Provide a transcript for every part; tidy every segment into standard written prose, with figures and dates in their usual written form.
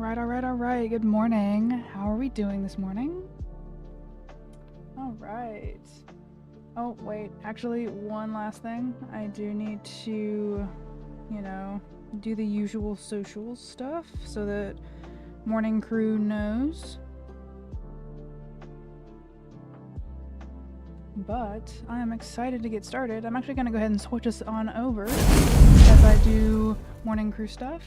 Alright. Good morning. How are we doing this morning? Alright. Oh, wait. Actually, one last thing. I do need to, do the usual social stuff so that morning crew knows. But I am excited to get started. I'm actually going to go ahead and switch us on over as I do morning crew stuff.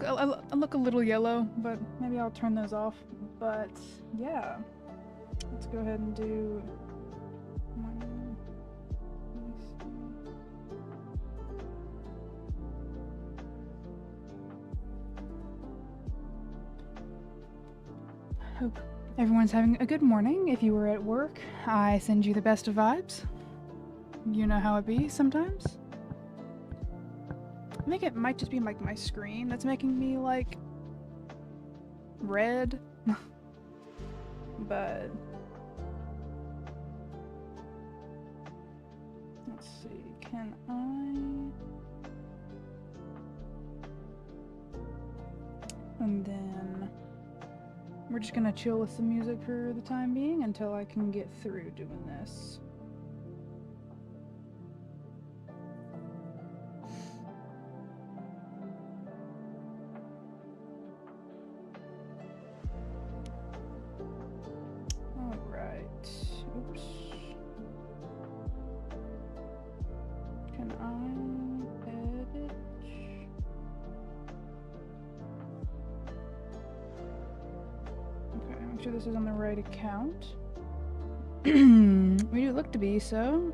I look a little yellow, but maybe I'll turn those off. But yeah, let's go ahead and do hope everyone's having a good morning. If you were at work, I send you the best of vibes. You know how it be sometimes. I think it might just be like my screen that's making me like red. But let's see, can and then we're just gonna chill with some music for the time being until I can get through doing this. Sure this is on the right account. We do look to be, so.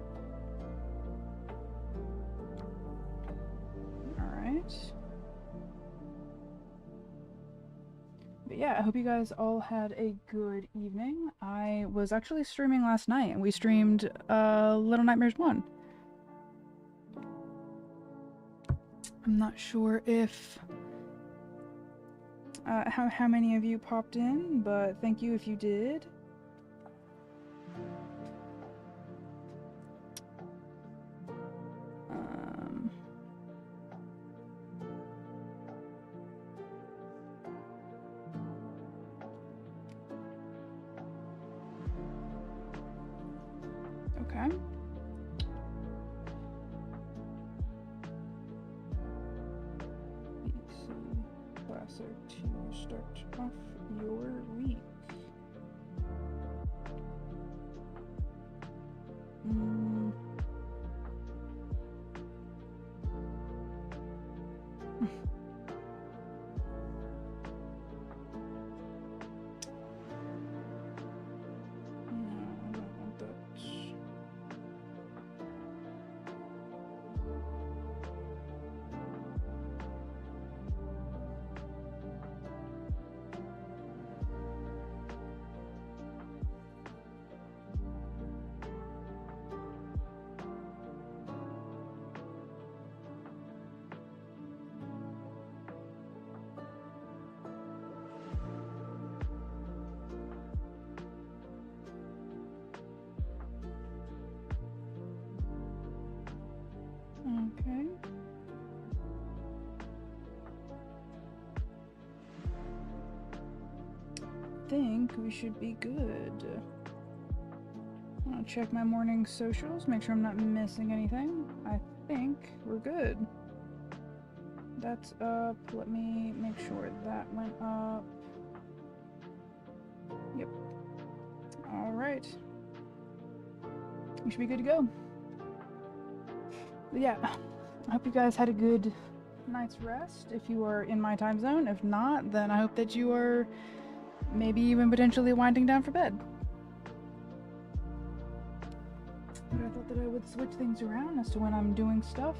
Alright. But yeah, I hope you guys all had a good evening. I was actually streaming last night, and we streamed Little Nightmares 1. I'm not sure if how many of you popped in, but thank you if you did. Okay. Classic to start off your week. Okay. I think we should be good. I'll check my morning socials, make sure I'm not missing anything. I think we're good. That's up. Let me make sure that went up. Yep. Alright. We should be good to go. But yeah, I hope you guys had a good night's rest if you are in my time zone. If not, then I hope that you are maybe even potentially winding down for bed. But I thought that I would switch things around as to when I'm doing stuff.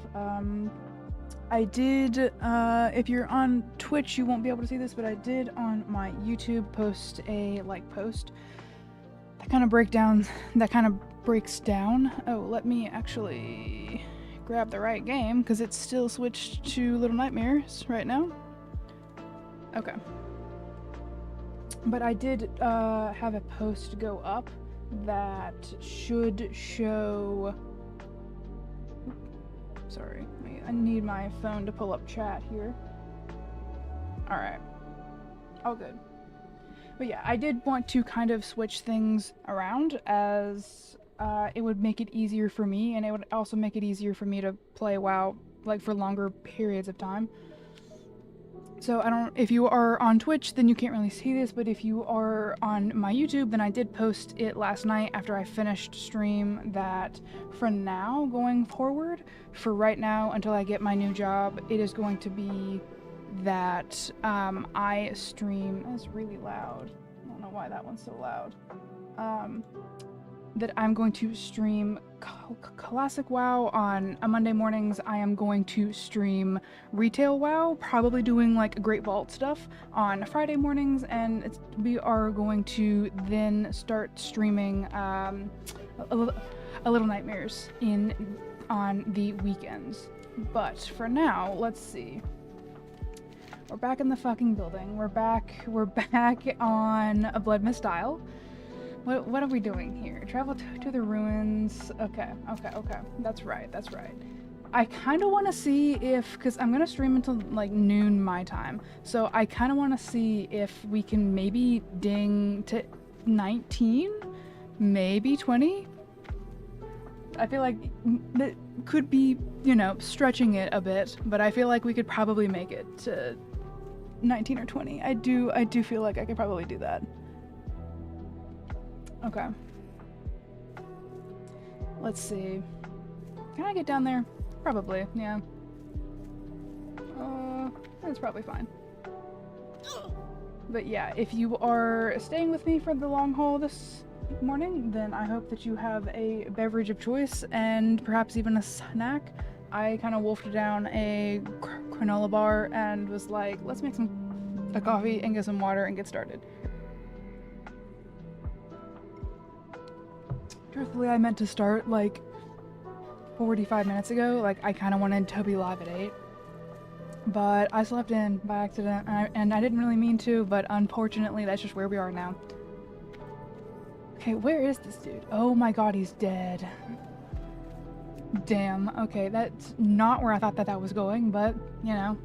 I did, if you're on Twitch, you won't be able to see this, but I did on my YouTube post a post that kind of breaks down. Oh, let me actually grab the right game, because it's still switched to Little Nightmares right now. Okay. But I did have a post go up that should show... Sorry, I need my phone to pull up chat here. Alright. All good. But yeah, I did want to kind of switch things around as it would make it easier for me, and it would also make it easier for me to play WoW like for longer periods of time. So if you are on Twitch, then you can't really see this, but if you are on my YouTube, then I did post it last night after I finished stream that for now, going forward, for right now until I get my new job, it is going to be that I stream. That's really loud. I don't know why that one's so loud. That I'm going to stream Classic WoW on Monday mornings. I am going to stream Retail WoW, probably doing like Great Vault stuff on Friday mornings, and we are going to then start streaming a Little Nightmares on the weekends. But for now, let's see. We're back in the fucking building. We're back on a Bloodmyst Isle. What are we doing here? Travel to the ruins. Okay. That's right. I kind of want to see if, because I'm going to stream until like noon my time, so I kind of want to see if we can maybe ding to 19, maybe 20. I feel like that could be, you know, stretching it a bit, but I feel like we could probably make it to 19 or 20. I do feel like I could probably do that. Okay. Let's see. Can I get down there? Probably, yeah. That's probably fine. But yeah, if you are staying with me for the long haul this morning, then I hope that you have a beverage of choice and perhaps even a snack. I kind of wolfed down a granola bar and was like, let's make a coffee and get some water and get started. Truthfully, I meant to start like 45 minutes ago. Like, I kind of wanted to be live at 8. But I slept in by accident, and I didn't really mean to, but unfortunately, that's just where we are now. Okay, where is this dude? Oh my god, he's dead. Damn, okay, that's not where I thought that was going, but, you know.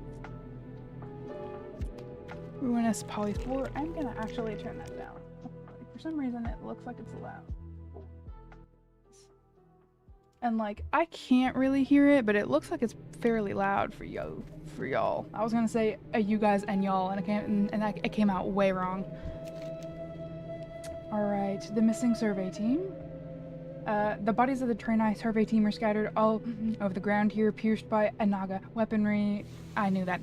Ruinous polyspore. I'm gonna actually turn that down. For some reason, it looks like it's loud. And like, I can't really hear it, but it looks like it's fairly loud for y'all. I was gonna say you guys and y'all, and it came out way wrong. All right, the missing survey team. The bodies of the Draenei survey team are scattered all over the ground here, pierced by a Naga weaponry. I knew that.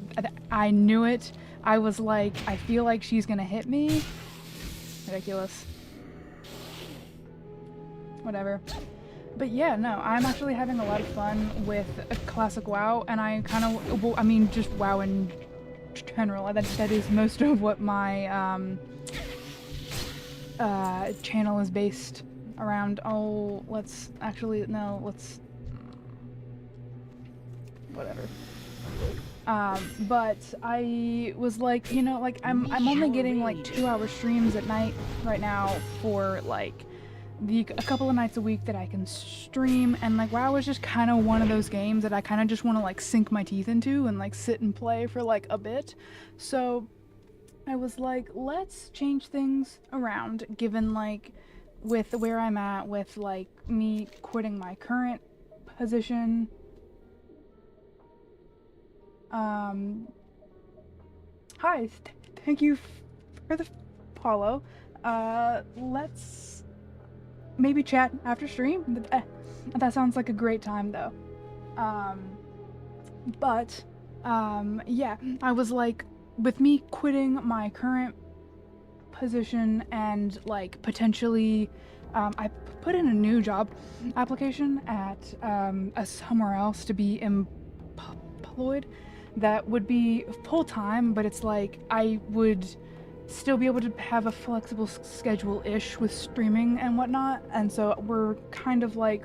I knew it. I was like, I feel like she's gonna hit me. Ridiculous. Whatever. But yeah, no, I'm actually having a lot of fun with Classic WoW, and I kind of, well, I mean, just WoW in general. That is most of what my channel is based around. Oh, let's actually, no, let's, whatever. But I was like, you know, like, I'm only getting like 2-hour streams at night right now for like a couple of nights a week that I can stream, and like WoW is just kind of one of those games that I kind of just want to like sink my teeth into and like sit and play for like a bit. So I was like, let's change things around, given like with where I'm at with like me quitting my current position. Hi, thank you for the follow. Let's maybe chat after stream. That sounds like a great time though. Yeah, I was like, with me quitting my current position and like potentially, I put in a new job application at somewhere else to be employed that would be full-time, but it's like I would still be able to have a flexible schedule-ish with streaming and whatnot, and so we're kind of like,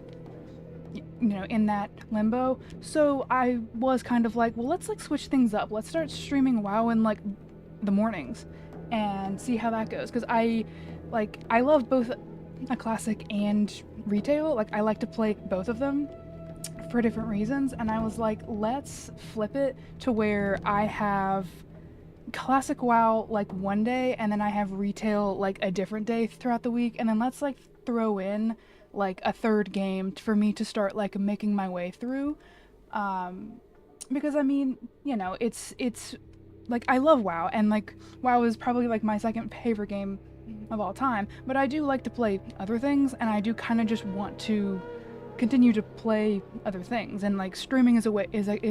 you know, in that limbo. So I was kind of like, well, let's like switch things up. Let's start streaming WoW in like the mornings and see how that goes, because I love both a classic and retail. Like, I like to play both of them for different reasons, and I was like, let's flip it to where I have classic WoW like one day, and then I have retail like a different day throughout the week, and then let's like throw in like a third game for me to start like making my way through. Because I mean, you know, it's like I love WoW, and like WoW is probably like my second favorite game of all time, but I do like to play other things, and I do kind of just want to continue to play other things, and like streaming is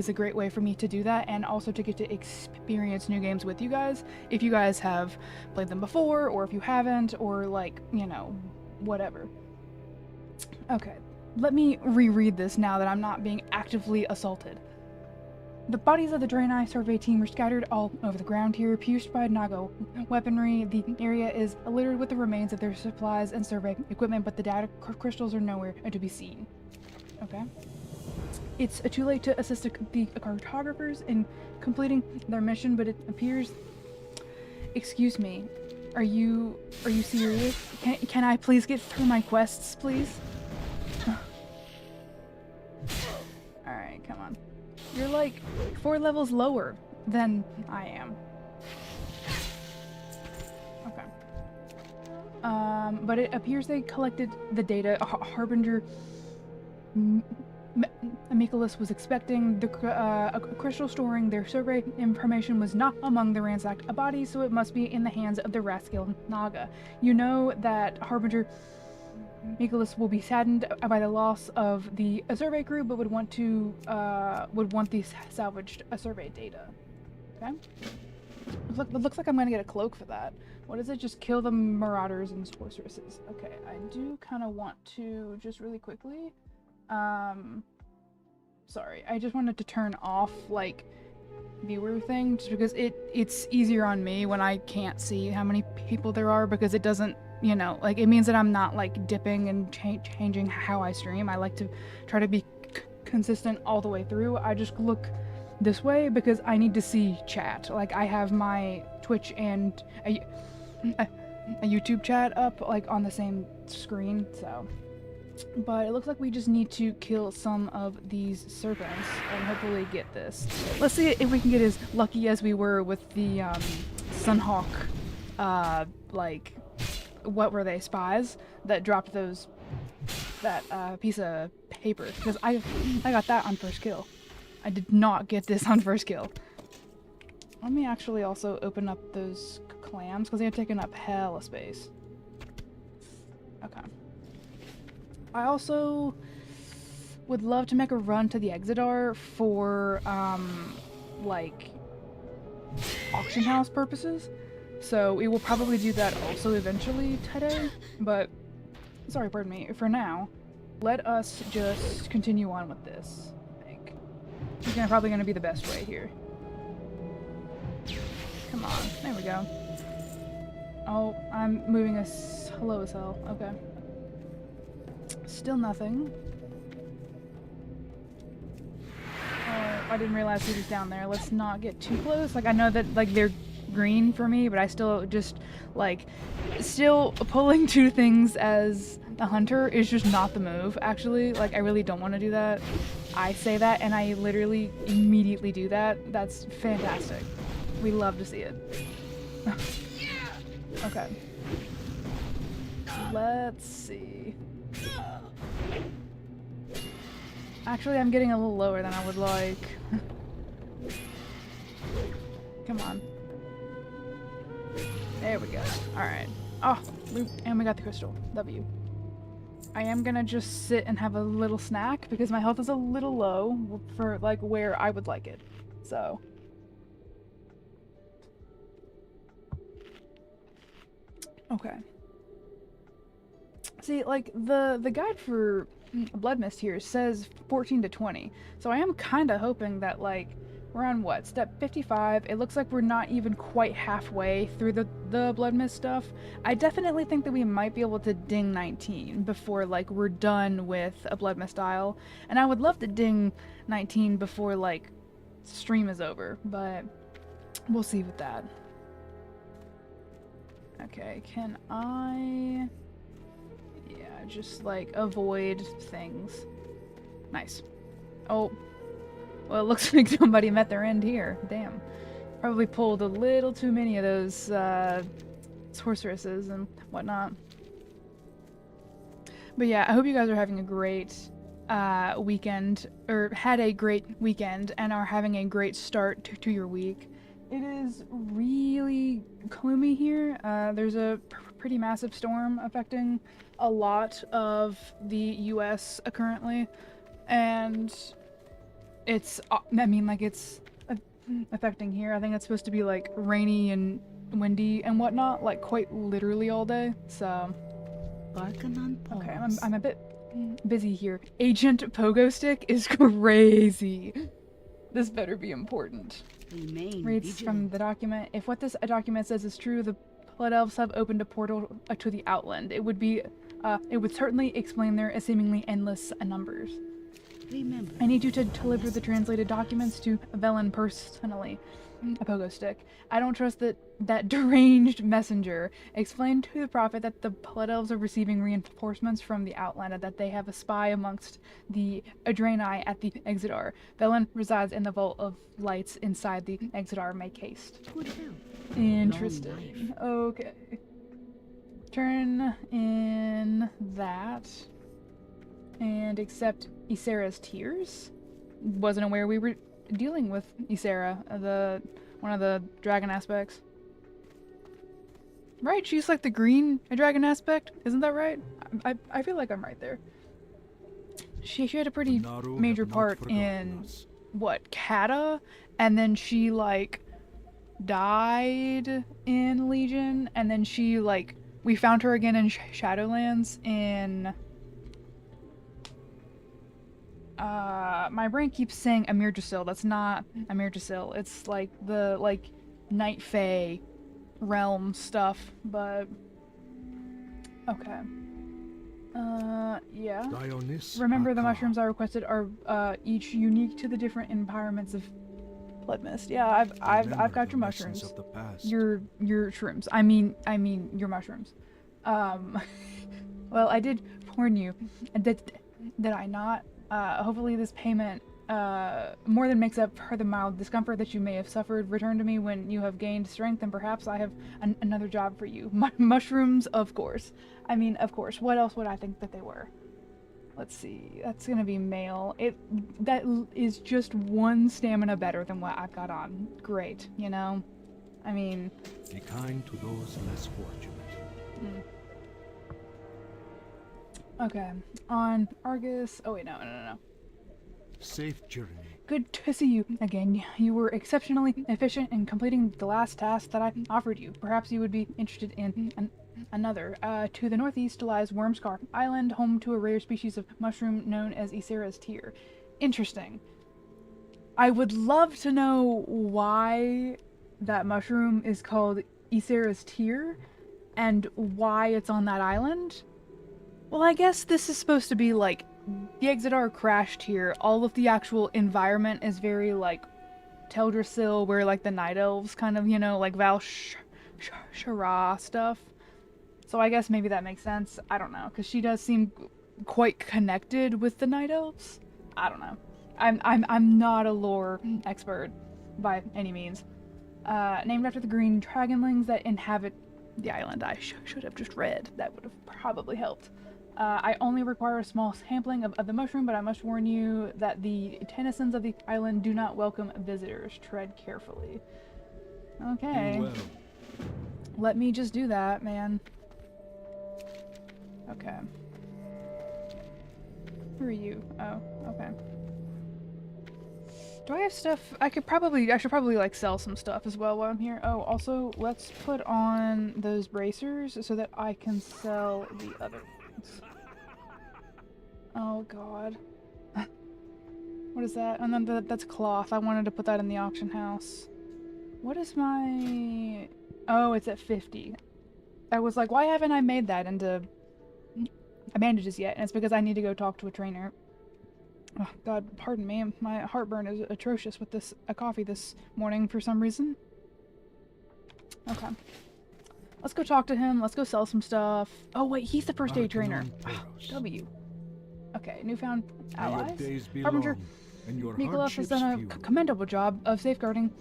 a great way for me to do that, and also to get to experience new games with you guys if you guys have played them before, or if you haven't, or like, you know, whatever. Okay, let me reread this now that I'm not being actively assaulted. The bodies of the Draenei survey team are scattered all over the ground here, pierced by Naga weaponry. The area is littered with the remains of their supplies and survey equipment, but the data crystals are nowhere to be seen. Okay. It's too late to assist the cartographers in completing their mission, but it appears... Excuse me. Are you serious? Can I please get through my quests, please? Alright, come on. You're like 4 levels lower than I am. Okay. But it appears they collected the data Harbinger Michaelis was expecting. The crystal storing their survey information was not among the ransacked bodies, so it must be in the hands of the Raskill Naga. You know that Harbinger Michaelis will be saddened by the loss of the survey crew, but would want these salvaged survey data. Okay. It looks like I'm gonna get a cloak for that. What is it? Just kill the marauders and sorceresses. Okay, I do kind of want to just really quickly. Sorry, I just wanted to turn off like viewer thing just because it's easier on me when I can't see how many people there are, because it doesn't, you know, like it means that I'm not like dipping and changing how I stream. I like to try to be consistent all the way through. I just look this way because I need to see chat. Like I have my Twitch and a YouTube chat up like on the same screen, so. But it looks like we just need to kill some of these serpents and hopefully get this. Let's see if we can get as lucky as we were with the Sunhawk, like, what were they, spies that dropped that piece of paper, because I got that on first kill. I did not get this on first kill. Let me actually also open up those clams because they're taking up hella space. Okay. I also would love to make a run to the Exodar for, like, auction house purposes. So we will probably do that also eventually today, but, sorry, pardon me, for now, let us just continue on with this, I think. It's probably going to be the best way here. Come on, there we go. Oh, I'm moving as slow as hell, okay. Still nothing. Oh, I didn't realize he was down there. Let's not get too close. Like, I know that, like, they're green for me, but I still just, like, still pulling 2 things as a hunter is just not the move, actually. Like, I really don't want to do that. I say that, and I literally immediately do that. That's fantastic. We love to see it. Okay. Let's see. Actually, I'm getting a little lower than I would like. Come on. There we go. Alright. Oh, and we got the crystal. W. I am gonna just sit and have a little snack because my health is a little low for, like, where I would like it. So. Okay. See, like, the guide for Bloodmyst here says 14 to 20. So I am kind of hoping that, like, we're on what? Step 55. It looks like we're not even quite halfway through the Bloodmyst stuff. I definitely think that we might be able to ding 19 before, like, we're done with a Bloodmyst Isle. And I would love to ding 19 before, like, stream is over. But we'll see with that. Okay, can I... Yeah, just, like, avoid things. Nice. Oh. Well, it looks like somebody met their end here. Damn. Probably pulled a little too many of those sorceresses and whatnot. But yeah, I hope you guys are having a great weekend, or had a great weekend, and are having a great start to your week. It is really gloomy here. There's a pretty massive storm affecting a lot of the US currently, and it's, I mean, like, it's affecting here. I think it's supposed to be like rainy and windy and whatnot, like quite literally all day, so okay, I'm a bit busy here. Agent Pogo Stick is crazy. This better be important. Reads from the document. If what this document says is true, the Blood Elves have opened a portal to the Outland. It would certainly explain their seemingly endless numbers. I need you to deliver the translated documents to Velen personally. A pogo stick. I don't trust that deranged messenger. Explain to the prophet that the Blood Elves are receiving reinforcements from the Outland and that they have a spy amongst the Draenei at the Exodar. Velen resides in the Vault of Lights inside the Exodar. Make haste. Interesting. Okay. Turn in that. And accept Ysera's tears. Wasn't aware we were dealing with Ysera, one of the dragon aspects. Right, she's like the green dragon aspect, isn't that right? I feel like I'm right there. She had a pretty major part in what, Kata, and then she like died in Legion, and then she like we found her again in Shadowlands in my brain keeps saying Amir Jasil. That's not Amir Jasil. It's like the Night Fae realm stuff, but okay. Yeah. Remember the mushrooms I requested are each unique to the different environments of Bloodmyst. Yeah, I've got your mushrooms. Your shrooms. I mean your mushrooms. Well, I did warn you. Did I not? Hopefully this payment more than makes up for the mild discomfort that you may have suffered. Return to me when you have gained strength, and perhaps I have another job for you. Mushrooms, of course. I mean, of course. What else would I think that they were? Let's see. That's gonna be male. That is just one stamina better than what I've got on. Great, you know? I mean... Be kind to those less fortunate. Okay. On Argus... Oh wait, no. Safe journey. Good to see you again. You were exceptionally efficient in completing the last task that I offered you. Perhaps you would be interested in another. To the northeast lies Wormscar Island, home to a rare species of mushroom known as Ysera's tear. Interesting. I would love to know why that mushroom is called Ysera's tear and why it's on that island. Well, I guess this is supposed to be like the Exodar crashed here. All of the actual environment is very like Teldrassil, where like the Night Elves kind of, you know, like Shara stuff. So I guess maybe that makes sense. I don't know, because she does seem quite connected with the Night Elves. I don't know. I'm not a lore expert by any means. Named after the green dragonlings that inhabit the island. I should have just read. That would have probably helped. I only require a small sampling of the mushroom, but I must warn you that the denizens of the island do not welcome visitors. Tread carefully. Okay. Well. Let me just do that, man. Okay. Who are you? Oh, okay. Do I have stuff? I should probably like sell some stuff as well while I'm here. Oh, also, let's put on those bracers so that I can sell the other ones. Oh god. What is that? And then that's cloth. I wanted to put that in the auction house. What is my... Oh, it's at 50. I was like, why haven't I made that into bandages yet? And it's because I need to go talk to a trainer. Oh god, pardon me. My heartburn is atrocious with this coffee this morning for some reason. Okay. Let's go talk to him. Let's go sell some stuff. Oh wait, he's the first aid trainer. W. Okay, newfound allies. Harbinger Nikolov has done a commendable job of safeguarding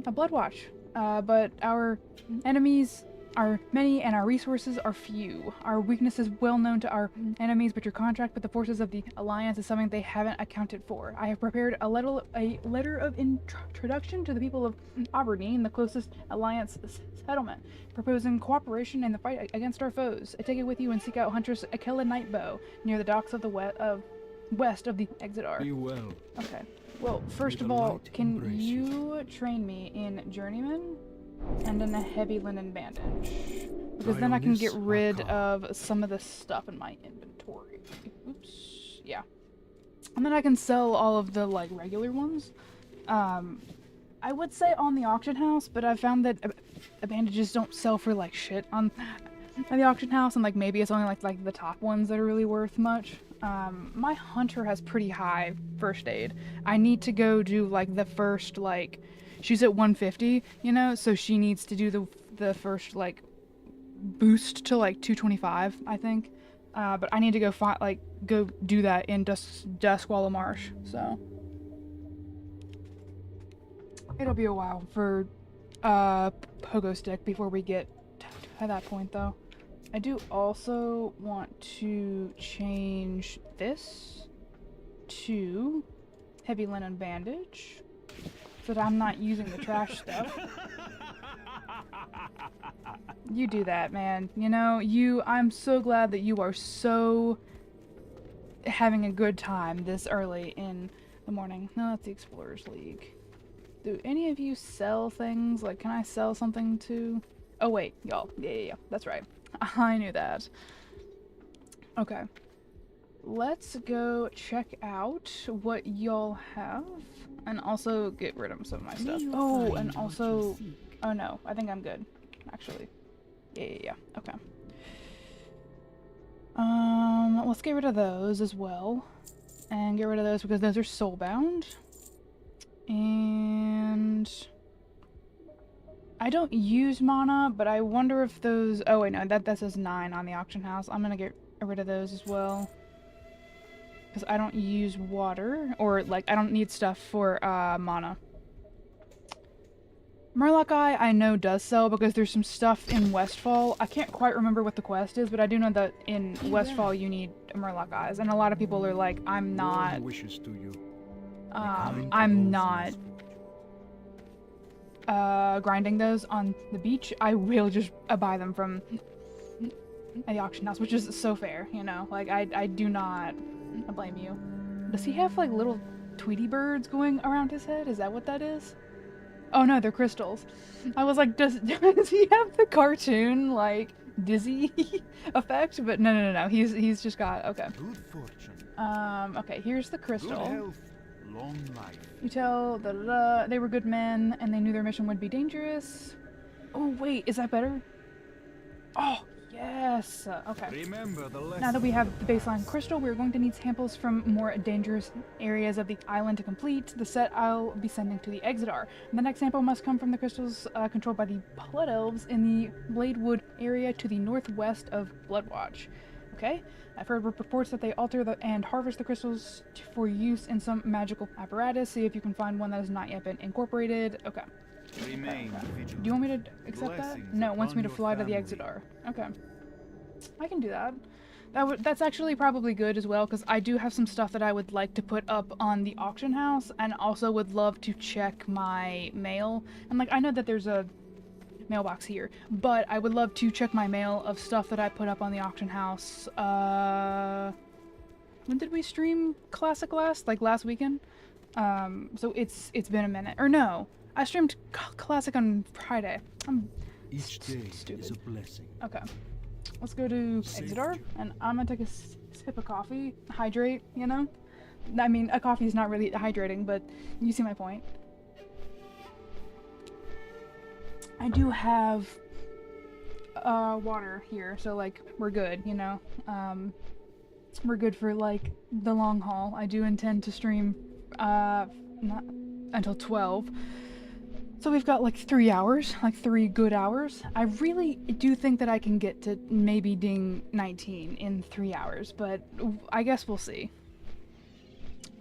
a blood watch. But our enemies are many and our resources are few. Our weakness is well known to our enemies, but your contract with the forces of the Alliance is something they haven't accounted for. I have prepared a letter of introduction to the people of Aberdeen, the closest Alliance settlement, proposing cooperation in the fight against our foes. Take it with you and seek out Huntress Akela Nightbow near the docks of the west of the Exodar. Be well. Okay. Well, first of all, can you train me in Journeyman and in a heavy linen bandage? Because then I can get rid of some of the stuff in my inventory. Oops. Yeah. And then I can sell all of the, like, regular ones. I would say on the auction house, but I found that bandages don't sell for, like, shit on the auction house, and, like, maybe it's only, like the top ones that are really worth much. My hunter has pretty high first aid. I need to go do, like, the first, like, she's at 150, you know, so she needs to do the first, like, boost to, like, 225, I think. But I need to go do that in Duskwallow Marsh, so. It'll be a while for, Pogo Stick before we get to that point, though. I do also want to change this to heavy linen bandage so that I'm not using the trash stuff. You do that, man. You know, I'm so glad that you are so having a good time this early in the morning. No, that's the Explorers League. Do any of you sell things? Like, can I sell something to... Oh, wait, y'all. Yeah, that's right. I knew that. Okay. Let's go check out what y'all have. And also get rid of some of my stuff. Oh, and also... Oh, no. I think I'm good. Actually. Yeah. Okay. Let's get rid of those as well. And get rid of those because those are soulbound. And... I don't use mana, but I wonder if those... Oh, wait, no. That says 9 on the auction house. I'm gonna get rid of those as well. Because I don't use water. Or, like, I don't need stuff for, mana. Murloc Eye, I know does sell because there's some stuff in Westfall. I can't quite remember what the quest is, but I do know that in Westfall you need Murloc Eyes. And a lot of people are like, I'm not... Wishes to you. I'm not... grinding those on the beach. I will just buy them from the auction house, which is so fair, you know? Like, I do not blame you. Does he have, like, little Tweety birds going around his head? Is that what that is? Oh no, they're crystals. I was like, does he have the cartoon, like, dizzy effect? But no. He's just got... Okay. Good fortune. Okay, here's the crystal. Good health. Long life. You tell they were good men and they knew their mission would be dangerous. Oh wait, is that better? Oh yes. Okay. Remember the lesson. Now that we have the baseline crystal, we're going to need samples from more dangerous areas of the island to complete the set I'll be sending to the Exodar. And the next sample must come from the crystals controlled by the Blood Elves in the Bladewood area to the northwest of Bloodwatch. Okay? I've heard reports that they alter and harvest the crystals for use in some magical apparatus. See if you can find one that has not yet been incorporated. Okay. Remain vigilant. Do you want me to accept that? No, it wants me to fly to the Exodar. Okay. I can do that. That's actually probably good as well, because I do have some stuff that I would like to put up on the auction house, and also would love to check my mail. And, like, I know that there's a mailbox here, but I would love to check my mail of stuff that I put up on the auction house. When did we stream Classic last? Like last weekend? So it's been a minute. Or no, I streamed Classic on Friday. I'm Each day stupid. is a blessing. Okay, let's go to Exodar, and I'm gonna take a sip of coffee, hydrate, you know? I mean, a coffee is not really hydrating, but you see my point. I do have water here, so like we're good, you know. We're good for like the long haul. I do intend to stream not until 12. So we've got like 3 hours, like 3 good hours. I really do think that I can get to maybe ding 19 in 3 hours, but I guess we'll see.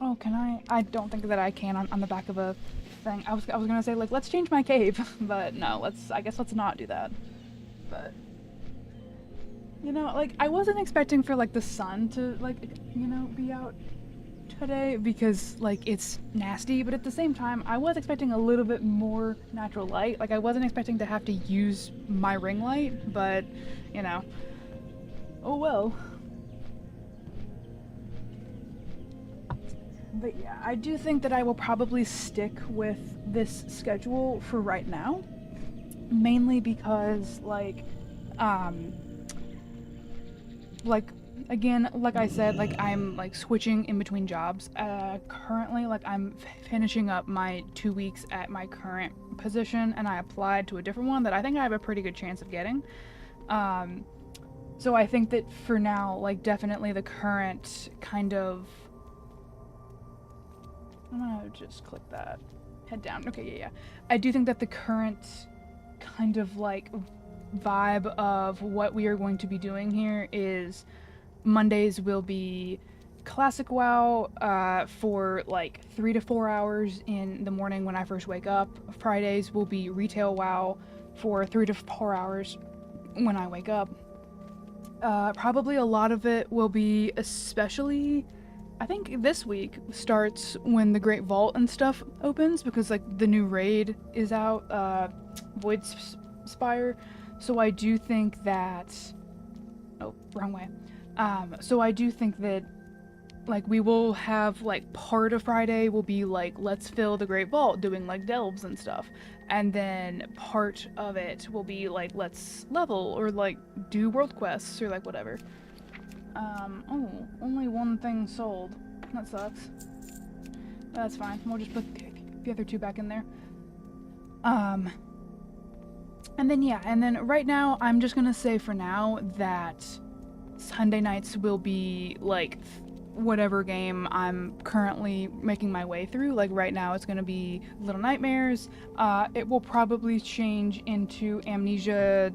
Oh, can I? I don't think that I can on the back of a thing. I was gonna say, like, let's change my cave, but no, I guess let's not do that. But, you know, like, I wasn't expecting for, like, the sun to, like, you know, be out today because, like, it's nasty, but at the same time, I was expecting a little bit more natural light. Like, I wasn't expecting to have to use my ring light, but, you know, oh well. But yeah, I do think that I will probably stick with this schedule for right now. Mainly because, like, again, like I said, like, I'm, like, switching in between jobs. Currently, like, I'm finishing up my 2 weeks at my current position, and I applied to a different one that I think I have a pretty good chance of getting. So I think that for now, like, definitely the current kind of... I'm gonna just click that. Head down. Okay, yeah. I do think that the current kind of, like, vibe of what we are going to be doing here is Mondays will be Classic WoW for, like, 3 to 4 hours in the morning when I first wake up. Fridays will be Retail WoW for 3 to 4 hours when I wake up. Probably a lot of it will be, especially... I think this week starts when the Great Vault and stuff opens, because, like, the new raid is out, Void Spire, so I do think that... Oh, wrong way. So I do think that, like, we will have, like, part of Friday will be, like, let's fill the Great Vault, doing, like, delves and stuff, and then part of it will be, like, let's level, or, like, do world quests, or, like, whatever. Oh, only one thing sold. That sucks. That's fine. We'll just put the other 2 back in there. And then, yeah, and then right now, I'm just gonna say for now that Sunday nights will be, like, whatever game I'm currently making my way through. Like, right now, it's gonna be Little Nightmares. It will probably change into Amnesia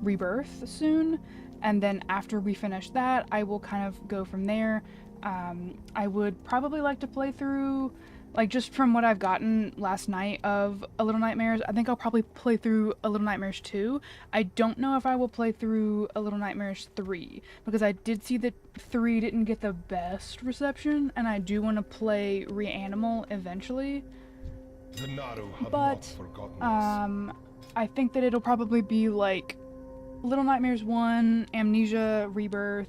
Rebirth soon. And then after we finish that, I will kind of go from there. I would probably like to play through, like, just from what I've gotten last night of A Little Nightmares, I think I'll probably play through A Little Nightmares 2. I don't know if I will play through A Little Nightmares 3, because I did see that 3 didn't get the best reception, and I do want to play Reanimal eventually. But, I think that it'll probably be, like, Little Nightmares 1, Amnesia, Rebirth,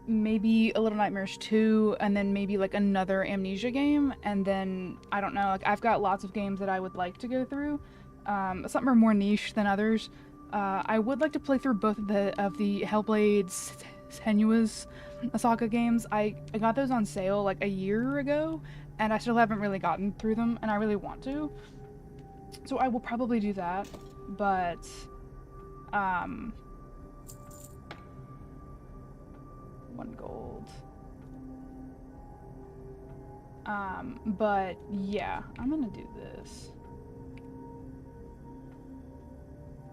maybe A Little Nightmares 2, and then maybe, like, another Amnesia game, and then, I don't know, like, I've got lots of games that I would like to go through. Some are more niche than others. I would like to play through both of the Hellblade Senua's Saga games. I got those on sale, like, a year ago, and I still haven't really gotten through them, and I really want to. So I will probably do that, but... 1 gold. But yeah, I'm gonna do this.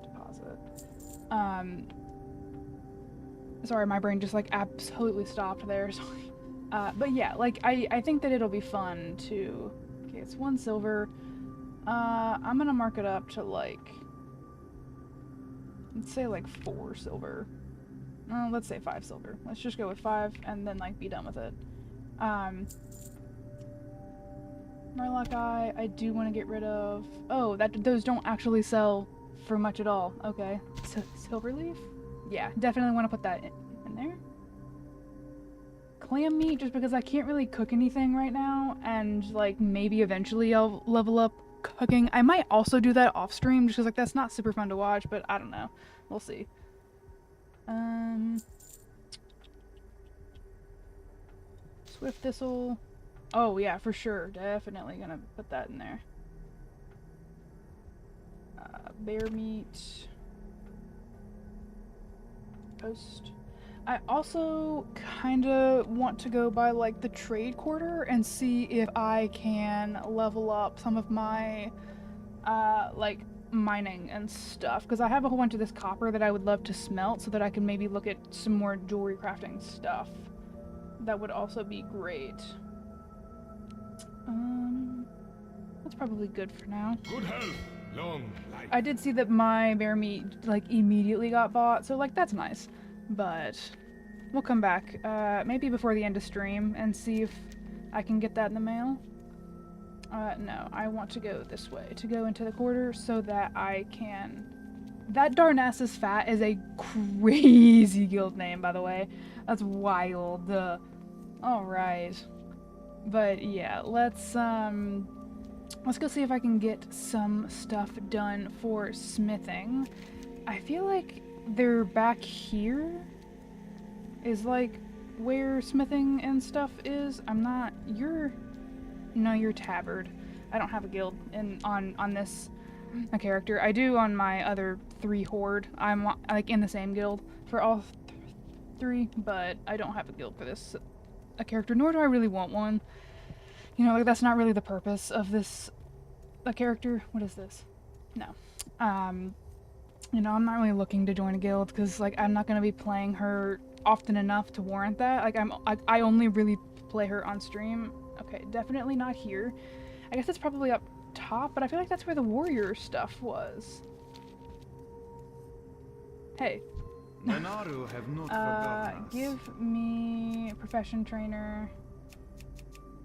Deposit. Sorry, my brain just, like, absolutely stopped there. But yeah, like, I think that it'll be fun to... Okay, it's 1 silver. I'm gonna mark it up to, like... Let's say, like, 4 silver. Let's say 5 silver. Let's just go with 5 and then, like, be done with it. Murloc Eye, I do want to get rid of... Oh, those don't actually sell for much at all. Okay. Silverleaf? Yeah, definitely want to put that in there. Clam meat, just because I can't really cook anything right now, and, like, maybe eventually I'll level up cooking. I might also do that off stream, just because, like, that's not super fun to watch, but I don't know. We'll see. Swift Thistle. Oh yeah, for sure. Definitely gonna put that in there. Bear meat. Post. I also kinda want to go by, like, the trade quarter and see if I can level up some of my, like, mining and stuff, because I have a whole bunch of this copper that I would love to smelt so that I can maybe look at some more jewelry crafting stuff. That would also be great. That's probably good for now. Good health, long life. I did see that my bear meat, like, immediately got bought, so, like, that's nice. But we'll come back, maybe before the end of stream and see if I can get that in the mail. No, I want to go this way, to go into the quarter so that I can... That Darnassus Fat is a crazy guild name, by the way. That's wild. Alright. But yeah, let's go see if I can get some stuff done for smithing. I feel like they're back here is like where smithing and stuff is. I'm not... No, you're tabard. I don't have a guild on this character. I do on my other 3 horde. I'm like in the same guild for all 3, but I don't have a guild for this character, nor do I really want one. You know, like, that's not really the purpose of this character. What is this? No. You know, I'm not really looking to join a guild because, like, I'm not going to be playing her often enough to warrant that. Like, I only really play her on stream. Okay, definitely not here. I guess it's probably up top, but I feel like that's where the warrior stuff was. Hey. The Naru have not forgotten us. Give me profession trainer.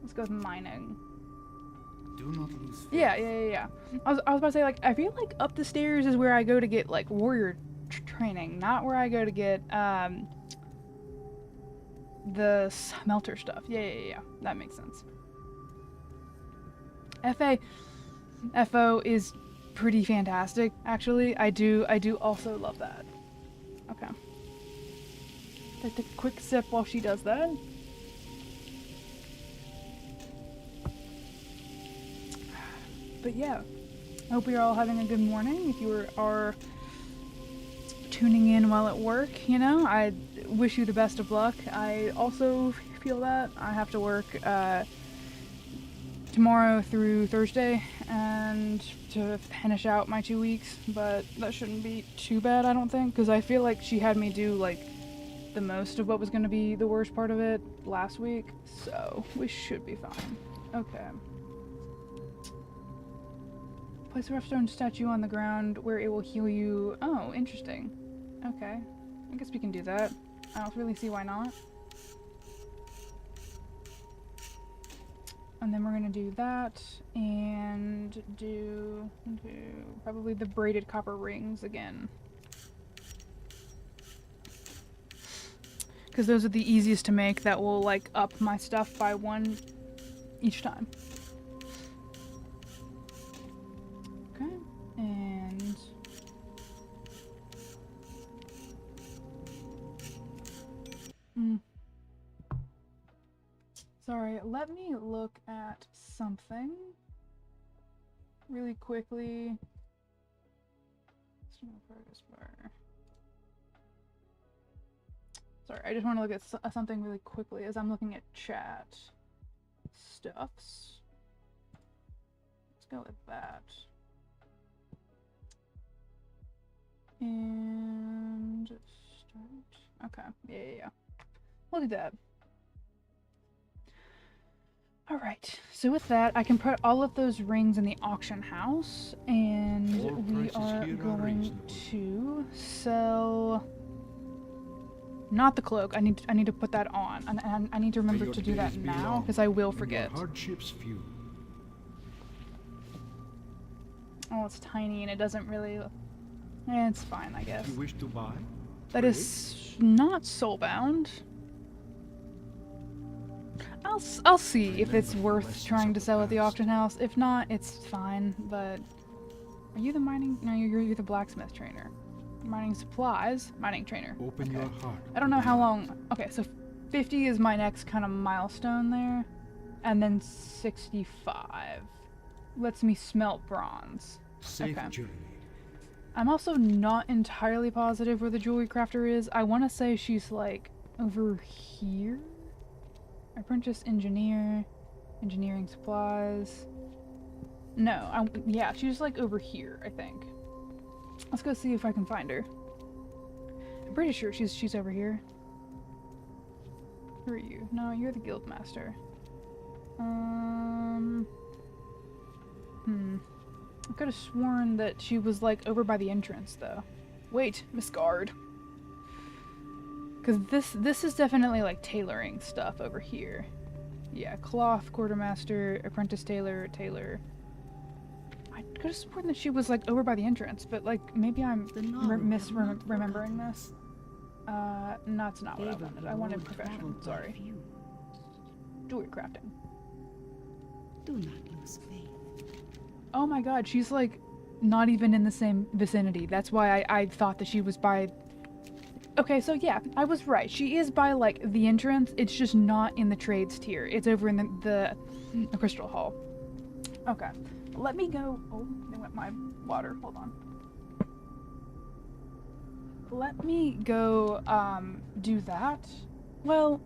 Let's go with mining. Do not lose faith. Yeah. I was about to say, like, I feel like up the stairs is where I go to get, like, warrior training, not where I go to get, the smelter stuff. Yeah. That makes sense. FO is pretty fantastic, actually. I do also love that. Okay. Take a quick sip while she does that. But yeah, I hope you're all having a good morning. If you are tuning in while at work, you know, I wish you the best of luck. I also feel that I have to work tomorrow through Thursday and to finish out my 2 weeks, but that shouldn't be too bad, I don't think, because I feel like she had me do like the most of what was going to be the worst part of it last week, so we should be fine. Okay. Place a rough stone statue on the ground where it will heal you. Oh, interesting. Okay. I guess we can do that. I don't really see why not. And then we're gonna do that and do probably the braided copper rings again. Because those are the easiest to make. That will like up my stuff by 1 each time. Okay, and sorry, let me look at something really quickly. Sorry, I just want to look at something really quickly as I'm looking at chat. Stuffs. Let's go with that. And start. Okay, yeah. We'll do that. Alright, so with that, I can put all of those rings in the auction house, and we are going to sell... Not the cloak, I need to put that on, and I need to remember to do that now, because I will forget. Hardships few. Oh, it's tiny, and it doesn't really... it's fine, I guess. You wish to buy? That is not soulbound. I'll see if it's worth trying to sell at the auction house. If not, it's fine, but... Are you the mining... No, you're the blacksmith trainer. Mining supplies, mining trainer. Open your heart. I don't know how long... Okay, so 50 is my next kind of milestone there. And then 65 lets me smelt bronze. Safe journey. I'm also not entirely positive where the jewelry crafter is. I want to say she's like over here. Apprentice engineer, engineering supplies. No, yeah, she's like over here, I think. Let's go see if I can find her. I'm pretty sure she's over here. Who are you? No, you're the guild master. I could have sworn that she was like over by the entrance though. Wait, Miss Guard. Cause this is definitely like tailoring stuff over here. Yeah, cloth, quartermaster, apprentice tailor, tailor. I could have sworn that she was like over by the entrance, but like maybe I'm misremembering this. No, that's not what I wanted. I wanted profession. Sorry. Jewelry crafting. Do not lose faith. Oh my god, she's like not even in the same vicinity. That's why I thought that she was by... Okay, so yeah, I was right. She is by like the entrance. It's just not in the trades tier. It's over in the crystal hall. Okay, let me go... Oh, they went my water. Hold on. Let me go do that. Well,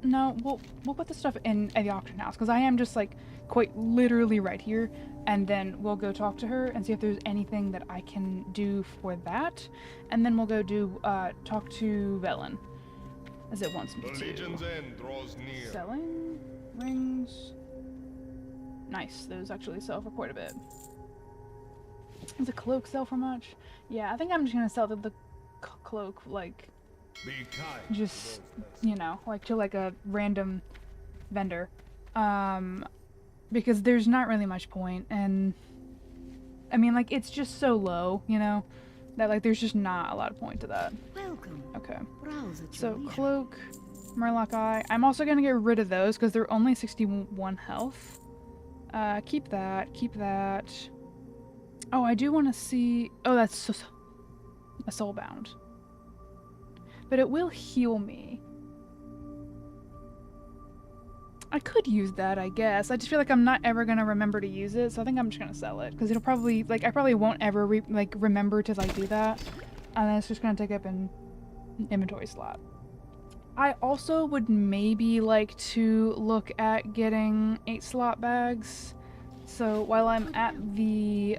no, we'll put the stuff in at the auction house because I am just like quite literally right here, and then we'll go talk to her and see if there's anything that I can do for that, and then we'll go do talk to Velen as it wants me to. The Legion's end draws near. Selling rings. Nice, those actually sell for quite a bit. Does the cloak sell for much? Yeah, I think I'm just gonna sell the cloak like Be kind. just, you know, like to like a random vendor, because there's not really much point, and I mean like it's just so low, you know, that like there's just not a lot of point to that. Welcome. Okay, Browse at so your leisure. cloak, Murloc Eye. I'm also gonna get rid of those because they're only 61 health. Keep that, keep that. Oh, I do want to see. Oh, that's a soulbound. But it will heal me. I could use that, I guess. I just feel like I'm not ever gonna remember to use it, so I think I'm just gonna sell it because it'll probably like I probably won't ever remember to like do that, and then it's just gonna take up an inventory slot. I also would maybe like to look at getting 8-slot bags. So while I'm at the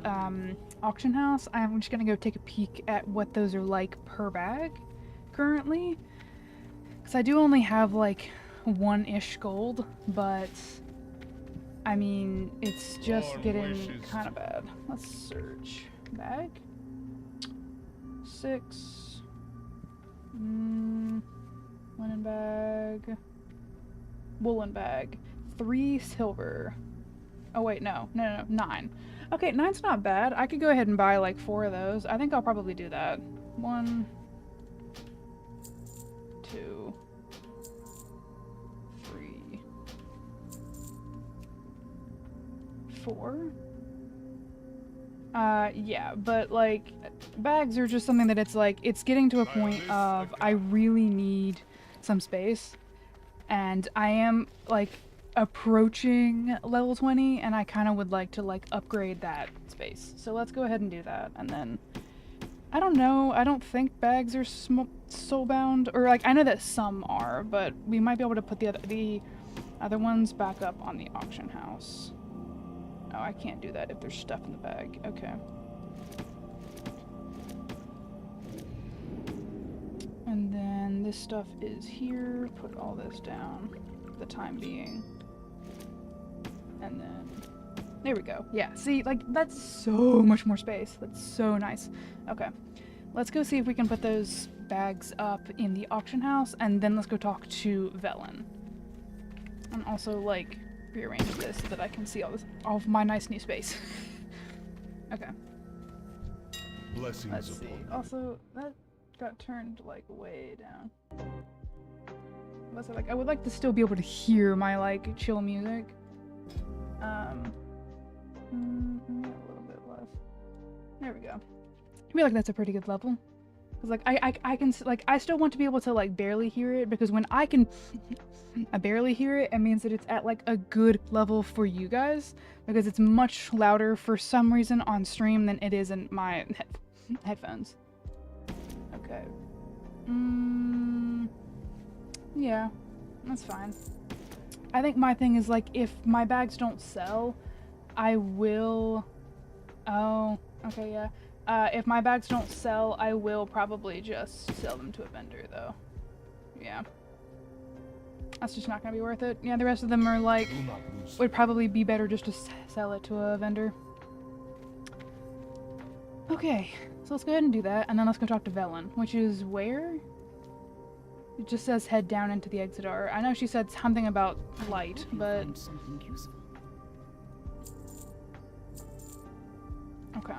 auction house, I'm just gonna go take a peek at what those are like per bag currently, because I do only have like 1-ish gold, but I mean it's just getting kind of bad. Let's search bag 6 linen bag, woolen bag, 3 silver. Oh wait, no, 9. Okay, 9's not bad. I could go ahead and buy like 4 of those. I think I'll probably do that. 1, 2, 3, 4. Yeah, but like bags are just something that it's like it's getting to a point of I really need some space, and I am like approaching level 20, and I kind of would like to like upgrade that space. So let's go ahead and do that, and then I don't know, I don't think bags are soulbound, or like I know that some are, but we might be able to put the other ones back up on the auction house. Oh, I can't do that if there's stuff in the bag. Okay. And then this stuff is here. Put all this down for the time being. And then there we go. Yeah, see, like that's so much more space. That's so nice. Okay. Let's go see if we can put those bags up in the auction house, and then let's go talk to Velen. And also like rearrange this so that I can see all of my nice new space. Okay. Blessings Let's see. upon you. Also, that got turned like way down. Like I would like to still be able to hear my like chill music. A little bit less. There we go. I feel like that's a pretty good level. Cause like I can like I still want to be able to like barely hear it, because when I can I barely hear it, it means that it's at like a good level for you guys, because it's much louder for some reason on stream than it is in my headphones. Okay. Yeah, that's fine. I think my thing is like if my bags don't sell, I will. Oh, okay, yeah. If my bags don't sell, I will probably just sell them to a vendor, though. Yeah. That's just not gonna be worth it. Yeah, the rest of them are like, Do not lose would probably be better just to sell it to a vendor. Okay, so let's go ahead and do that, and then let's go talk to Velen, which is where? It just says head down into the Exodar. I know she said something about light, but... Find something useful. Okay.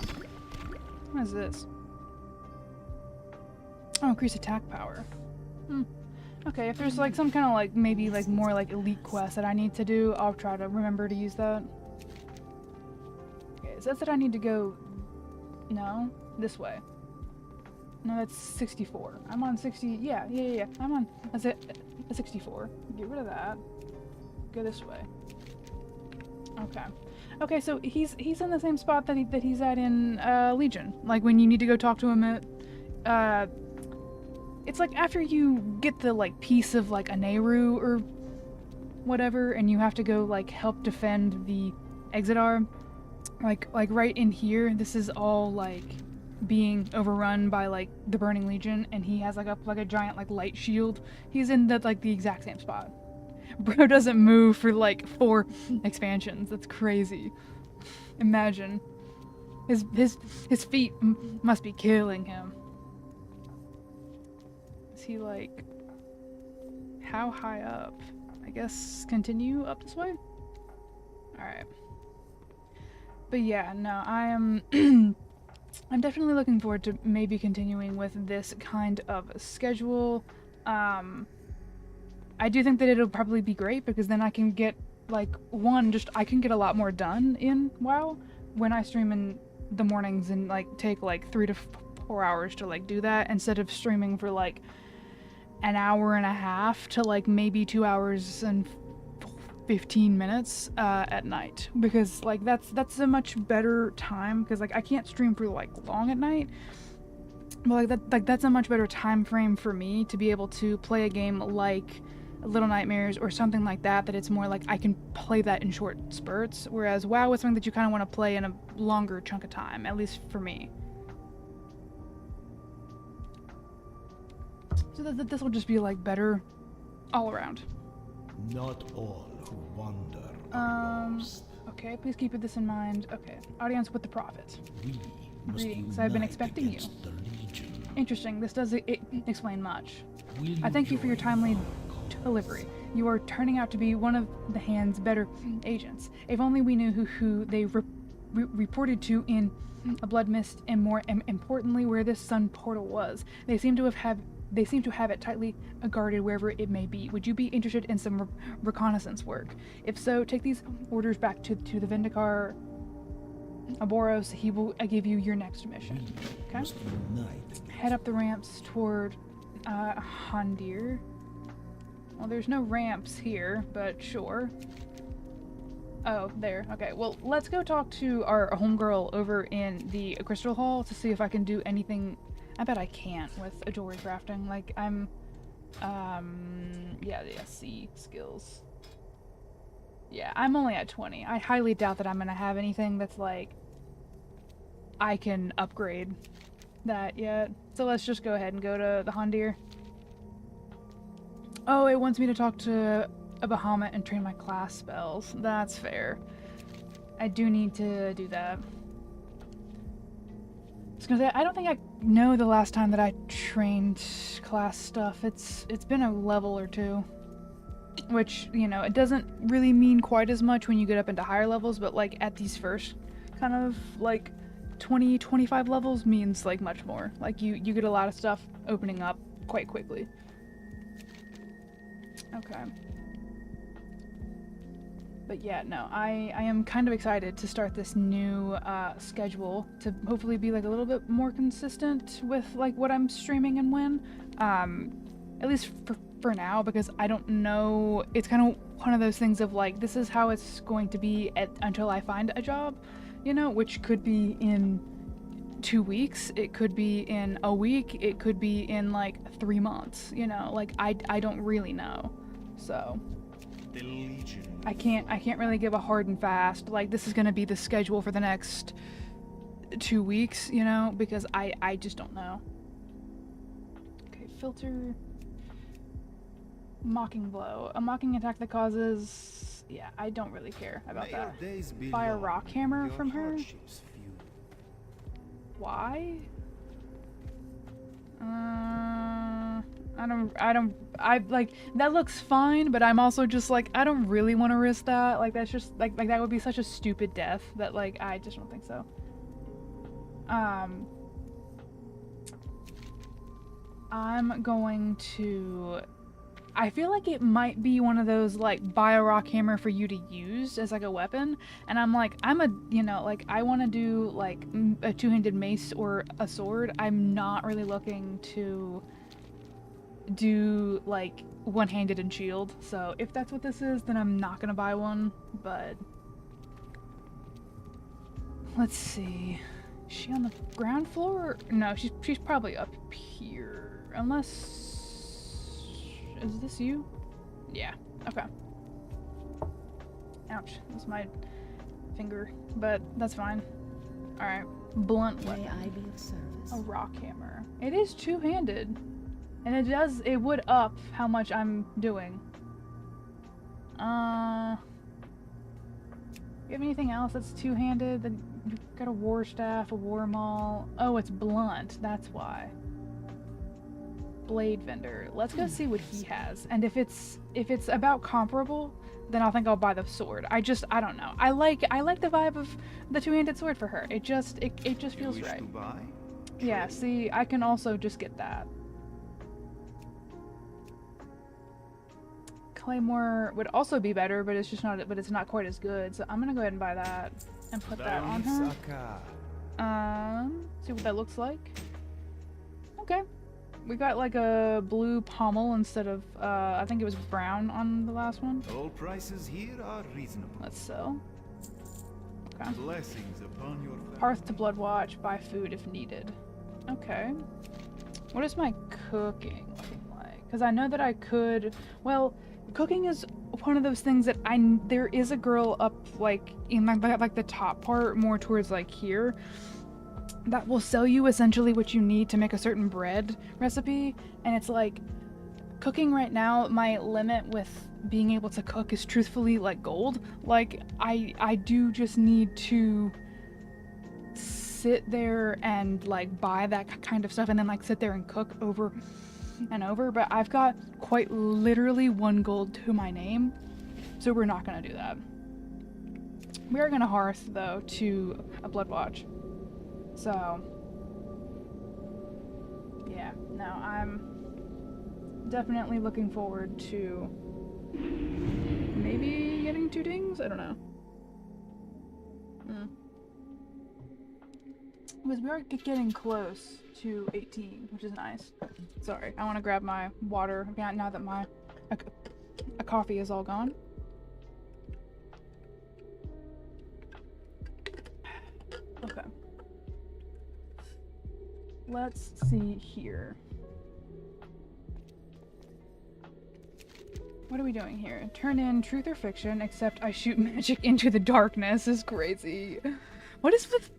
What is this? Oh, increase attack power. Okay, if there's like some kind of like, maybe like more like elite quest that I need to do, I'll try to remember to use that. Okay, it says that I need to go... No, this way. No, that's 64. I'm on 60. Yeah. I'm on a 64. Get rid of that. Go this way. Okay. Okay, so he's in the same spot that he's at in Legion. Like when you need to go talk to him at it's like after you get the like piece of like a Nehru or whatever, and you have to go like help defend the Exodar. Like right in here, this is all like being overrun by like the Burning Legion, and he has like a giant like light shield. He's in the exact same spot. Bro doesn't move for like 4 expansions. That's crazy. Imagine. His feet must be killing him. Is he like... How high up? I guess continue up this way? Alright. But yeah, no, I am... I'm definitely looking forward to maybe continuing with this kind of schedule. I do think that it'll probably be great because then I can get, like, I can get a lot more done in WoW when I stream in the mornings and, like, take, like, 3 to 4 hours to, like, do that instead of streaming for, like, an hour and a half to, like, maybe 2 hours and 15 minutes at night. Because, like, that's a much better time because, like, I can't stream for, like, long at night. But, that's a much better time frame for me to be able to play a game like Little Nightmares or something like that it's more like I can play that in short spurts, whereas WoW is something that you kind of want to play in a longer chunk of time, at least for me. So this will just be like better all around. Not all who wander lost. Okay, please keep this in mind. Okay, audience with the Prophet. We must Greetings, I've been unite expecting you. against the Legion. Interesting, this doesn't explain much. Will I thank you for your join timely our cause? delivery. You are turning out to be one of the Hand's better agents. If only we knew who they reported to in a Bloodmyst, and more importantly, where this sun portal was. They seem to have it tightly guarded wherever it may be. Would you be interested in some reconnaissance work? If so, take these orders back to the Vindicar Aboros. He will give you your next mission. We Okay? must unite. Head up the ramps toward Hondir. Well, there's no ramps here, but sure. Oh, there. Okay, well, let's go talk to our homegirl over in the Crystal Hall to see if I can do anything. I bet I can't with a jewelry crafting. Like, I'm... yeah, C skills. Yeah, I'm only at 20. I highly doubt that I'm gonna have anything that's, like, I can upgrade that yet. So let's just go ahead and go to the Hondir. Oh, it wants me to talk to a Bahamut and train my class spells. That's fair. I do need to do that. I was gonna say, I don't think I know the last time that I trained class stuff. It's been a level or two. Which, you know, it doesn't really mean quite as much when you get up into higher levels, but like at these first kind of like 20, 25 levels means like much more. Like you get a lot of stuff opening up quite quickly. Okay. But yeah, no, I am kind of excited to start this new schedule to hopefully be like a little bit more consistent with like what I'm streaming and when. At least for now, because I don't know, it's kind of one of those things of like, this is how it's going to be until I find a job, you know, which could be in 2 weeks, it could be in a week, it could be in like 3 months, you know, like I don't really know. So The Legion. I can't really give a hard and fast, like this is gonna be the schedule for the next 2 weeks, you know, because I just don't know. Okay, filter. Mocking blow. A mocking attack that causes... Yeah, I don't really care about May your that. days be Buy a long, rock hammer your from her? hardships few. Why? I like, that looks fine, but I'm also just like, I don't really want to risk that. Like, that's just, like that would be such a stupid death that, like, I just don't think so. I'm going to... I feel like it might be one of those, like, buy a rock hammer for you to use as, like, a weapon. And I'm like, you know, like, I want to do, like, a two-handed mace or a sword. I'm not really looking to do, like, one-handed and shield. So if that's what this is, then I'm not going to buy one. But let's see. Is she on the ground floor? No, she's probably up here. Unless... Is this you? Yeah. Okay. Ouch. That's my finger. But that's fine. Alright. Blunt weapon. May I be of service? A rock hammer. It is two-handed. And it would up how much I'm doing. You have anything else that's two-handed? You've got a war staff, a war maul. Oh, it's blunt. That's why. Blade vendor. Let's go see what he has. And if it's about comparable, then I think I'll buy the sword. I don't know. I like the vibe of the two-handed sword for her. It just feels right. Yeah, see, I can also just get that. Claymore would also be better, but it's not quite as good. So I'm gonna go ahead and buy that and put that on her. See what that looks like. Okay. We got like a blue pommel instead of, I think it was brown on the last one. All prices here are reasonable. Let's sell. Okay. Blessings upon your family. Hearth to Bloodwatch, buy food if needed. Okay. What is my cooking looking like? Because I know that I could, well, cooking is one of those things that there is a girl up like in like the top part more towards like here that will sell you essentially what you need to make a certain bread recipe, and it's like cooking right now, my limit with being able to cook is truthfully like gold. Like I do just need to sit there and like buy that kind of stuff and then like sit there and cook over and over, but I've got quite literally 1 gold to my name, so we're not gonna do that. We are gonna hearth though to a Bloodwatch. So, yeah, no, I'm definitely looking forward to maybe getting 2 dings? I don't know. Because we are getting close to 18, which is nice. Sorry, I want to grab my water now that my a coffee is all gone. Okay. Let's see here. What are we doing here? Turn in truth or fiction, except I shoot magic into the darkness is crazy. What is with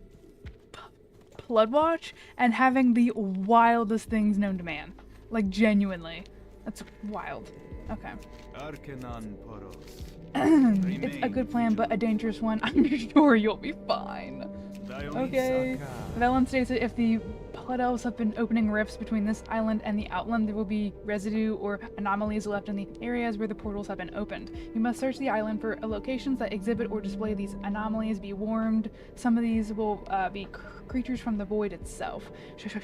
Bloodwatch and having the wildest things known to man? Like, genuinely. That's wild. Okay. It's a good plan, but a dangerous one. I'm sure you'll be fine. Okay. Velen states that if the Blood Elves have been opening rifts between this island and the outland, there will be residue or anomalies left in the areas where the portals have been opened. You must search the island for locations that exhibit or display these anomalies. Be warned, some of these will be creatures from the void itself.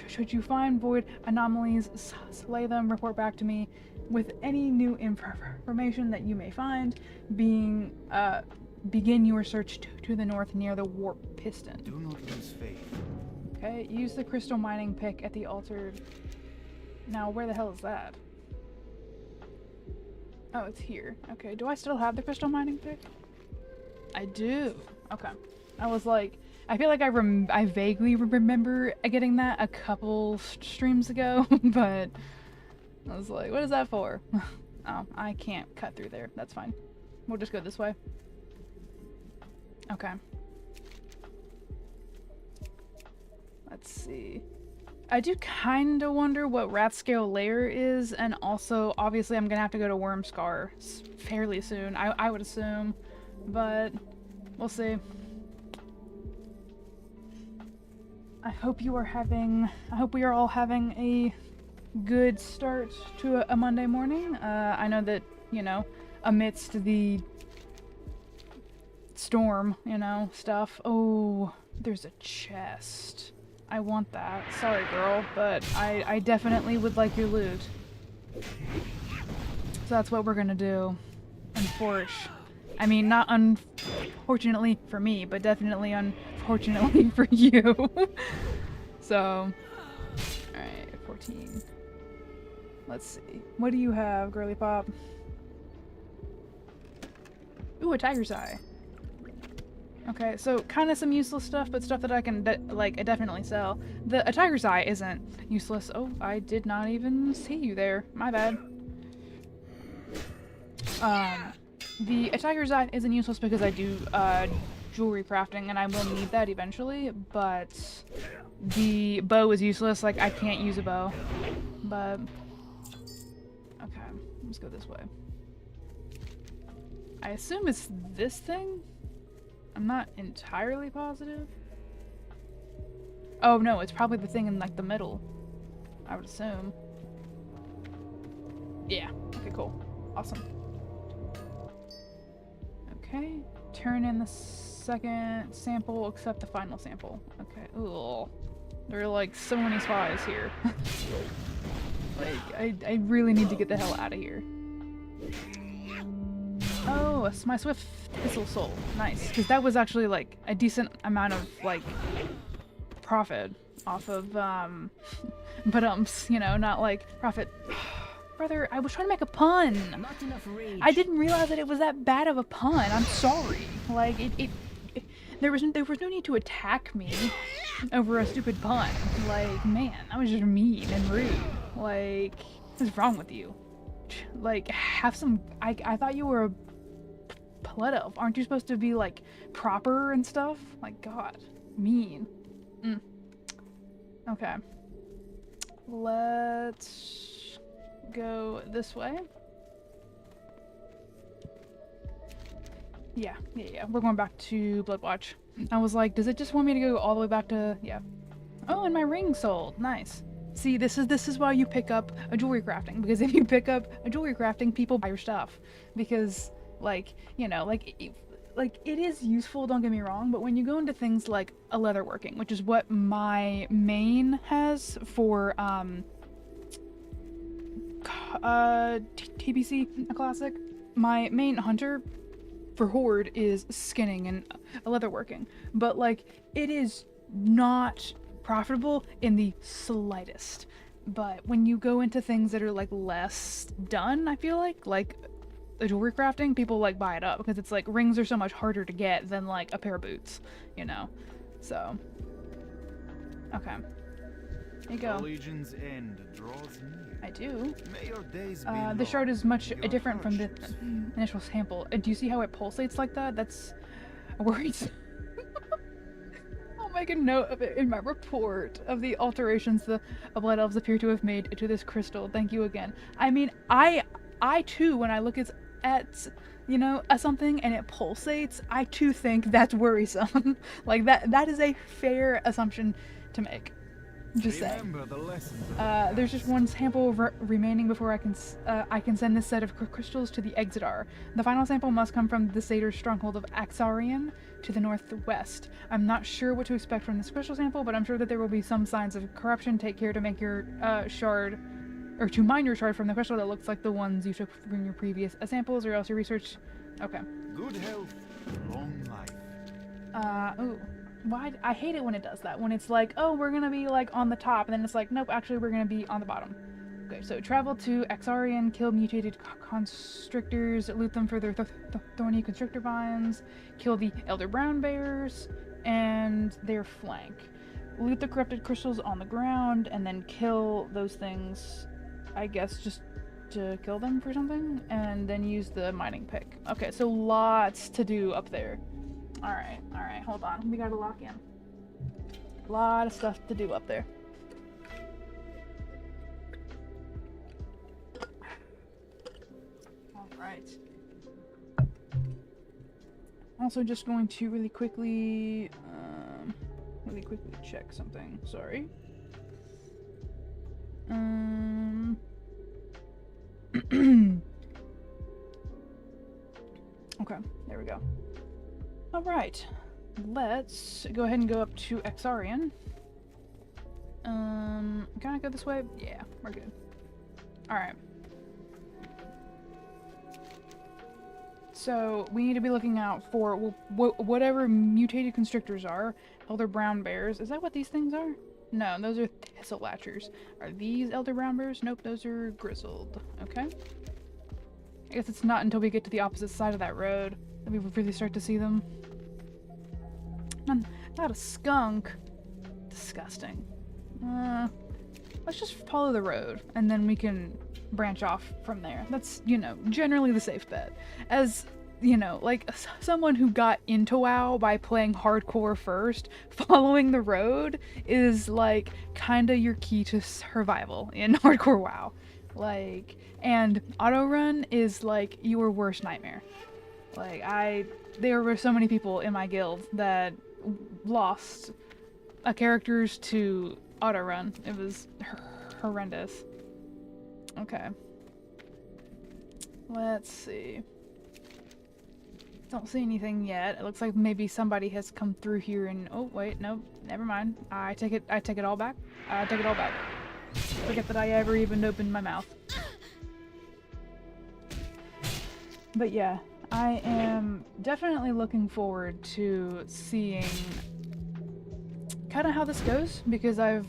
Should you find void anomalies, slay them, report back to me with any new information that you may find. Begin your search to the north near the warp piston. Do not lose faith. Okay, use the crystal mining pick at the altered. Now, where the hell is that? Oh, it's here. Okay, do I still have the crystal mining pick? I do. Okay. I was like, I feel like I vaguely remember getting that a couple streams ago, but I was like, what is that for? Oh, I can't cut through there. That's fine. We'll just go this way. Okay. Let's see. I do kind of wonder what Wrathscale Lair is, and also, obviously, I'm gonna have to go to Wormscar fairly soon, I would assume, but we'll see. I hope we are all having a good start to a Monday morning. I know that, you know, amidst the storm, you know, stuff. Oh, there's a chest. I want that. Sorry, girl, but I definitely would like your loot. So that's what we're gonna do. I mean, not unfortunately for me, but definitely unfortunately for you. So, alright, 14. Let's see. What do you have, girly pop? Ooh, a tiger's eye. Okay, so kind of some useless stuff, but stuff that I can definitely sell. A tiger's eye isn't useless. Oh, I did not even see you there. My bad. A tiger's eye isn't useless because I do jewelry crafting, and I will need that eventually. But the bow is useless. Like, I can't use a bow. But okay, let's go this way. I assume it's this thing. I'm not entirely positive. Oh no, it's probably the thing in like the middle, I would assume. Yeah, okay, cool. Awesome. Okay, turn in the second sample, except the final sample. Okay, ooh. There are like so many spies here. Like, I really need to get the hell out of here. Oh, my Swift Thistle Soul. Nice. Because that was actually, like, a decent amount of, like, profit off of, but, you know, not, like, profit. Brother, I was trying to make a pun. Not enough rage. I didn't realize that it was that bad of a pun. I'm sorry. Like, there was no need to attack me over a stupid pun. Like, man, that was just mean and rude. Like, what's wrong with you? Like, have some. I thought you were a Blood Elf. Aren't you supposed to be like proper and stuff? Like, God, mean. Okay, let's go this way. Yeah. We're going back to Bloodwatch. I was like, does it just want me to go all the way back to? Yeah. Oh, and my ring sold. Nice. See, this is why you pick up a jewelry crafting, because if you pick up a jewelry crafting, people buy your stuff, because, like, you know, like it is useful, don't get me wrong, but when you go into things like a leatherworking, which is what my main has for TBC Classic, my main hunter for Horde is skinning and a leatherworking, but like it is not profitable in the slightest. But when you go into things that are like less done, I feel like the jewelry crafting, people like buy it up because it's like rings are so much harder to get than like a pair of boots, you know. So okay, there you go. The Legion's end draws near. I do. May your days be The shard is much your different from the hardships. initial sample. Do you see how it pulsates like that? That's worries. I'll make a note of it in my report of the alterations the Blood Elves appear to have made to this crystal. Thank you again. I mean, I too, when I look at you know, something and it pulsates, I too think that's worrisome. Like that is a fair assumption to make. Just saying. Remember the lessons of There's just one sample remaining before I can send this set of crystals to the Exodar. The final sample must come from the Satyr's stronghold of Axarian to the northwest. I'm not sure what to expect from this crystal sample, but I'm sure that there will be some signs of corruption. Take care to make your shard, or to mine your shard from the crystal that looks like the ones you took from your previous samples, or else your research. Okay. good health, long life. Ooh. Why? I hate it when it does that. When it's like, oh, we're gonna be like on the top, and then it's like, nope, actually we're gonna be on the bottom. Okay, so travel to Axarian, kill mutated constrictors, loot them for their thorny constrictor vines, kill the elder brown bears, and their flank. Loot the corrupted crystals on the ground, and then kill those things, I guess, just to kill them for something, and then use the mining pick. Okay, so lots to do up there. Alright, hold on. We gotta lock in. A lot of stuff to do up there. Alright. Also just going to really quickly check something. Sorry. Okay, there we go. Alright. Let's go ahead and go up to Exarian. Can I go this way? Yeah, we're good. Alright. So, we need to be looking out for whatever mutated constrictors are. Elder brown bears. Is that what these things are? No, those are thistle latchers. Are these elder brown bears? Nope, those are grizzled. Okay. I guess it's not until we get to the opposite side of that road that we really start to see them. Not a skunk. Disgusting. Let's just follow the road, and then we can branch off from there. That's, you know, generally the safe bet. As, you know, like, someone who got into WoW by playing hardcore first, following the road is, like, kinda your key to survival in hardcore WoW. Like, and auto run is, like, your worst nightmare. Like, there were so many people in my guild that lost characters to auto run. It was horrendous. Okay. Let's see. Don't see anything yet. It looks like maybe somebody has come through here and oh wait, no, never mind. I take it all back. I take it all back. Forget that I ever even opened my mouth. But yeah, I am definitely looking forward to seeing kind of how this goes, because I've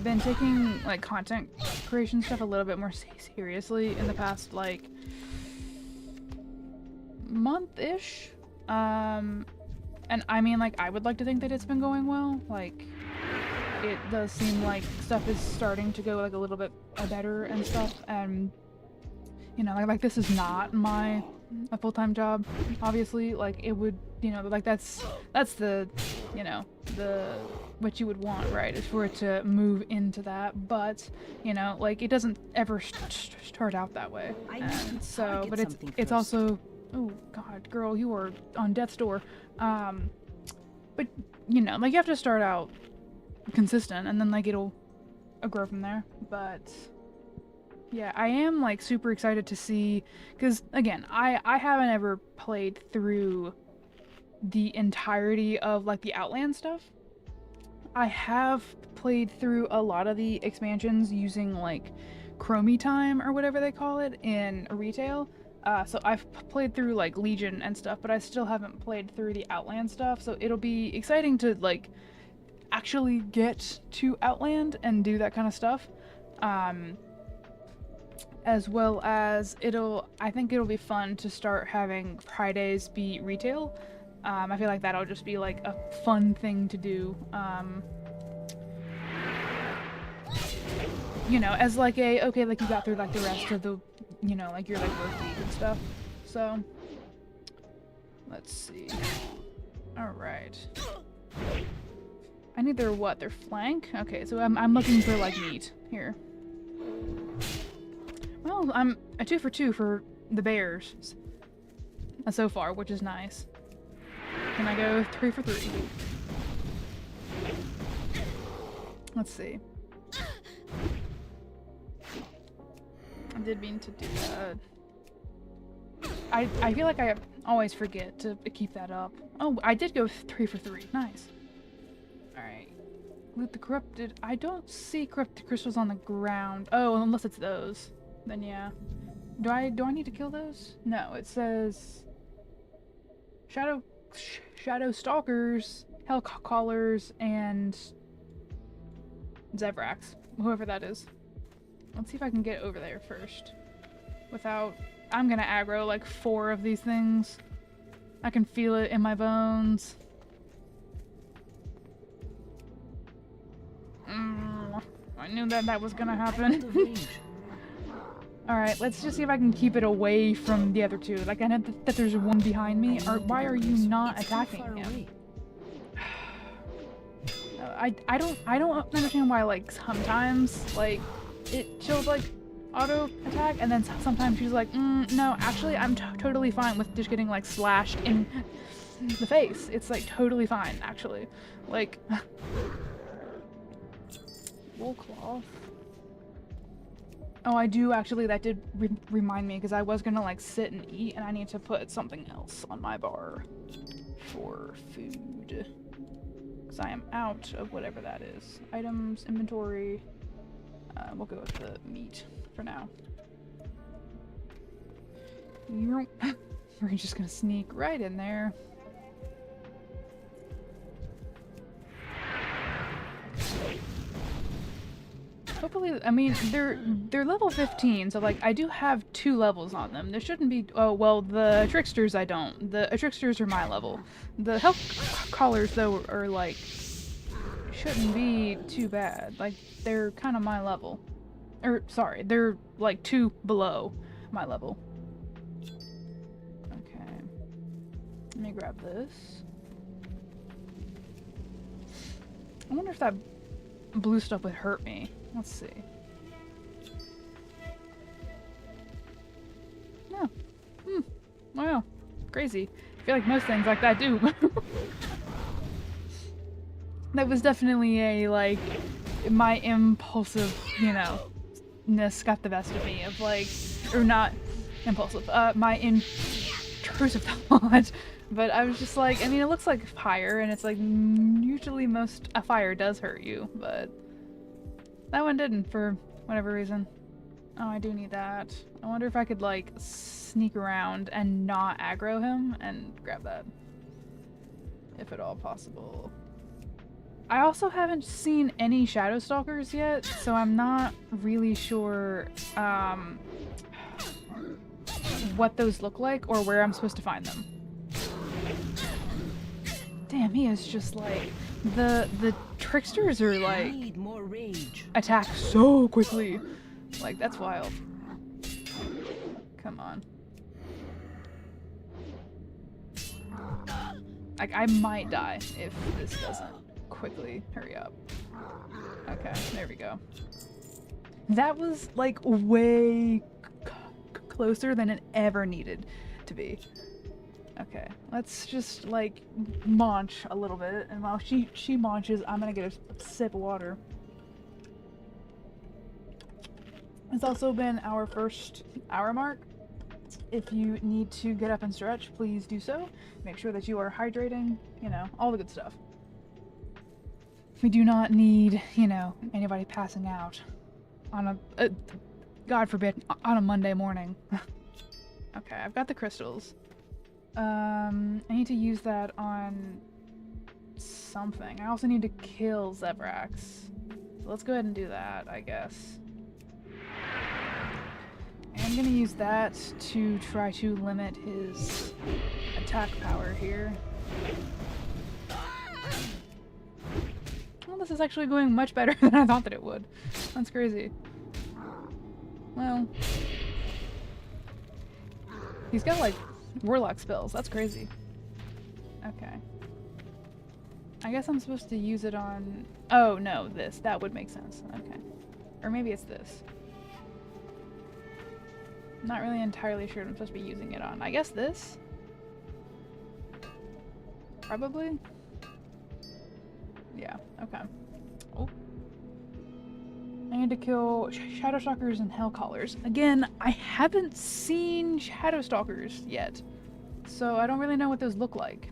been taking like content creation stuff a little bit more seriously in the past like month-ish. And I mean, like, I would like to think that it's been going well. Like, it does seem like stuff is starting to go like a little bit better and stuff, and you know, like this is not my full-time job, obviously. Like, it would, you know, like that's the, you know, the what you would want, right, is for it to move into that. But you know, like, it doesn't ever start out that way, and so, but it's also, oh god, girl, you are on death's door. But you know, like, you have to start out consistent, and then like it'll grow from there. But yeah, I am like super excited to see, because again, I haven't ever played through the entirety of like the Outland stuff. I have played through a lot of the expansions using like Chromie time or whatever they call it in retail. So I've played through like Legion and stuff, but I still haven't played through the Outland stuff. So it'll be exciting to like actually get to Outland and do that kind of stuff. As well as I think it'll be fun to start having Fridays be retail. I feel like that'll just be like a fun thing to do. You know, as like okay, like you got through like the rest of the, you know, like your like work week and stuff. So let's see. All right. I need their what? Their flank? Okay, so I'm looking for like meat here. Well, I'm a 2 for 2 for the bears so far, which is nice. Can I go 3 for 3? Let's see. I did mean to do that. I feel like I always forget to keep that up. Oh, I did go 3 for 3. Nice. Alright. Loot the corrupted. I don't see corrupted crystals on the ground. Oh, unless it's those. Then yeah. Do I need to kill those? No, it says Shadow Stalkers, Hell Callers, and Zevrax. Whoever that is. Let's see if I can get over there first. Without... I'm gonna aggro like 4 of these things. I can feel it in my bones. I knew that was gonna happen. Alright, let's just see if I can keep it away from the other 2. Like, I know that there's one behind me. Why are you not attacking him? I don't understand why, like, sometimes, like, she'll, like, auto attack, and then sometimes she's like, no, actually, I'm totally fine with just getting like slashed in the face. It's like totally fine, actually. Like, wool cloth. Oh, I do actually. That did remind me, because I was gonna like sit and eat, and I need to put something else on my bar for food, because I am out of whatever that is. Items, inventory. We'll go with the meat for now. You're just gonna sneak right in there. Hopefully, I mean, they're level 15, so like I do have 2 levels on them. There shouldn't be. Oh well, the tricksters I don't. The tricksters are my level. The health collars though are like shouldn't be too bad. Like they're kind of my level. Or sorry, they're like 2 below my level. Okay, let me grab this. I wonder if that blue stuff would hurt me. Let's see. No. Wow. Crazy. I feel like most things like that do. That was definitely a, like, my impulsive, you know, ness got the best of me. Of, like, or not impulsive, my intrusive thought. But I was just like, I mean, it looks like fire, and it's like, usually a fire does hurt you, but that one didn't for whatever reason. Oh, I do need that. I wonder if I could, like, sneak around and not aggro him and grab that. If at all possible. I also haven't seen any Shadow Stalkers yet, so I'm not really sure what those look like or where I'm supposed to find them. Damn, he is just like... The tricksters are like... more rage. Attack so quickly. Like, that's wild. Come on. Like, I might die if this doesn't quickly hurry up. Okay, there we go. That was, like, way closer than it ever needed to be. Okay, let's just, like, munch a little bit, and while she munches, I'm gonna get a sip of water. It's also been our first hour mark. If you need to get up and stretch, please do so. Make sure that you are hydrating, you know, all the good stuff. We do not need, you know, anybody passing out on a God forbid, on a Monday morning. Okay, I've got the crystals. I need to use that on something. I also need to kill Zebrax. So let's go ahead and do that, I guess. And I'm gonna use that to try to limit his attack power here. Well, this is actually going much better than I thought that it would. That's crazy. Well, he's got like warlock spells. That's crazy. Okay. I guess I'm supposed to use it on... Oh, no, this. That would make sense. Okay. Or maybe it's this. Not really entirely sure what I'm supposed to be using it on. I guess this? Probably? Yeah, okay. Oh. I need to kill Shadow Stalkers and Hellcallers. Again, I haven't seen Shadow Stalkers yet, so I don't really know what those look like.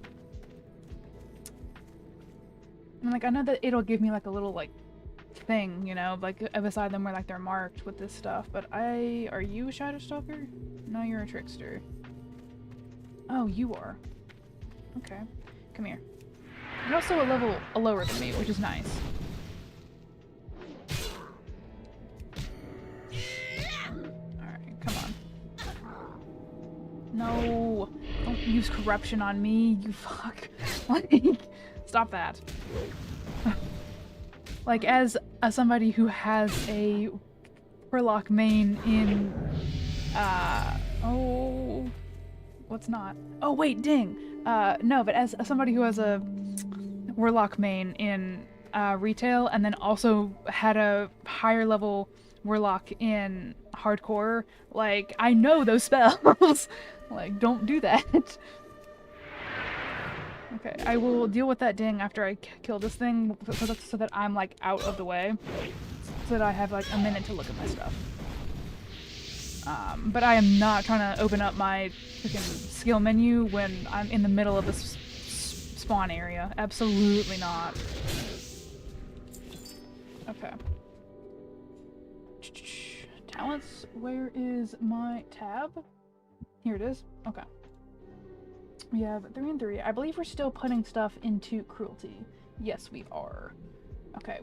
I mean, like, I know that it'll give me, like, a little, like, thing, you know, like, beside them where, like, they're marked with this stuff, but are you a Shadow Stalker? No, you're a Trickster. Oh, you are. Okay. Come here. You're also a level lower than me, which is nice. Alright, come on. No! Don't use corruption on me, you fuck. Like, stop that. Like, as somebody who has a warlock main in, oh, what's not? Oh, wait, ding! No, but as somebody who has a warlock main in, retail, and then also had a higher level warlock in hardcore, like, I know those spells. Like, don't do that. Okay, I will deal with that ding after I kill this thing so that I'm, like, out of the way. So that I have, like, a minute to look at my stuff. But I am not trying to open up my freaking skill menu when I'm in the middle of the spawn area. Absolutely not. Okay. Talents, where is my tab? Here it is. Okay. We have 3 and 3. I believe we're still putting stuff into cruelty. Yes, we are. Okay,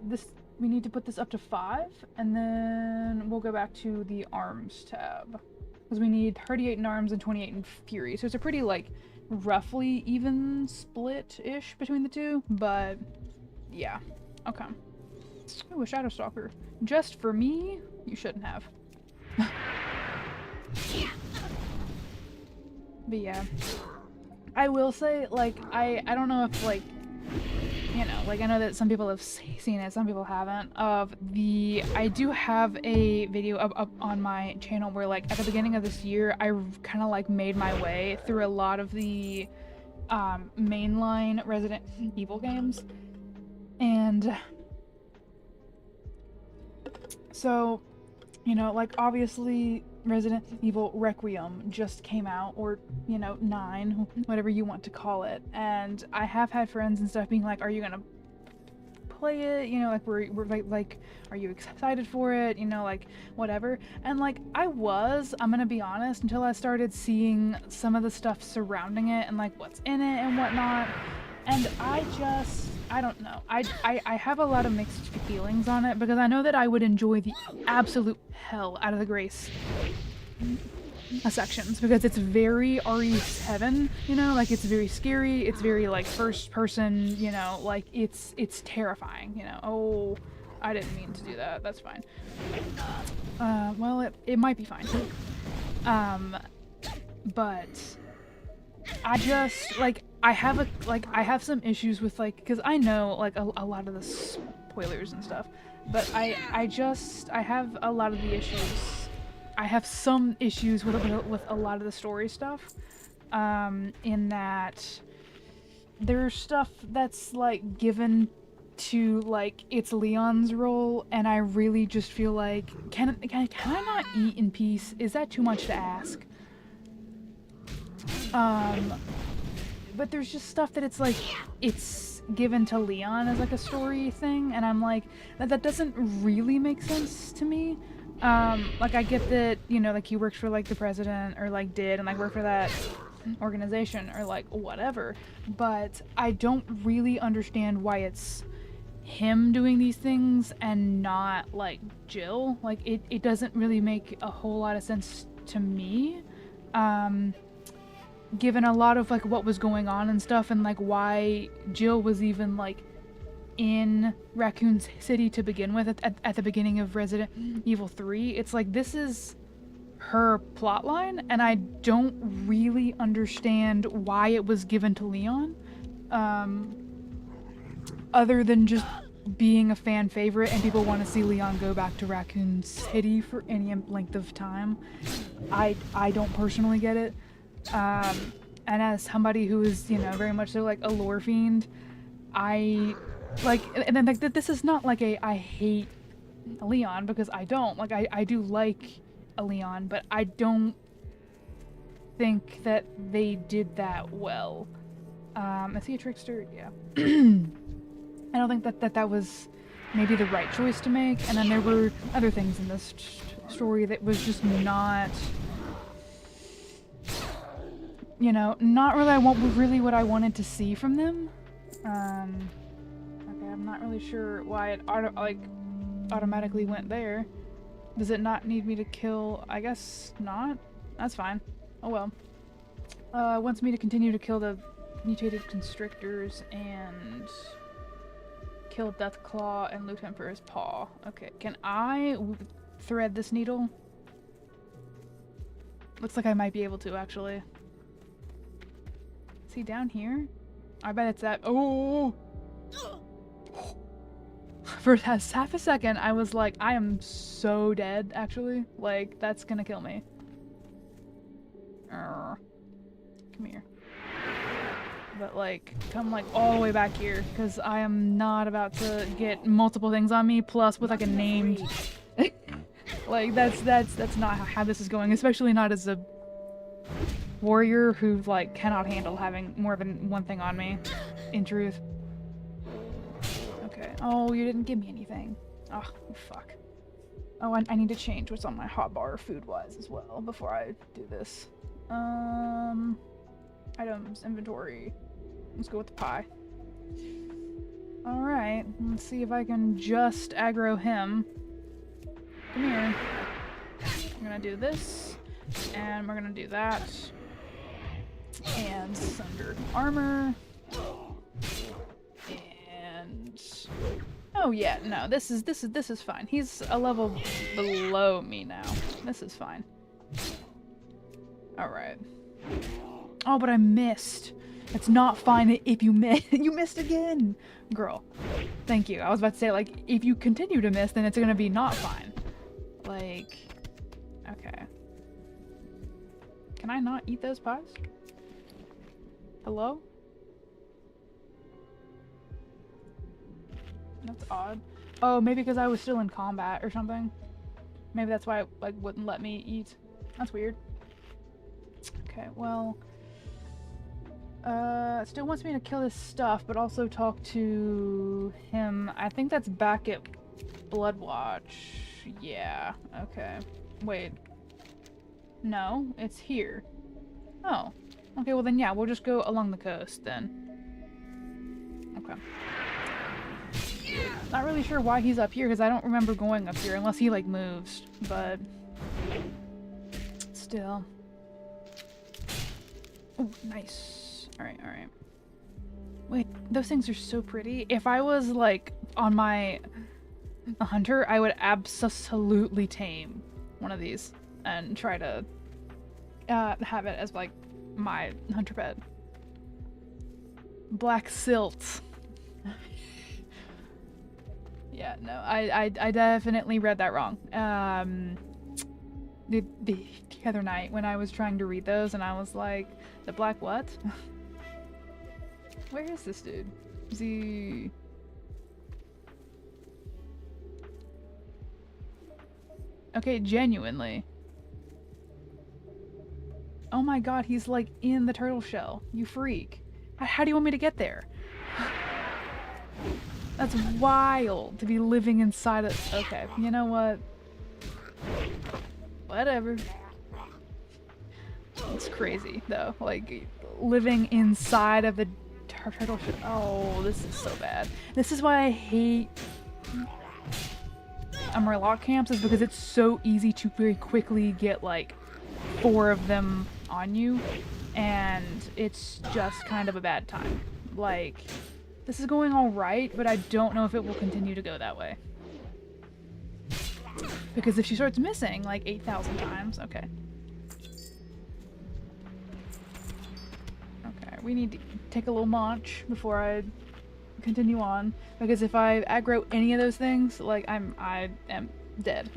we need to put this up to 5, and then we'll go back to the arms tab. Because we need 38 in arms and 28 in fury. So it's a pretty, like, roughly even split-ish between the two, but yeah. Okay. Ooh, a Shadow Stalker. Just for me? You shouldn't have. But yeah. I will say, like, I don't know if, like, you know, like, I know that some people have seen it, some people haven't, I do have a video up on my channel where, like, at the beginning of this year, I kind of, like, made my way through a lot of the, mainline Resident Evil games, and so, you know, like, obviously, Resident Evil Requiem just came out, or, you know, 9, whatever you want to call it, and I have had friends and stuff being like, are you gonna play it, you know, like, we're like, are you excited for it, you know, like, whatever, and, like, I'm gonna be honest, until I started seeing some of the stuff surrounding it, and, like, what's in it and whatnot, and I don't know, I have a lot of mixed feelings on it, because I know that I would enjoy the absolute hell out of the Grace sections, because it's very RE7, you know, like, it's very scary, it's very, like, first person, you know, like, it's terrifying, you know. Oh, I didn't mean to do that, that's fine. Well, it might be fine. But I just, like, I have some issues with, like, because I know, like, a lot of the spoilers and stuff, but I have a lot of the issues. I have some issues with a lot of the story stuff, in that there's stuff that's, like, given to, like, it's Leon's role, and I really just feel like, can I not eat in peace? Is that too much to ask? But there's just stuff that it's, like, it's given to Leon as, like, a story thing, and I'm like, that doesn't really make sense to me. Like, I get that, you know, like, he works for, like, the president, or, like, did, and, like, work for that organization, or, like, whatever, but I don't really understand why it's him doing these things and not, like, Jill. Like, it doesn't really make a whole lot of sense to me, given a lot of, like, what was going on and stuff, and, like, why Jill was even, like, in Raccoon City to begin with at the beginning of Resident Evil 3. It's like, this is her plotline, and I don't really understand why it was given to Leon, other than just being a fan favorite and people want to see Leon go back to Raccoon City for any length of time. I don't personally get it. And as somebody who is, you know, very much so, like, a lore fiend, I, like, and then, like, this is not, like, I hate Leon, because I don't. Like, I do like a Leon, but I don't think that they did that well. Is he a trickster? Yeah. I don't think that was maybe the right choice to make, and then there were other things in this story that was just not, you know, not really what I wanted to see from them. Okay, I'm not really sure why it automatically went there. Does it not need me to kill? I guess not. That's fine. Oh well. Wants me to continue to kill the mutated constrictors and kill Deathclaw and loot him for his paw. Okay, can I thread this needle? Looks like I might be able to, actually. Is he down here? I bet it's that. Oh! For half a second, I was like, I am so dead, actually. Like, that's gonna kill me. Come here. But, like, come, like, all the way back here, because I am not about to get multiple things on me, plus with, like, a named... like, that's not how this is going, especially not as a warrior who, like, cannot handle having more than one thing on me, in truth. Okay. Oh, you didn't give me anything. Oh, fuck. Oh, I need to change what's on my hotbar food-wise as well before I do this. Items, inventory. Let's go with the pie. Alright, let's see if I can just aggro him. Come here. I'm gonna do this, and we're gonna do that. And Sundered Armor. And... oh yeah, no, this is fine. He's a level below me now. This is fine. Alright. Oh, but I missed. It's not fine if you miss. You missed again! Girl. Thank you. I was about to say, like, if you continue to miss, then it's gonna be not fine. Like... okay. Can I not eat those pies? Hello? That's odd. Oh, maybe because I was still in combat or something. Maybe that's why it, like, wouldn't let me eat. That's weird. Okay, well... it still wants me to kill his stuff, but also talk to him. I think that's back at Bloodwatch. Yeah, okay. Wait. No, it's here. Oh. Okay, well then yeah, we'll just go along the coast then. Okay. Not really sure why he's up here, because I don't remember going up here unless he, like, moves, but... still. Oh, nice. Alright, alright. Wait, those things are so pretty. If I was, like, on my hunter, I would absolutely tame one of these and try to have it as, like, my hunter pet. Black silt. Yeah, no, I definitely read that wrong. The other night when I was trying to read those and I was like, the black what? Where is this dude? Is he... okay, genuinely. Oh my god, he's like in the turtle shell. You freak. How do you want me to get there? That's wild to be living inside of... okay, you know what? Whatever. It's crazy, though. Like, living inside of the turtle shell. Oh, this is so bad. This is why I hate Murloc camps, is because it's so easy to very quickly get, like, 4 of them on you, and it's just kind of a bad time. Like... this is going alright, but I don't know if it will continue to go that way. Because if she starts missing, like, 8,000 times... okay. Okay, we need to take a little munch before I continue on. Because if I aggro any of those things, like, I am dead.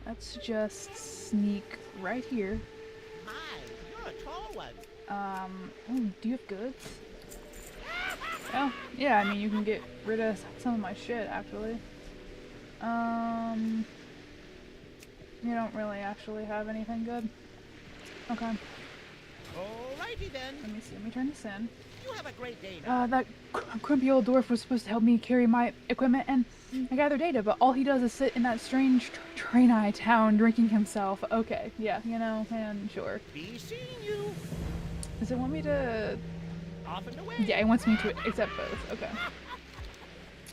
Let's just sneak right here. Hi, you're a tall one. Oh, do you have goods? Oh, yeah, I mean, you can get rid of some of my shit, actually. You don't really actually have anything good. Okay. Alrighty then. Let me see, let me turn this in. You have a great day now. That grumpy old dwarf was supposed to help me carry my equipment and gather data, but all he does is sit in that strange Draenei town drinking himself. Okay, yeah, you know, and sure. Be seeing you. Does it want me to... Off and away. yeah, it wants me to accept both. Okay.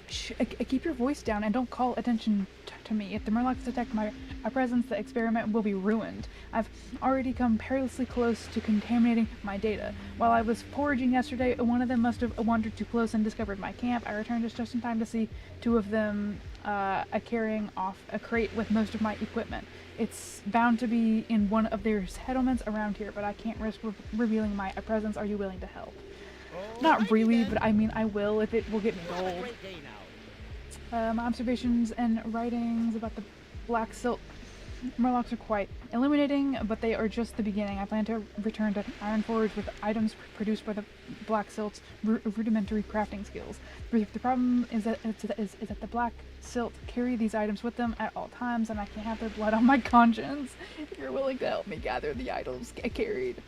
keep your voice down and don't call attention to me. If the Murlocs detect my presence, the experiment will be ruined. I've already come perilously close to contaminating my data. While I was foraging yesterday, one of them must have wandered too close and discovered my camp. I returned just in time to see two of them carrying off a crate with most of my equipment. It's bound to be in one of their settlements around here, but I can't risk revealing my presence. Are you willing to help? Not really, but I mean I will if it will get me gold. My observations and writings about the Black Silt Murlocs are quite illuminating, but they are just the beginning. I plan to return to Ironforge with items produced by the Black Silt's rudimentary crafting skills. The problem is that the Black Silt carry these items with them at all times, and I can't have their blood on my conscience. If you're willing to help me gather the items carried.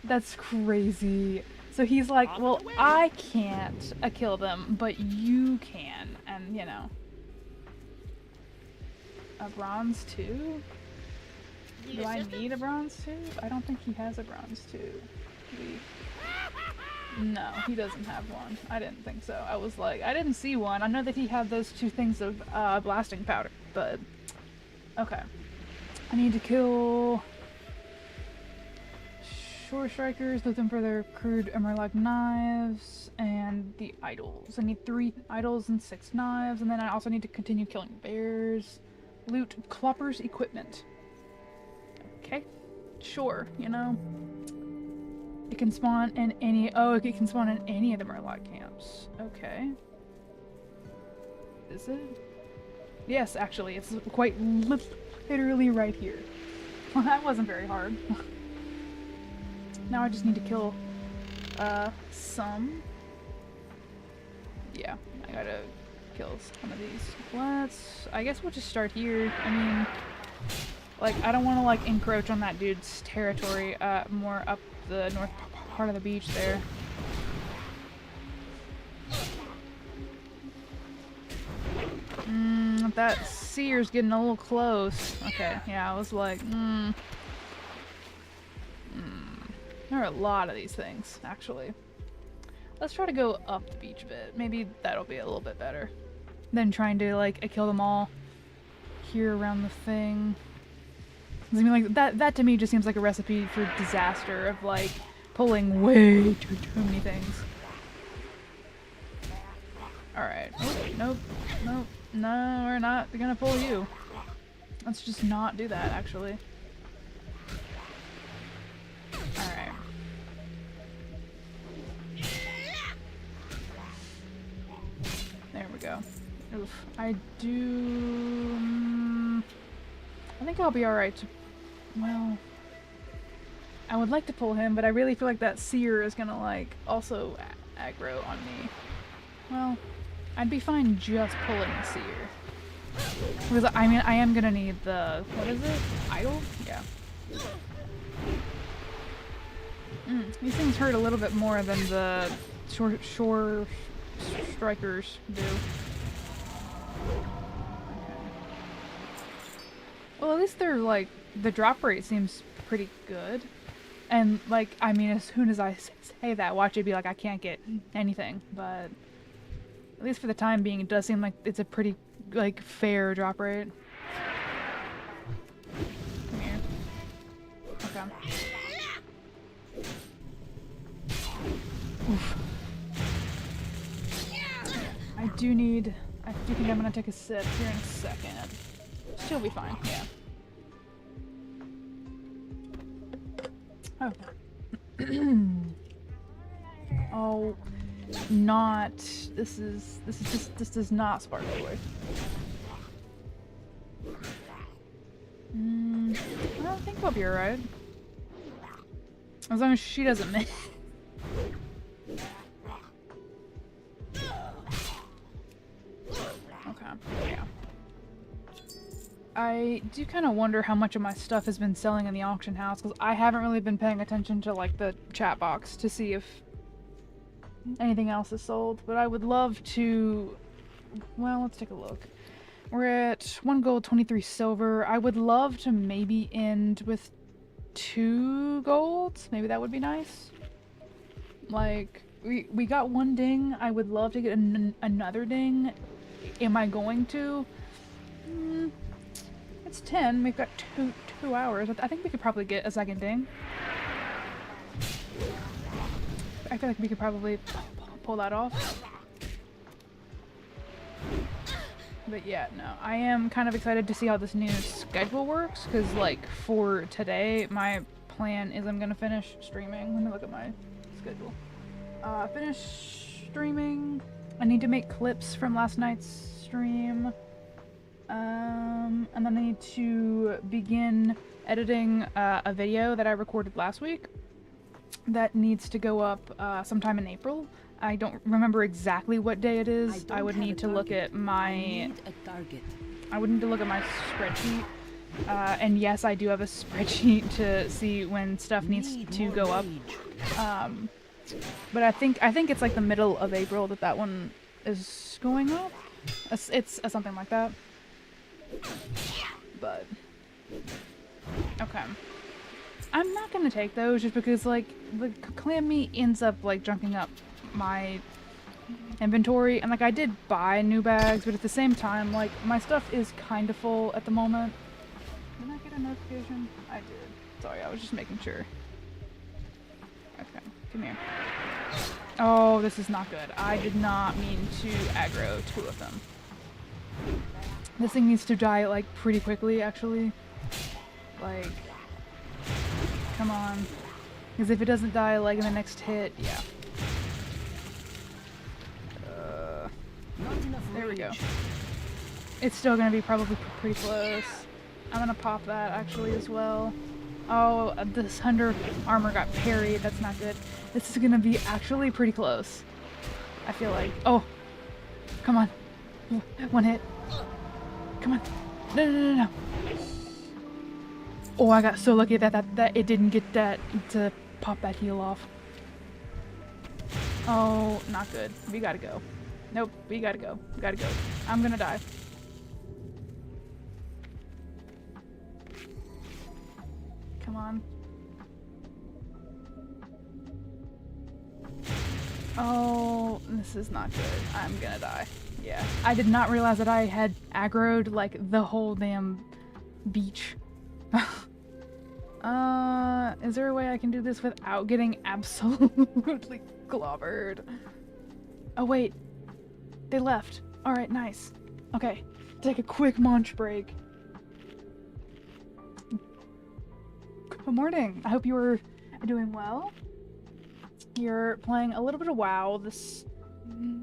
That's crazy. So he's like, well, I can't kill them, but you can, and you know. A bronze tube? Do I need a bronze tube? I don't think he has a bronze tube. No, he doesn't have one. I didn't think so. I was like, I didn't see one. I know that he had those 2 things of blasting powder, but okay. I need to kill Shore Strikers, loot them for their crude Murloc knives, and the idols. I need 3 idols and 6 knives, and then I also need to continue killing bears. Loot Clopper's equipment. Okay, sure, you know. It can spawn in any, oh, it can spawn in any of the Murloc camps. Okay. Is it? Yes, actually, it's quite literally right here. Well, that wasn't very hard. Now I just need to kill, some. Yeah, I gotta kill some of these. I guess we'll just start here. I mean, like, I don't want to, like, encroach on that dude's territory, more up the north part of the beach there. That seer's getting a little close. Okay, yeah, I was like, There are a lot of these things, actually. Let's try to go up the beach a bit. Maybe that'll be a little bit better than trying to, like, kill them all here around the thing. I mean, like, that to me just seems like a recipe for disaster of, like, pulling way too many things. Alright. Oh, nope. Nope. No, we're not gonna pull you. Let's just not do that, actually. Alright. There we go. Oof. I think I'll be alright to... Well... I would like to pull him, but I really feel like that seer is gonna, like, also aggro on me. Well, I'd be fine just pulling the seer. Because, I mean, I am gonna need the... What is it? Idol? Yeah. These things hurt a little bit more than the shore strikers do. Okay. Well, at least they're, like, the drop rate seems pretty good. And, like, I mean, as soon as I say that, watch it be like, I can't get anything. But at least for the time being, it does seem like it's a pretty, like, fair drop rate. Come here. Okay. Oof. I do think I'm gonna take a sip here in a second. She'll be fine, yeah. Oh. Oh, not. This does not spark joy. I think I'll be alright. As long as she doesn't miss. Okay, yeah. I do kind of wonder how much of my stuff has been selling in the auction house, because I haven't really been paying attention to, like, the chat box to see if anything else is sold, but I would love to... Well, let's take a look. We're at 1 gold, 23 silver. I would love to maybe end with 2 golds. Maybe that would be nice. Like, we got 1 ding. I would love to get another ding am I going to? It's 10. We've got two hours. I think we could probably get a second ding. I feel like we could probably pull that off. But yeah, no. I am kind of excited to see how this new schedule works, because like for today, my plan is I'm gonna finish streaming. Let me look at my schedule. Finish streaming. I need to make clips from last night's stream. And then I need to begin editing a video that I recorded last week that needs to go up sometime in April. I don't remember exactly what day it is. I would need to look at my I would need to look at my spreadsheet. And yes, I do have a spreadsheet to see when stuff needs to go up. But I think it's like the middle of April that one is going up. It's something like that. But okay, I'm not gonna take those just because like the clam meat ends up like junking up my inventory, and like I did buy new bags, but at the same time like my stuff is kind of full at the moment. Did I get a notification? I did. Sorry, I was just making sure. Okay, come here. Oh, this is not good. I did not mean to aggro two of them. This thing needs to die, like, pretty quickly, actually. Like, come on. Because if it doesn't die, like, in the next hit, yeah. There we go. It's still gonna be probably pretty close. I'm gonna pop that, actually, as well. Oh, this 100 armor got parried. That's not good. This is gonna be actually pretty close. I feel like. Oh! Come on. One hit. Come on. No. Oh, I got so lucky that it didn't get that to pop that heal off. Oh, not good. We gotta go. Nope, we gotta go. We gotta go. I'm gonna die. Come on. Oh, this is not good. I'm gonna die. Yeah. I did not realize that I had aggroed, like, the whole damn beach. Is there a way I can do this without getting absolutely clobbered? Oh, wait. They left. Alright, nice. Okay. Take a quick munch break. Good morning. I hope you are doing well. You're playing a little bit of WoW this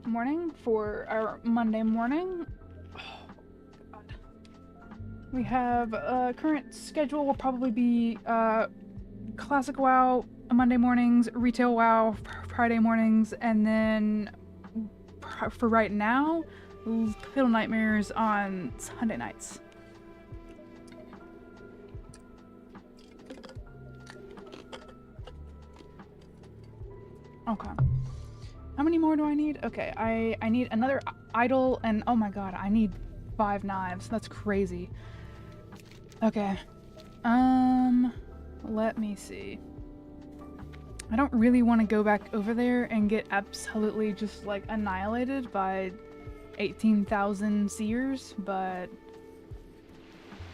morning for our Monday morning. Oh, God. We have current schedule will probably be Classic WoW Monday mornings, Retail WoW Friday mornings, and then for right now, Little Nightmares on Sunday nights. Okay. How many more do I need? Okay, I need another idol, and oh my god, I need 5 knives. That's crazy. Okay. Let me see. I don't really want to go back over there and get absolutely just like annihilated by 18,000 seers, but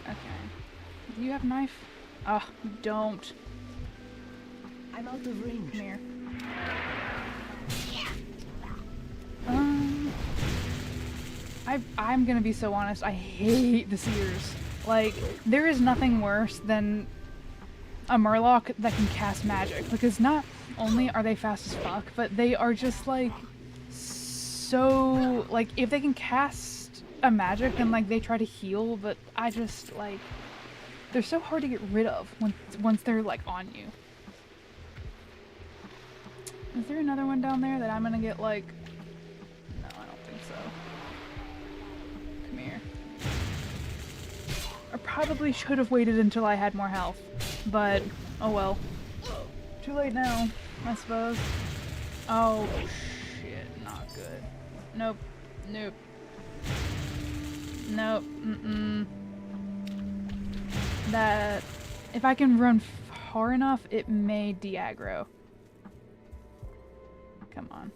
okay. Do you have a knife? Ah, you don't. I'm out of range. Come here. I'm gonna be so honest, I hate the seers. Like, there is nothing worse than a Murloc that can cast magic, because not only are they fast as fuck, but they are just like so, like, if they can cast a magic, then like they try to heal, but I just like, they're so hard to get rid of once they're like on you. Is there another one down there that I'm gonna get like, no, I don't think so. Come here. I probably should have waited until I had more health, but oh well. Too late now, I suppose. Oh shit, not good. Nope. Nope. Nope. That, if I can run far enough, it may de-aggro. Come on.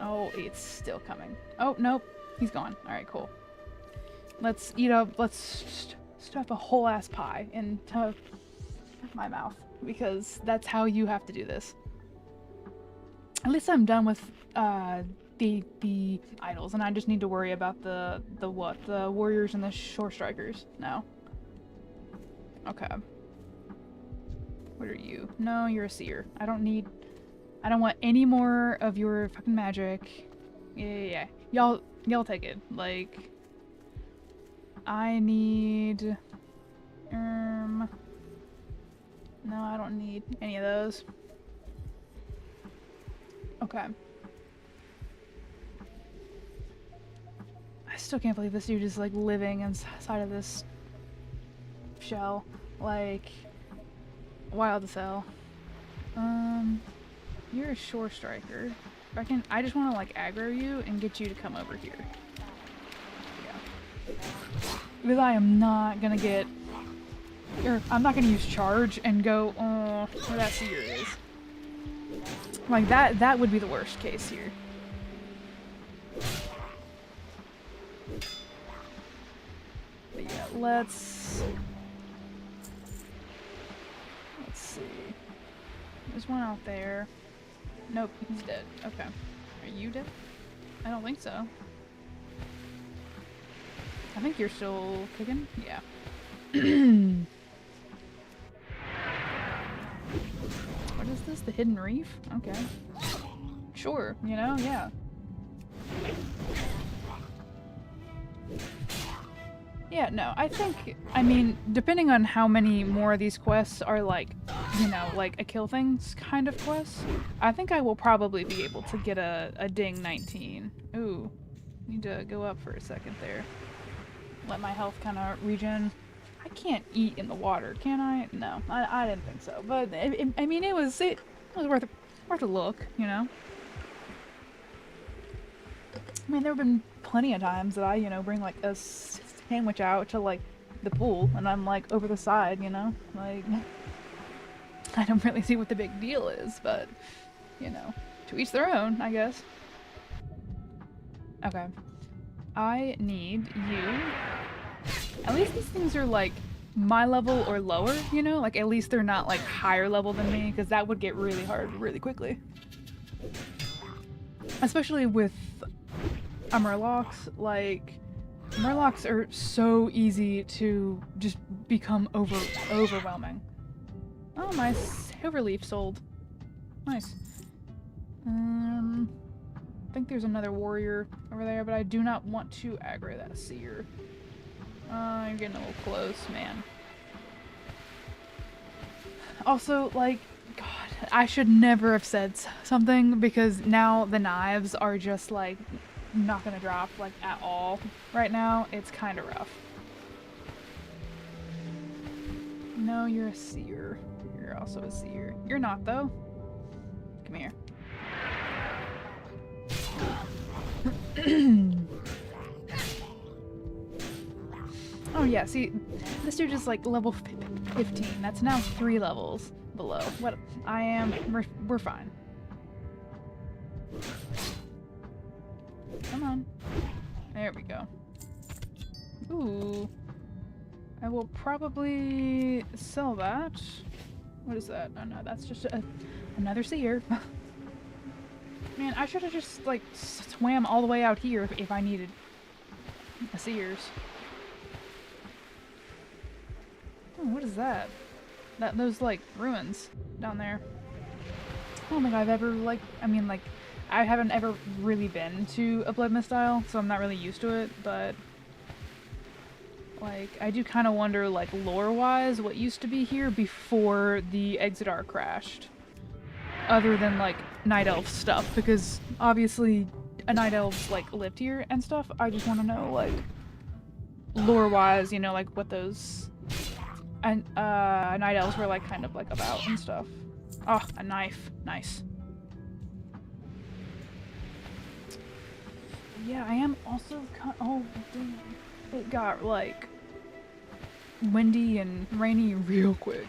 Oh, it's still coming. Oh, nope. He's gone. Alright, cool. Let's eat up, let's stuff a whole ass pie into my mouth, because that's how you have to do this. At least I'm done with the idols, and I just need to worry about the warriors and the shore strikers now. Okay. What are you? No, you're a seer. I don't want any more of your fucking magic. Yeah. Y'all take it. Like, I need no, I don't need any of those. Okay. I still can't believe this dude is like living inside of this shell. Like, wild as hell. You're a shore striker. I just want to like aggro you and get you to come over here. Yeah. Because I am not gonna get, or I'm not gonna use charge and go, where that seer is. Like that would be the worst case here. But yeah, let's see. There's one out there. Nope, he's dead. Okay. Are you dead? I don't think so. I think you're still kicking? Yeah. What is this? The Hidden Reef? Okay. Sure, you know, yeah. Yeah, no, I mean, depending on how many more of these quests are like, you know, like a kill things kind of quest, I think I will probably be able to get a ding 19. Ooh, need to go up for a second there. Let my health kind of regen. I can't eat in the water, can I? No, I didn't think so. But I mean, it was worth a look, you know. I mean, there have been plenty of times that I, you know, bring like a sandwich out to like the pool, and I'm like over the side, you know, like I don't really see what the big deal is, but you know, to each their own, I guess. Okay, I need you. At least these things are like my level or lower, you know, like at least they're not like higher level than me, because that would get really hard really quickly, especially with a Murlocs. Like, Murlocs are so easy to just become overwhelming. Oh, my Silverleaf sold. Nice. I think there's another warrior over there, but I do not want to aggro that seer. You're getting a little close, man. Also, like, God, I should never have said something, because now the knives are just like not gonna drop like at all right now. It's kind of rough. No, you're a seer. You're also a seer. You're not, though. Come here. Oh yeah, see, this dude is like level 15. That's now 3 levels below what I am. We're fine. Come on. There we go. Ooh. I will probably sell that. What is that? Oh no, that's just another seer. Man, I should have just like swam all the way out here if I needed a seers. Oh, what is that? Those like ruins down there. I don't think I've ever like, I mean like, I haven't ever really been to a Bloodmyst Isle, so I'm not really used to it, but like, I do kind of wonder, like, lore-wise, what used to be here before the Exodar crashed. Other than, like, Night Elf stuff, because obviously a Night Elves, like, lived here and stuff. I just want to know, like, lore-wise, you know, like, what those Night Elves were, like, kind of, like, about and stuff. Oh, a knife. Nice. Yeah, I am also oh, damn. It got, like, windy and rainy real quick.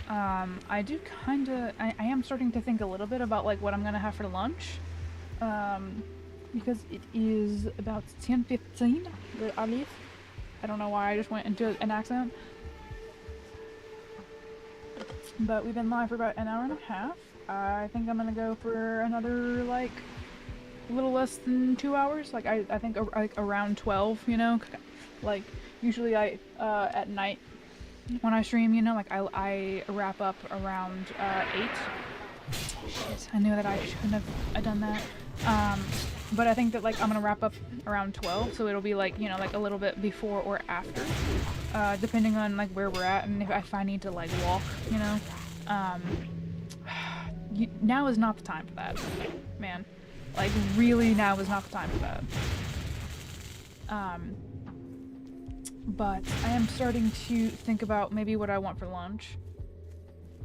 I do kinda, I am starting to think a little bit about, like, what I'm gonna have for lunch. because it is about 10:15 where I live. I don't know why I just went into an accent. But we've been live for about an hour and a half. I think I'm gonna go for another, like, a little less than 2 hours. Like, I think like around 12, you know? Like, usually at night when I stream, you know, like, I wrap up around 8. Shit, I knew that I shouldn't have done that. But I think that, like, I'm gonna wrap up around 12, so it'll be, like, you know, like, a little bit before or after, depending on, like, where we're at, and if I need to, like, walk, you know. Now is not the time for that, man. Like, really, now is not the time for that. But I am starting to think about maybe what I want for lunch.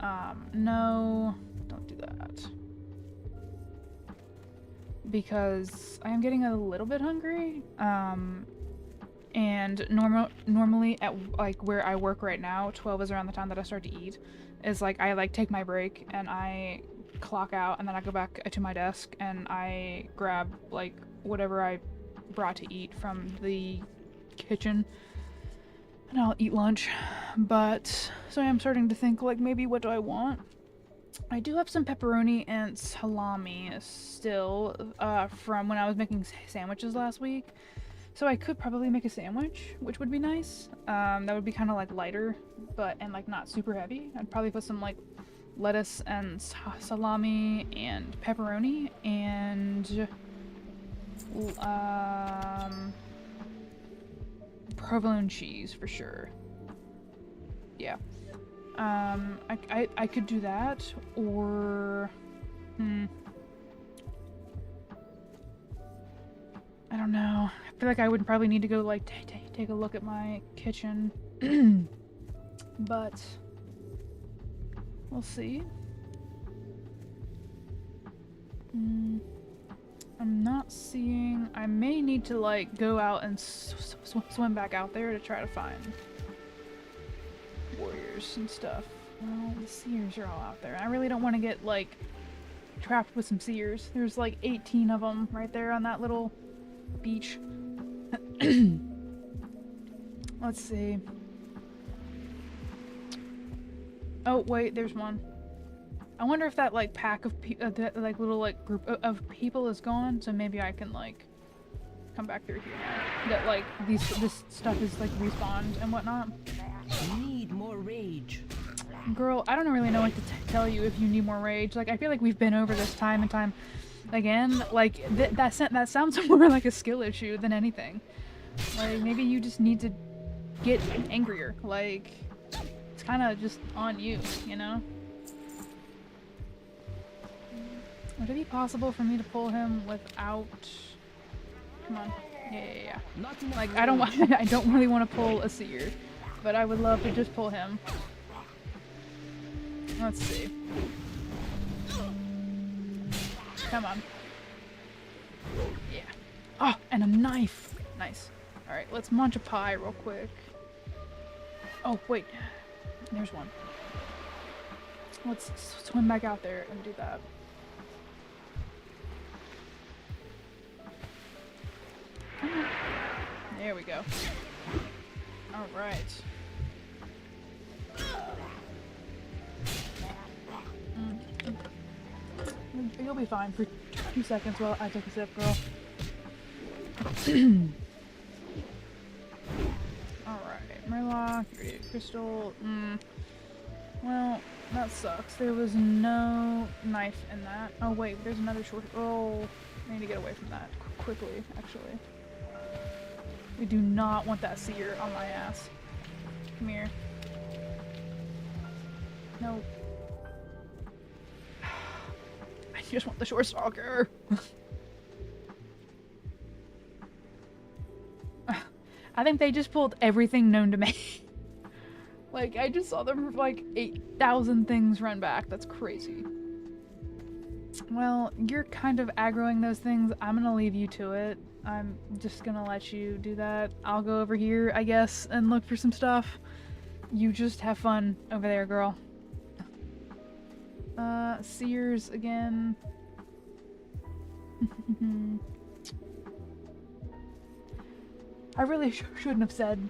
No, don't do that. Because I am getting a little bit hungry, and normally at, like, where I work right now, 12 is around the time that I start to eat. Is like, I, like, take my break and I clock out, and then I go back to my desk and I grab, like, whatever I brought to eat from the kitchen, and I'll eat lunch. But so I am starting to think, like, maybe what do I want? I do have some pepperoni and salami still from when I was making sandwiches last week, so I could probably make a sandwich, which would be nice. That would be kind of, like, lighter, and, like, not super heavy. I'd probably put some, like, lettuce and salami and pepperoni and provolone cheese for sure. Yeah. I could do that, or I don't know. I feel like I would probably need to go, like, take a look at my kitchen. But we'll see. I'm not seeing. I may need to, like, go out and swim back out there to try to find warriors and stuff. Well, the seers are all out there. I really don't want to get, like, trapped with some seers. There's, like, 18 of them right there on that little beach. Let's see. Oh, wait, there's one. I wonder if that, like, pack of that, like, little, like, group of people is gone, so maybe I can, like, come back through here now. That, like, this stuff is, like, respawned and whatnot. Need more rage. Girl, I don't really know what to tell you if you need more rage. Like, I feel like we've been over this time and time again. Like, that sounds more like a skill issue than anything. Like, maybe you just need to get angrier. Like, it's kind of just on you, you know? Would it be possible for me to pull him without... Come on. Yeah. Like, I don't really want to pull a seer, but I would love to just pull him. Let's see. Come on. Yeah. Oh, and a knife. Nice. Alright, let's munch a pie real quick. Oh, wait. There's one. Let's swim back out there and do that. There we go. Alright. You'll be fine for 2 seconds while I take a sip, girl. Alright, Murloc, Crystal. Well, that sucks. There was no knife in that. Oh wait, there's another short. Oh, I need to get away from that quickly, actually. We do not want that seer on my ass. Come here. No. I just want the short stalker. I think they just pulled everything known to me. Like, I just saw them like 8,000 things run back. That's crazy. Well, you're kind of aggroing those things. I'm gonna leave you to it. I'm just gonna let you do that. I'll go over here, I guess, and look for some stuff. You just have fun over there, girl. Seers again. I really shouldn't have said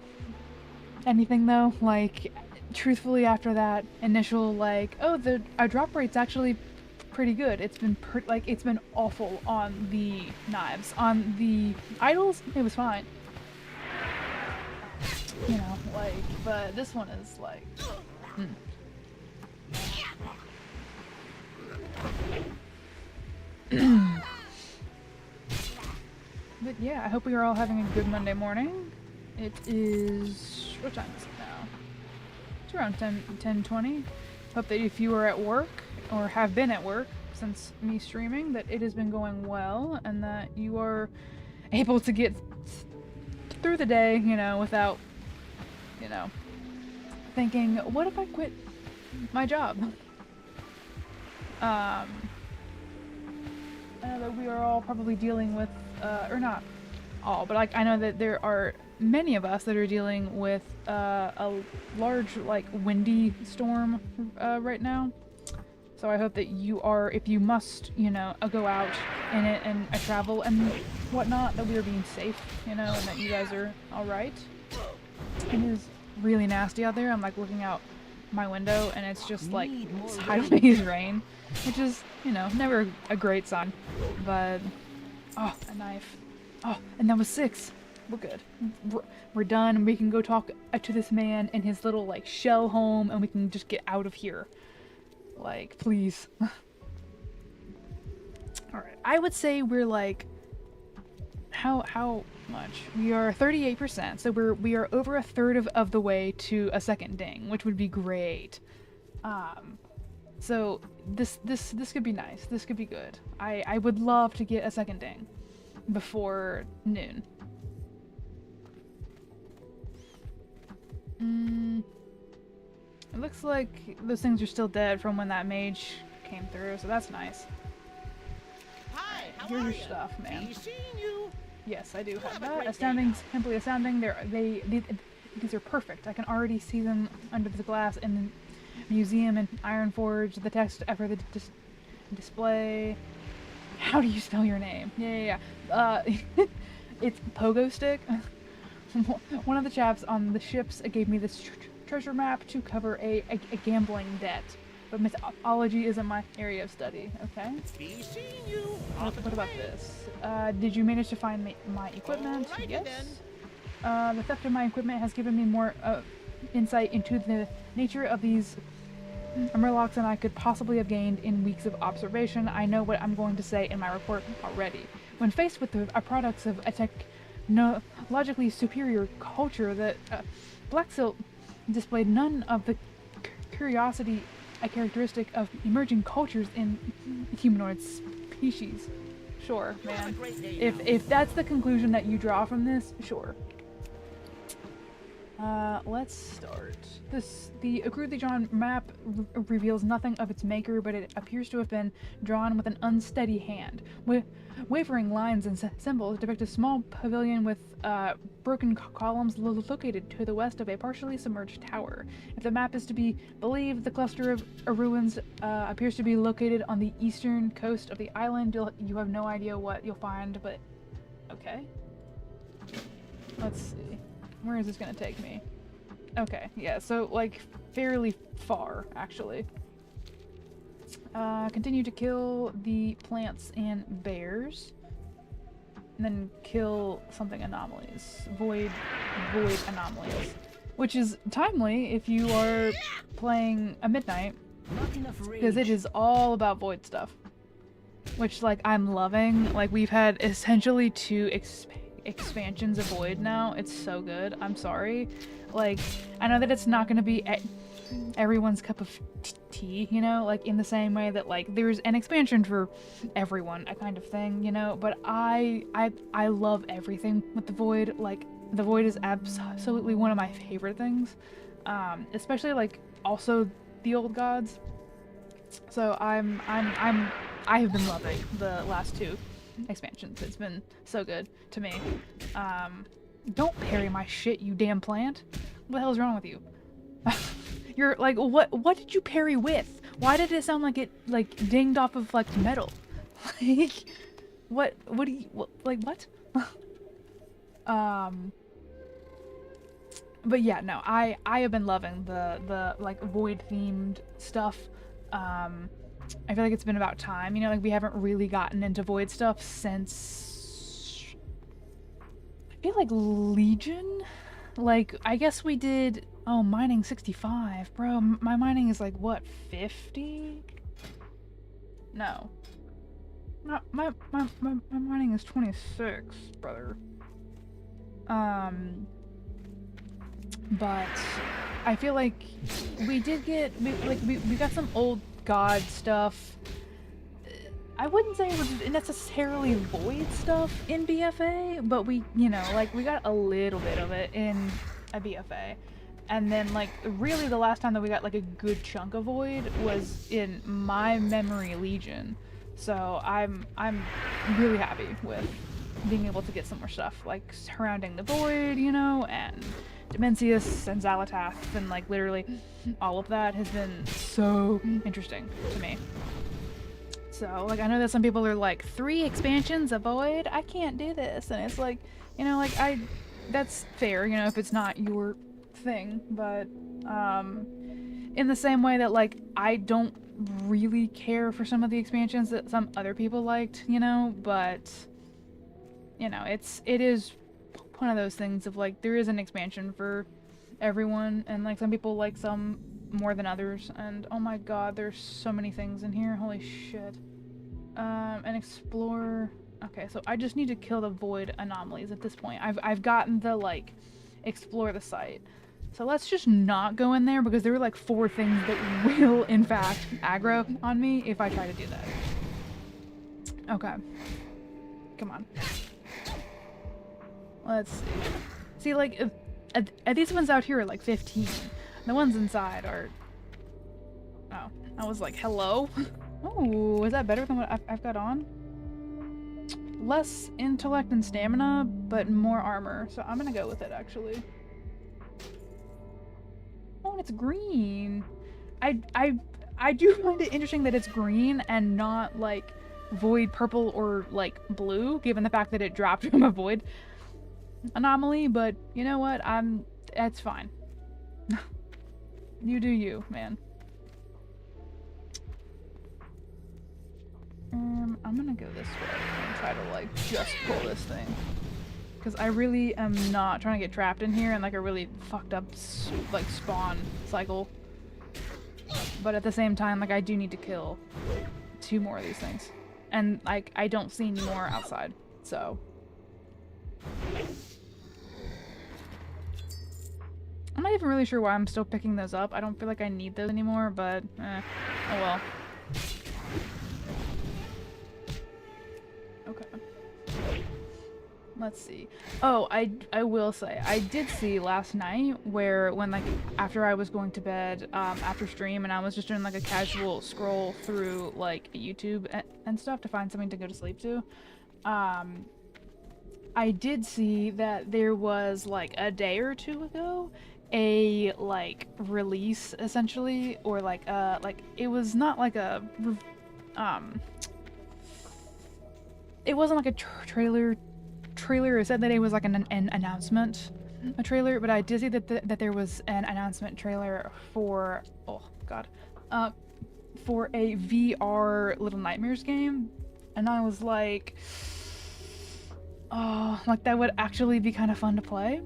anything though. Like, truthfully, after that initial like, oh, our drop rate's actually pretty good. It's been it's been awful on the knives. On the idols, it was fine. You know, like, but this one is like. But yeah, I hope we are all having a good Monday morning. It is, what time is it now? It's around 10:20. Hope that if you are at work or have been at work since me streaming, that it has been going well and that you are able to get through the day, you know, without, you know, thinking, what if I quit my job? I know that we are all probably dealing with, or not all, but like I know that there are many of us that are dealing with a large, like, windy storm right now. So I hope that you are, if you must, you know, go out in it and travel and whatnot, that we are being safe, you know, and that you guys are all right. It is really nasty out there. I'm like looking out my window and it's just like sideways rain, which is, you know, never a great sign. But oh, a knife. Oh, and that was 6. We're good. We're done, and we can go talk to this man in his little like shell home, and we can just get out of here. Like, please. All right. I would say we're like how much? We are 38%, so we are over a third of the way to a second ding, which would be great. So this could be nice. This could be good. I would love to get a second ding before noon. It looks like those things are still dead from when that mage came through, so that's nice. Hi, how Here's are your you? stuff, man. Be seeing you. Yes, I do have Have a that. great Astounding, simply astounding. These are perfect. I can already see them under the glass in the museum in Ironforge. The text after the display. How do you spell your name? Yeah. It's Pogo Stick. One of the chaps on the ships gave me this treasure map to cover a gambling debt, but mythology isn't my area of study. Okay. Be seeing you. What about this? Did you manage to find my equipment? Alrighty Yes. then. The theft of my equipment has given me more insight into the nature of these murlocs than I could possibly have gained in weeks of observation. I know what I'm going to say in my report already. When faced with the products of a technologically superior culture, the Black Silt displayed none of the curiosity a characteristic of emerging cultures in humanoid species. Sure, You have a man. great day If that's the conclusion that you draw from this, sure. Let's start. The crudely drawn map reveals nothing of its maker, but it appears to have been drawn with an unsteady hand. Wavering lines and symbols depict a small pavilion with broken columns located to the west of a partially submerged tower. If the map is to be believed, the cluster of ruins appears to be located on the eastern coast of the island. You have no idea what you'll find, but okay. Let's see. Where is this gonna take me? Okay, yeah, so like fairly far actually. Continue to kill the plants and bears. And then kill something anomalies. Void anomalies. Which is timely if you are playing a midnight, Not enough because it rage. is all about void stuff. Which, like, I'm loving. Like, we've had essentially 2 expansions of void now. It's so good. I'm sorry. Like, I know that it's not going to be everyone's cup of tea, you know, like in the same way that like there's an expansion for everyone, a kind of thing, you know, but I love everything with the void. Like, the void is absolutely one of my favorite things, especially like also the old gods. So I have been loving the last 2 expansions. It's been so good to me. Don't parry my shit, you damn plant. What the hell is wrong with you? You're like, what did you parry with? Why did it sound like it like dinged off of like metal? Like, what do you like what? but yeah, no, I have been loving the like void themed stuff. I feel like it's been about time, you know, like we haven't really gotten into void stuff since I feel like Legion. Like I guess we did, oh, mining 65, bro. My mining is like what, 50? No. My mining is 26, brother. But I feel like we did get, we got some old god stuff. I wouldn't say it was necessarily void stuff in BFA, but we, you know, like we got a little bit of it in a BFA. And then like really the last time that we got like a good chunk of void was in my memory Legion. So I'm really happy with being able to get some more stuff like surrounding the void, you know, and Dimensius and Xalatath, and like literally all of that has been so interesting to me. So like I know that some people are like 3 expansions of void, I can't do this, and it's like, you know, like that's fair, you know, if it's not your thing, but in the same way that like I don't really care for some of the expansions that some other people liked, you know, but you know, it is one of those things of like there is an expansion for everyone, and like some people like some more than others, and oh my god, there's so many things in here, holy shit. And explore. Okay, so I just need to kill the void anomalies at this point. I've gotten the like explore the site. So let's just not go in there because there are like 4 things that will in fact aggro on me if I try to do that. Okay. Come on. Let's see. See, like, these ones out here are like 15. The ones inside are... Oh, I was like, hello? Oh, is that better than what I've got on? Less intellect and stamina, but more armor. So I'm gonna go with it, actually. Oh, and it's green. I do find it interesting that it's green and not, like, void purple or, like, blue, given the fact that it dropped from a void anomaly, but you know what? That's fine. You do you, man. I'm gonna go this way and try to like just pull this thing, because I really am not trying to get trapped in here and like a really fucked up like spawn cycle. But at the same time, like I do need to kill 2 more of these things, and like I don't see any more outside, so. I'm not even really sure why I'm still picking those up. I don't feel like I need those anymore, but oh well. Okay. Let's see. Oh, I will say, I did see last night where when like after I was going to bed after stream and I was just doing like a casual scroll through like YouTube and stuff to find something to go to sleep to, I did see that there was like a day or 2 ago a like release essentially, or like it was not like a it wasn't like a trailer. It said that it was like an announcement, a trailer, but I did see that there was an announcement trailer for, oh god, for a VR Little Nightmares game, and I was like, oh, like that would actually be kind of fun to play.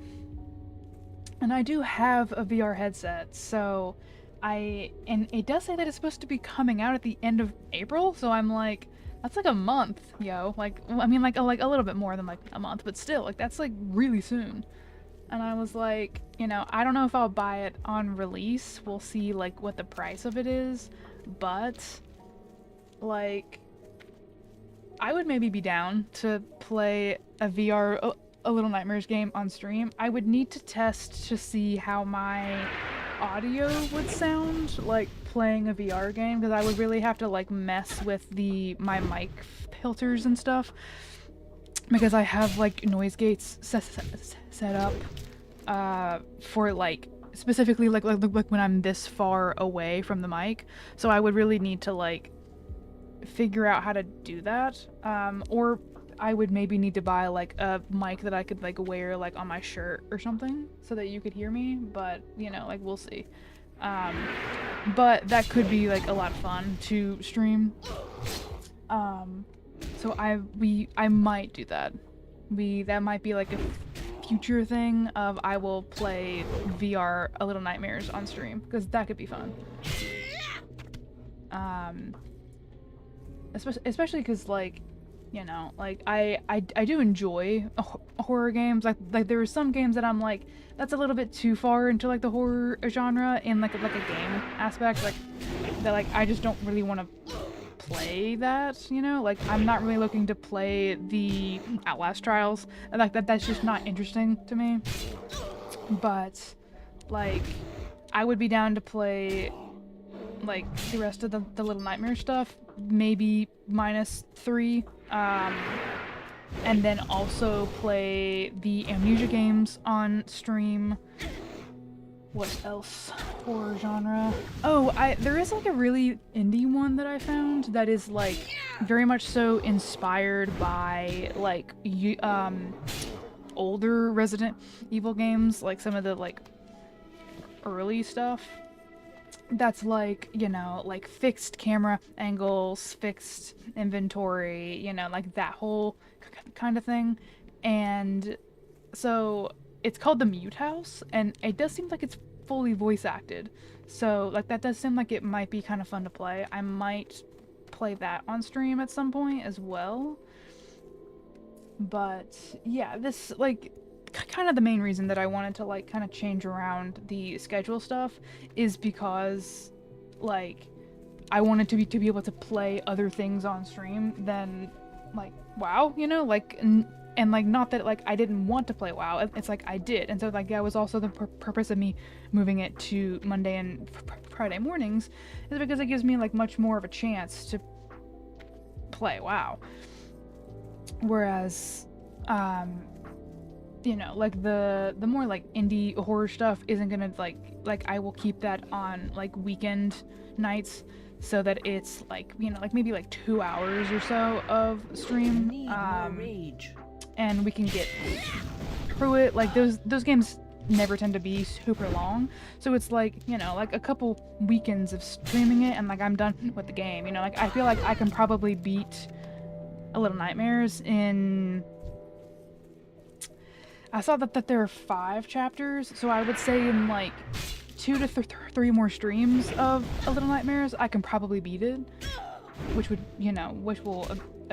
And I do have a VR headset, so and it does say that it's supposed to be coming out at the end of April, so I'm like, that's like a month, yo. Like, I mean, like a little bit more than like a month, but still, like that's like really soon. And I was like, you know, I don't know if I'll buy it on release. We'll see like what the price of it is, but like I would maybe be down to play a VR a Little Nightmares game on stream. I would need to test to see how my audio would sound like playing a VR game, because I would really have to like mess with my mic filters and stuff, because I have like noise gates set up for like specifically like when I'm this far away from the mic, so I would really need to like figure out how to do that, or I would maybe need to buy like a mic that I could like wear like on my shirt or something so that you could hear me, but you know, like we'll see. But that could be like a lot of fun to stream. So I might do that. That might be like a future thing of I will play VR A Little Nightmares on stream, because that could be fun. Especially because, like, you know, like I do enjoy horror games. Like there are some games that I'm like, that's a little bit too far into like the horror genre in like a game aspect, like that, like I just don't really want to play that, you know? Like I'm not really looking to play the Outlast trials. Like that's just not interesting to me. But like I would be down to play like the rest of the Little Nightmare stuff, maybe -3, and then also play the Amnesia games on stream. What else? Horror genre. Oh, there is like a really indie one that I found that is like very much so inspired by like older Resident Evil games, like some of the like early stuff. That's like, you know, like fixed camera angles, fixed inventory, you know, like that whole kind of thing. And so it's called the Mute House, and it does seem like it's fully voice acted. So like that does seem like it might be kind of fun to play. I might play that on stream at some point as well. But yeah, this like kind of the main reason that I wanted to like kind of change around the schedule stuff is because like I wanted to be able to play other things on stream than like WoW, you know, like and like not that like I didn't want to play WoW, it's like I did. And so like that was also the purpose of me moving it to Monday and Friday mornings, is because it gives me like much more of a chance to play WoW. Whereas you know, like the more like indie horror stuff isn't gonna like I will keep that on like weekend nights, so that it's like, you know, like maybe like 2 hours or so of stream, and we can get through it. Like those games never tend to be super long, so it's like, you know, like a couple weekends of streaming it and like I'm done with the game, you know. Like I feel like I can probably beat A Little Nightmares in, I saw that there are 5 chapters, so I would say in like 2 to 3 more streams of A Little Nightmares, I can probably beat it, which would, you know, which will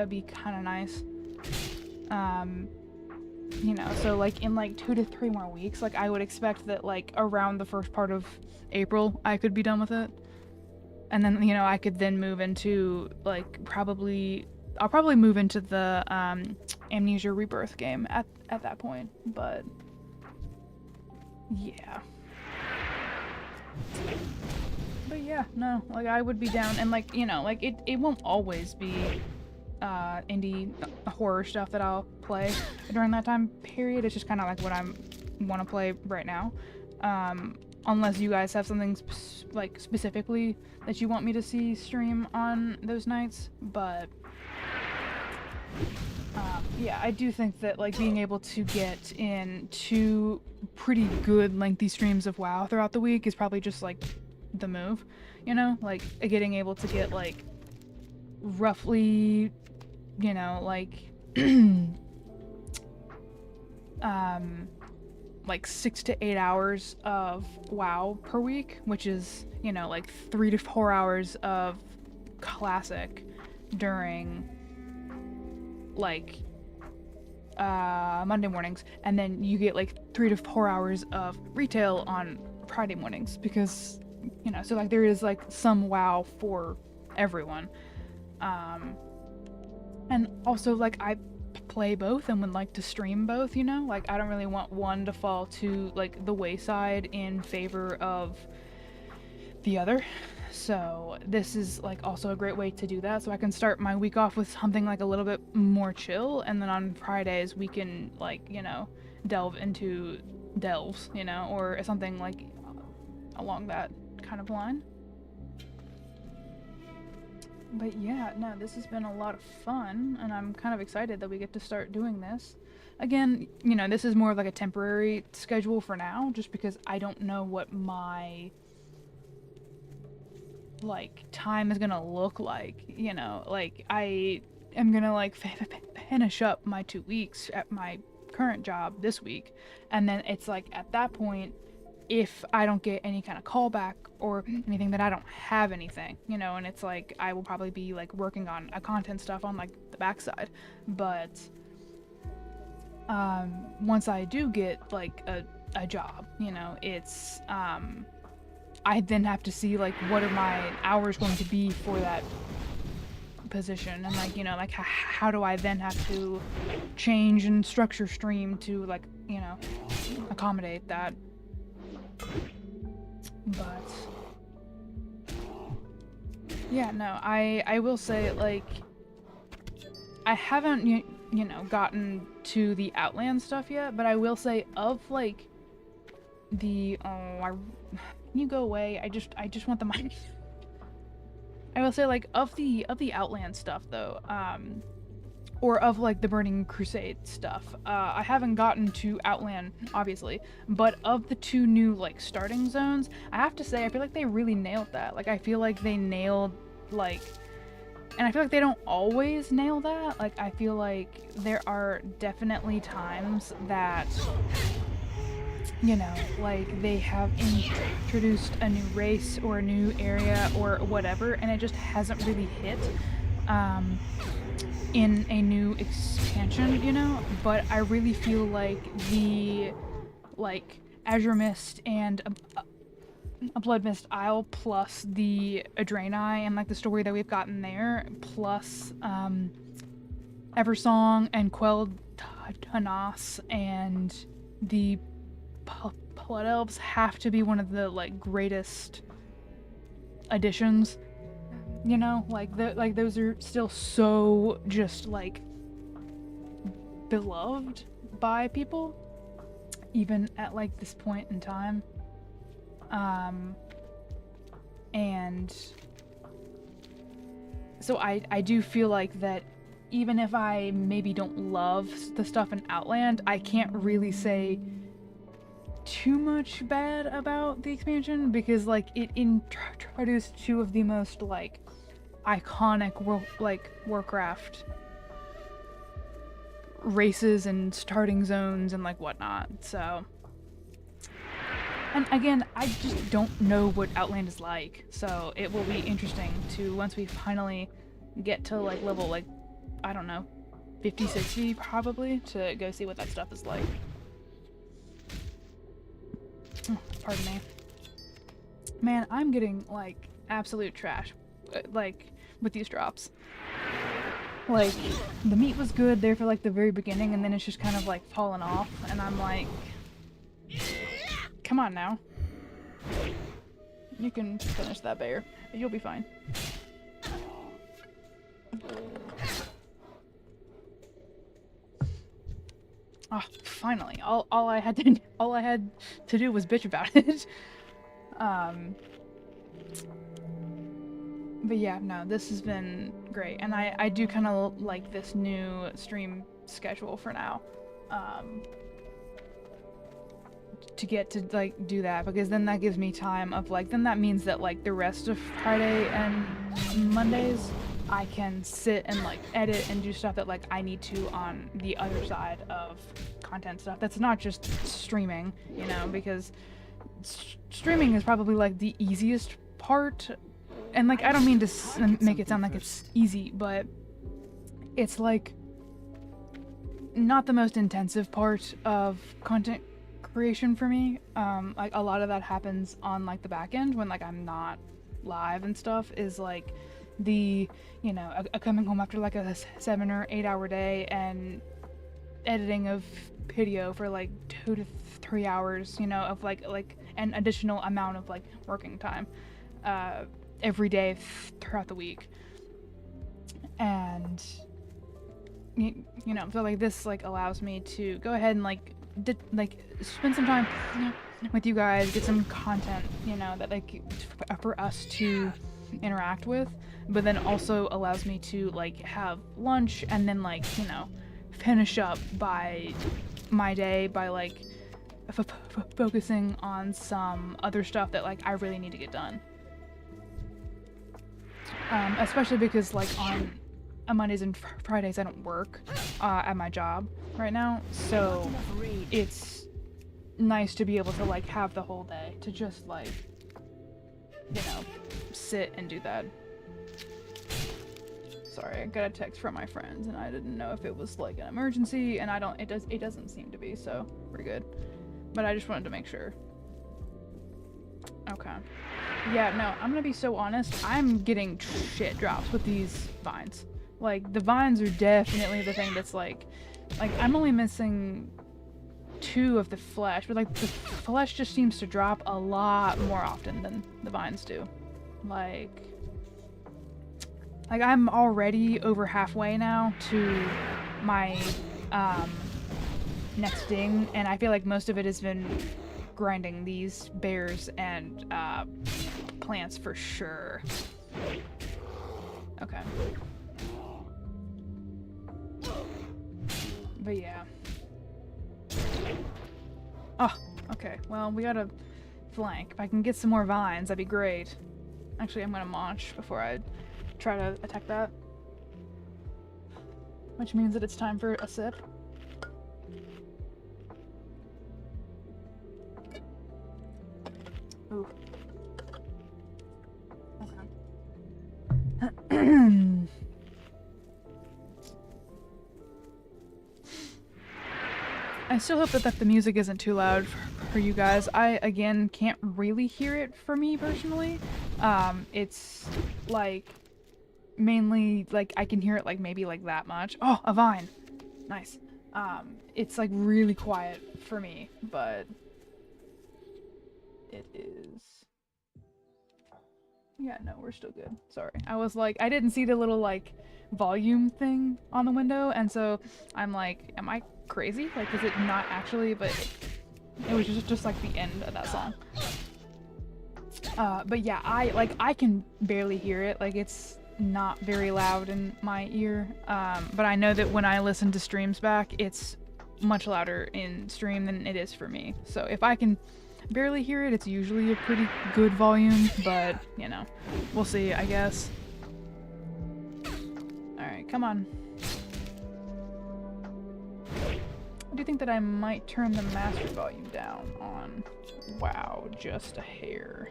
be kind of nice. You know, so like in like 2 to 3 more weeks, like I would expect that like around the first part of April, I could be done with it, and then, you know, I could then move into like I'll probably move into the Amnesia Rebirth game at that point, but yeah. But yeah, no, like I would be down, and like, you know, like it won't always be indie horror stuff that I'll play during that time period. It's just kind of like what I want to play right now, unless you guys have something like specifically that you want me to see stream on those nights. But yeah, I do think that like being able to get in 2 pretty good lengthy streams of WoW throughout the week is probably just like the move, you know, like getting able to get like roughly, you know, like like 6 to 8 hours of WoW per week, which is, you know, like 3 to 4 hours of Classic during like Monday mornings, and then you get like 3 to 4 hours of retail on Friday mornings, because, you know, so like there is like some WoW for everyone. And also like I play both and would like to stream both, you know, like I don't really want one to fall to like the wayside in favor of the other. So this is like also a great way to do that, so I can start my week off with something like a little bit more chill, and then on Fridays we can like, you know, delve into delves, you know, or something like along that kind of line. But yeah, no, this has been a lot of fun, and I'm kind of excited that we get to start doing this. Again, you know, this is more of like a temporary schedule for now, just because I don't know what my, like, time is gonna look like, you know? Like, I am gonna, like, finish up my 2 weeks at my current job this week, and then it's like, at that point, if I don't get any kind of callback or anything, that I don't have anything, you know, and it's like I will probably be like working on a content stuff on like the backside. But once I do get like a job, you know, it's I then have to see like what are my hours going to be for that position, and like, you know, like how do I then have to change and structure stream to, like, you know, accommodate that. But yeah, no, I will say, like, I haven't you know, gotten to the Outland stuff yet, but I will say, of like the can you go away? I just want the money. I will say, like, of the Outland stuff though, or of like the Burning Crusade stuff, I haven't gotten to Outland obviously, but of the 2 new like starting zones, I have to say I feel like they really nailed that. Like, I feel like they nailed, like, and I feel like they don't always nail that. Like, I feel like there are definitely times that, you know, like, they have introduced a new race or a new area or whatever, and it just hasn't really hit in a new expansion, you know. But I really feel like the, like, Azure Mist and a Bloodmyst Isle, plus the Draenei and like the story that we've gotten there, plus Eversong and Quelled Tanas and the Blood Elves have to be one of the like greatest additions, you know, like those are still so just like beloved by people even at like this point in time. And so I do feel like that even if I maybe don't love the stuff in Outland, I can't really say too much bad about the expansion, because like it introduced 2 of the most like iconic Warcraft races and starting zones and like whatnot. So, and again, I just don't know what Outland is like, so it will be interesting to, once we finally get to like level, like, I don't know, 50, 60 probably, to go see what that stuff is like. Pardon me. Man, I'm getting like absolute trash, like, with these drops. Like, the meat was good there for like the very beginning, and then it's just kind of like fallen off, and I'm like, come on now. You can finish that bear. You'll be fine. Ah, oh, finally. All I had to do was bitch about it. But yeah, no, this has been great, and I do kind of like this new stream schedule for now. To get to like do that, because then that gives me time of like, then that means that like the rest of Friday and Mondays I can sit and like edit and do stuff that like I need to on the other side of content stuff that's not just streaming, you know, because streaming is probably like the easiest part, and like I don't mean to make it sound like it's easy, but it's like not the most intensive part of content creation for me. Like a lot of that happens on like the back end when like I'm not live and stuff, is like the, you know, coming home after like a 7 or 8 hour day and editing of video for like 2 to 3 hours, you know, of like an additional amount of like working time every day throughout the week. And you know, so like this like allows me to go ahead and like spend some time with you guys, get some content, you know, that like for us to interact with, but then also allows me to like have lunch and then like, you know, finish up by my day by like focusing on some other stuff that like I really need to get done. Especially because like on Mondays and Fridays I don't work at my job right now, so it's nice to be able to like have the whole day to just like, you know, sit and do that. Sorry, I got a text from my friends and I didn't know if it was like an emergency, and it doesn't seem to be, so we're good. But I just wanted to make sure. Okay. Yeah, no, I'm gonna be so honest, I'm getting shit drops with these vines. Like, the vines are definitely the thing that's like I'm only missing 2 of the flesh, but like the flesh just seems to drop a lot more often than the vines do. Like I'm already over halfway now to my next ding, and I feel like most of it has been grinding these bears and plants for sure. Okay. But yeah. Oh, okay. Well, we gotta flank. If I can get some more vines, that'd be great. Actually, I'm gonna munch before I try to attack that. Which means that it's time for a sip. Ooh. Okay. I still hope that the music isn't too loud for you guys. I, again, can't really hear it for me personally. It's like mainly like I can hear it like maybe like that much. Oh, a vine. Nice. It's like really quiet for me, but it is. Yeah, no, we're still good. Sorry. I was like, I didn't see the little like volume thing on the window, and so I'm like, am I crazy? Like, is it not actually? But it was just like the end of that song. But yeah, I can barely hear it. Like, it's not very loud in my ear. But I know that when I listen to streams back, it's much louder in stream than it is for me. So if I can barely hear it, it's usually a pretty good volume, but you know, we'll see, I guess. Alright, come on. I do think that I might turn the master volume down on WoW just a hair.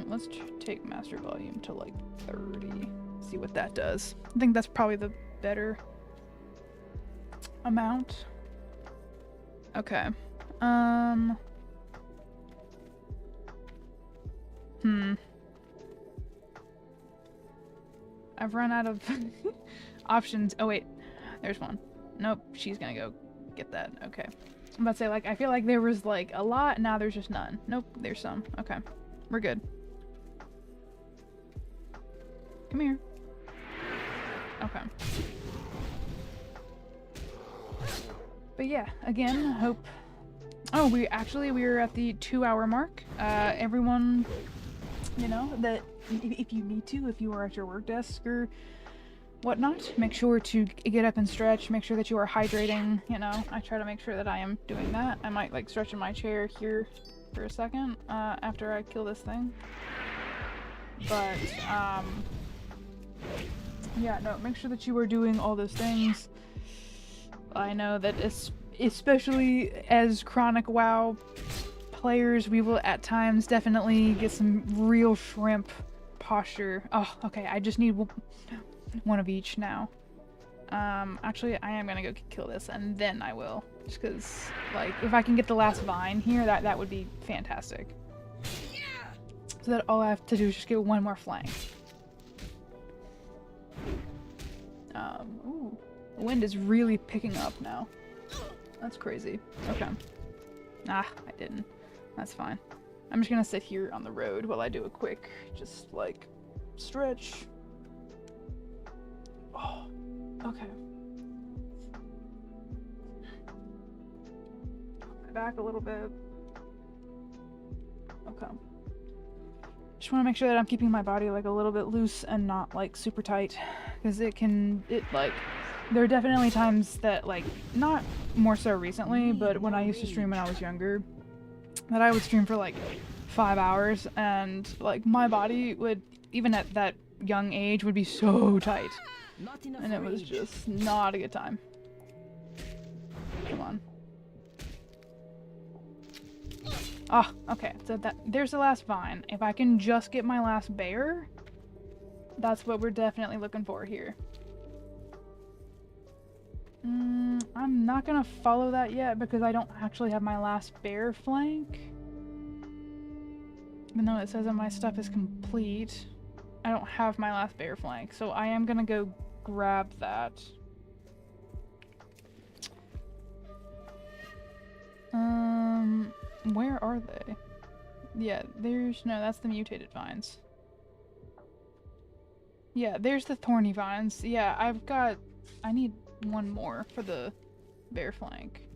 Let's take master volume to like 30. See what that does. I think that's probably the better amount. Okay. I've run out of options. Oh wait, there's one. Nope, she's gonna go get that. Okay. I'm about to say, like, I feel like there was like a lot, now there's just none. Nope, there's some. Okay. We're good. Come here. Okay. But yeah, again, hope... Oh, we were at the 2-hour mark. Everyone, you know, that if you need to, if you are at your work desk or whatnot, make sure to get up and stretch, make sure that you are hydrating, you know. I try to make sure that I am doing that. I might, like, stretch in my chair here for a second, after I kill this thing. But, yeah, no, make sure that you are doing all those things. I know that especially as chronic WoW players, we will at times definitely get some real shrimp posture. Oh, okay, I just need one of each now. Actually, I am gonna go kill this, and then I will. Just because, like, if I can get the last vine here, that would be fantastic. So that all I have to do is just get one more flank. Ooh. The wind is really picking up now. That's crazy. Okay. Ah, I didn't. That's fine. I'm just gonna sit here on the road while I do a quick, just, like, stretch. Oh, okay. Put my back a little bit. Okay. Just want to make sure that I'm keeping my body like a little bit loose and not like super tight, because there are definitely times that, like, not more so recently, but when I used to stream when I was younger, that I would stream for like 5 hours, and like my body would, even at that young age, would be so tight, Not enough and it was rage. just not a good time. Come on. Ah, okay, so there's the last vine. If I can just get my last bear, that's what we're definitely looking for here. I'm not gonna follow that yet because I don't actually have my last bear flank. Even though it says that my stuff is complete, I don't have my last bear flank, so I am gonna go grab that. Where are they? Yeah, no, that's the mutated vines. Yeah, there's the thorny vines. Yeah, I need one more for the bear flank.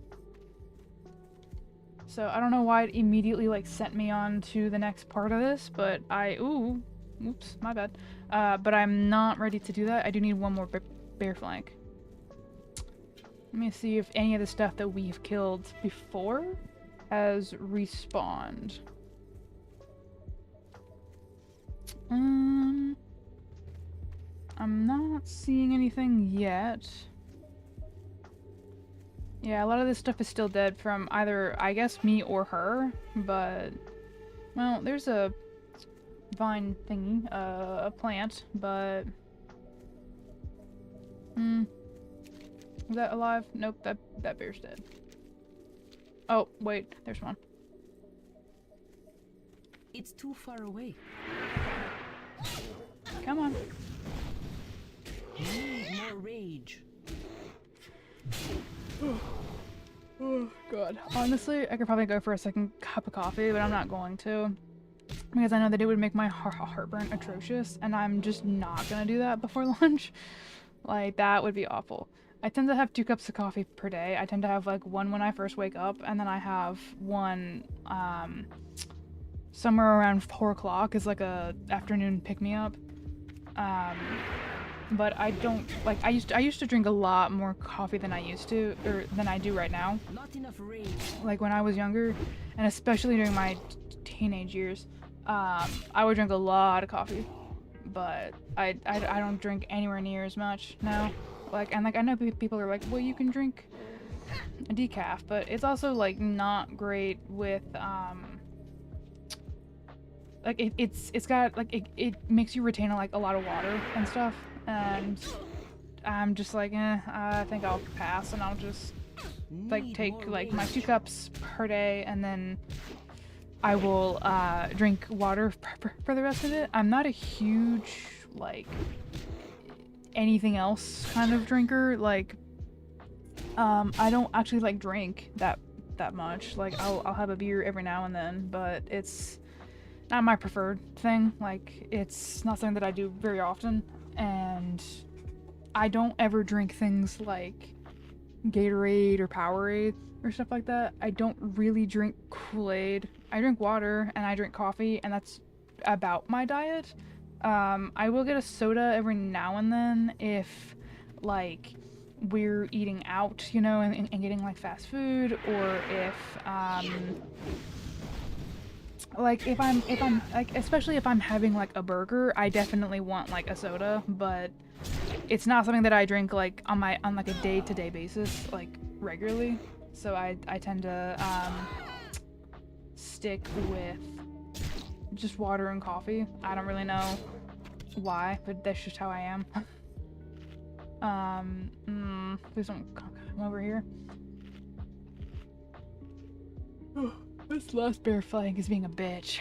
So I don't know why it immediately like sent me on to the next part of this, but oops, my bad. But I'm not ready to do that. I do need one more bear flank. Let me see if any of the stuff that we've killed before has respawned. I'm not seeing anything yet. Yeah, a lot of this stuff is still dead from either, I guess, me or her, but, well, there's a vine thingy, a plant, but, is that alive? Nope, that bear's dead. Oh, wait, there's one. It's too far away. Come on. Need more rage. Oh, God. Honestly, I could probably go for a second cup of coffee, but I'm not going to. Because I know that it would make my heartburn atrocious, and I'm just not gonna do that before lunch. Like, that would be awful. I tend to have 2 cups of coffee per day. I tend to have, like, one when I first wake up, and then I have one, somewhere around 4 o'clock is, like, a afternoon pick-me-up. But I don't, like, I used to drink a lot more coffee than I used to, or than I do right now. Not enough rage. Like, when I was younger, and especially during my teenage years, I would drink a lot of coffee. But I don't drink anywhere near as much now. Like, and like, I know people are like, well, you can drink a decaf, but it's also like not great with like it's got like it makes you retain like a lot of water and stuff, and I'm just like, I think I'll pass, and I'll just like take like my 2 cups per day, and then I will drink water for the rest of it. I'm not a huge like anything else kind of drinker. Like I don't actually like drink that much. Like I'll have a beer every now and then, but it's not my preferred thing. Like, it's not something that I do very often, and I don't ever drink things like Gatorade or Powerade or stuff like that. I don't really drink Kool-Aid. I drink water and I drink coffee, and that's about my diet. I will get a soda every now and then if, like, we're eating out, you know, and getting, like, fast food, or if, like, if I'm, like, especially if I'm having, like, a burger, I definitely want, like, a soda, but it's not something that I drink, like, on like, a day-to-day basis, like, regularly. So I tend to, stick with just water and coffee. I don't really know why, but that's just how I am. Please don't come over here. This last bear flank is being a bitch.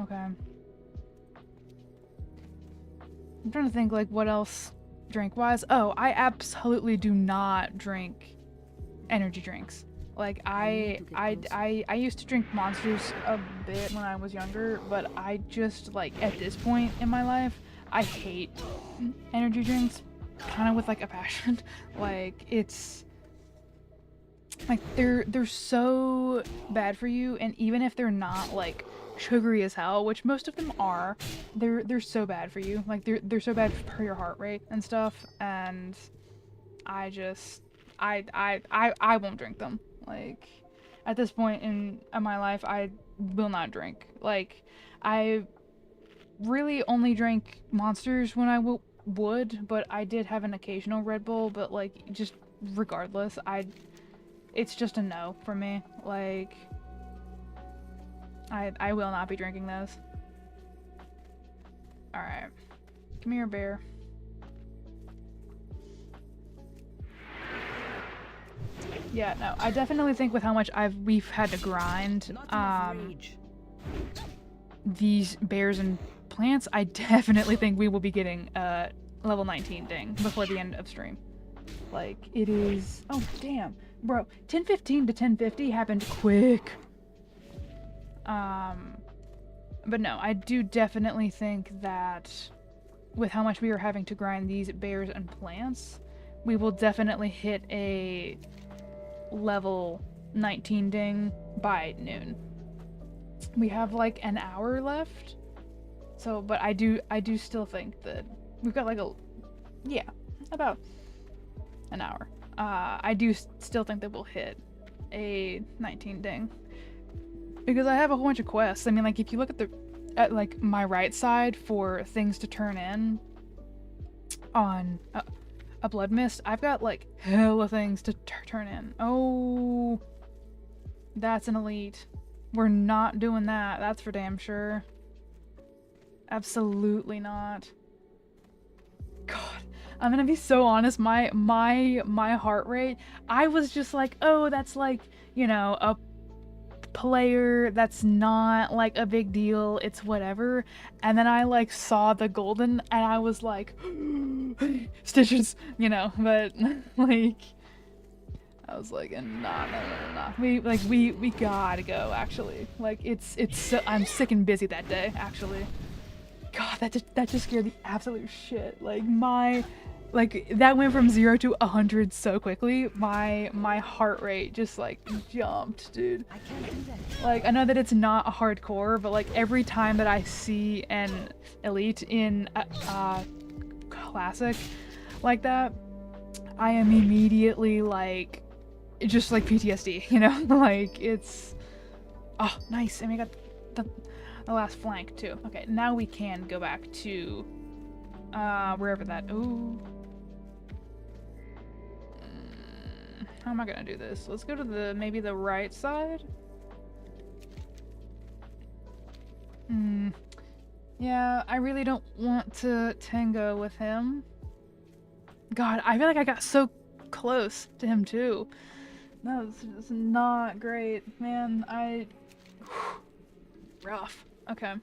Okay. I'm trying to think, like, what else drink-wise. Oh, I absolutely do not drink energy drinks. Like, I used to drink Monsters a bit when I was younger, but I just, like, at this point in my life, I hate energy drinks, kind of with, like, a passion. Like, it's, like, they're so bad for you, and even if they're not, like, sugary as hell, which most of them are, they're so bad for you. Like they're so bad for your heart rate and stuff. And I won't drink them. Like at this point in my life, I will not drink. Like I really only drank Monsters when I would, but I did have an occasional Red Bull. But like just regardless, it's just a no for me. Like I will not be drinking those. Alright. Come here, bear. Yeah, no, I definitely think with how much we've had to grind these bears and plants, I definitely think we will be getting level 19 ding before the end of stream. Like, it is... Oh, damn. Bro, 10:15 to 10:50 happened quick. But no, I do definitely think that with how much we are having to grind these bears and plants, we will definitely hit a level 19 ding by noon. We have like an hour left. So, but I do still think that we've got like about an hour. I do still think that we'll hit a 19 ding. Because I have a whole bunch of quests. I mean, like, if you look at like my right side for things to turn in on a Bloodmyst, I've got like hella things to turn in. Oh, that's an elite. We're not doing that. That's for damn sure. Absolutely not. God, I'm gonna be so honest. My heart rate. I was just like, oh, that's like, you know, a player, that's not like a big deal, it's whatever. And then I like saw the golden and I was like stitches, you know. But like I was like, nah. We gotta go, actually. Like it's so, I'm sick and busy that day, actually. God, that just scared the absolute shit. Like that went from 0 to 100 so quickly. My heart rate just like jumped, dude. I can't do that. Like, I know that it's not a hardcore, but like every time that I see an elite in classic like that, I am immediately like just like PTSD, you know? Like it's nice. And we got the last flank too. Okay, now we can go back to wherever that. Ooh. How am I gonna do this? Let's go to maybe the right side. Yeah, I really don't want to tango with him. God, I feel like I got so close to him too. That was just not great, man. Rough. Okay.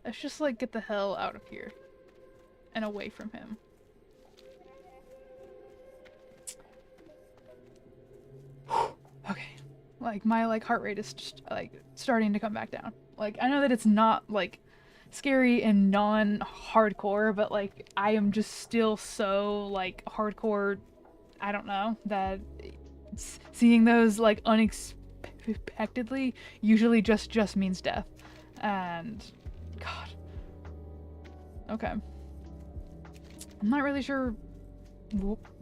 Let's just like get the hell out of here and away from him. Okay. Like my like heart rate is just like starting to come back down. Like I know that it's not like scary and non-hardcore, but like I am just still so like hardcore. I don't know, that seeing those like unexpectedly usually just means death. And God. Okay. I'm not really sure.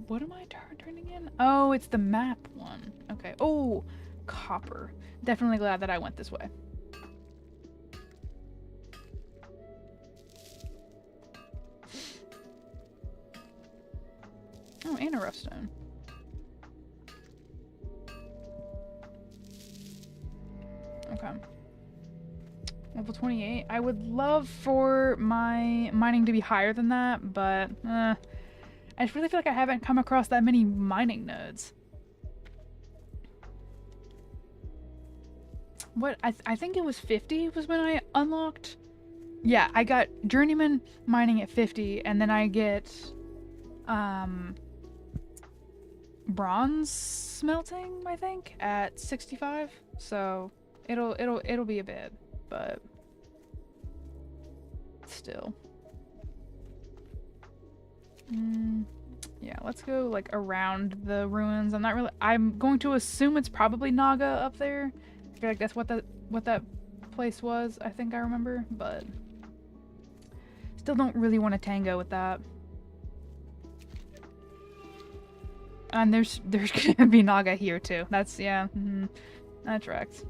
What am I turning in? Oh, it's the map one. Okay. Oh, copper. Definitely glad that I went this way. Oh, and a rough stone. Okay. Level 28. I would love for my mining to be higher than that, but I just really feel like I haven't come across that many mining nodes. What? I think it was 50 was when I unlocked. Yeah, I got journeyman mining at 50, and then I get bronze smelting, I think, at 65. So it'll be a bit, but still. Yeah, let's go like around the ruins. I'm going to assume it's probably Naga up there, feel like that's what that place was. I think I remember, but still don't really want to tango with that. And there's gonna be Naga here too. That's yeah. That tracks.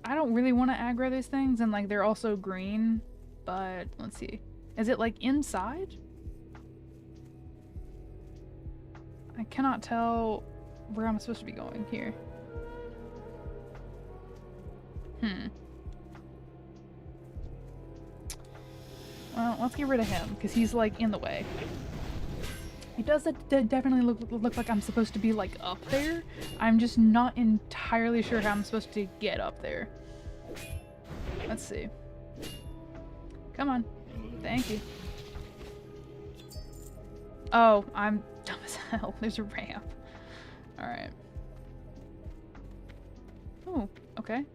I don't really want to aggro these things, and like they're also green, but let's see. Is it like inside? I cannot tell where I'm supposed to be going here. Well, let's get rid of him, because he's like in the way. It does definitely look like I'm supposed to be like up there. I'm just not entirely sure how I'm supposed to get up there. Let's see. Come on. Thank you. Oh, I'm dumb as hell. There's a ramp. Alright. Oh, okay.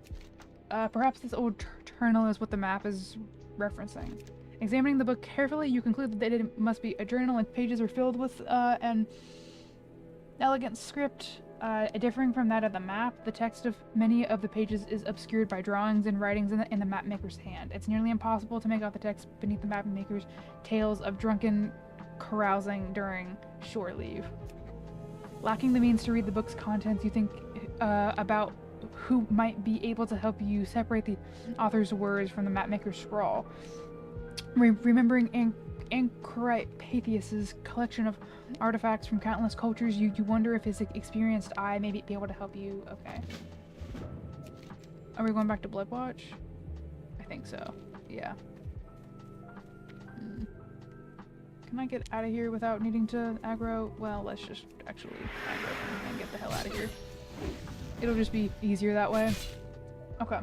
Perhaps this old journal is what the map is referencing. Examining the book carefully, you conclude that it must be a journal and pages are filled with an elegant script. Differing from that of the map, the text of many of the pages is obscured by drawings and writings in the map maker's hand. It's nearly impossible to make out the text beneath the map maker's tales of drunken carousing during shore leave. Lacking the means to read the book's contents, you think about who might be able to help you separate the author's words from the map maker's scrawl. Remembering Anchorite Patheus's collection of artifacts from countless cultures, you wonder if his experienced eye may be able to help you. Okay. Are we going back to Bloodwatch? I think so. Yeah. Can I get out of here without needing to aggro? Well, let's just actually aggro him and get the hell out of here. It'll just be easier that way. Okay.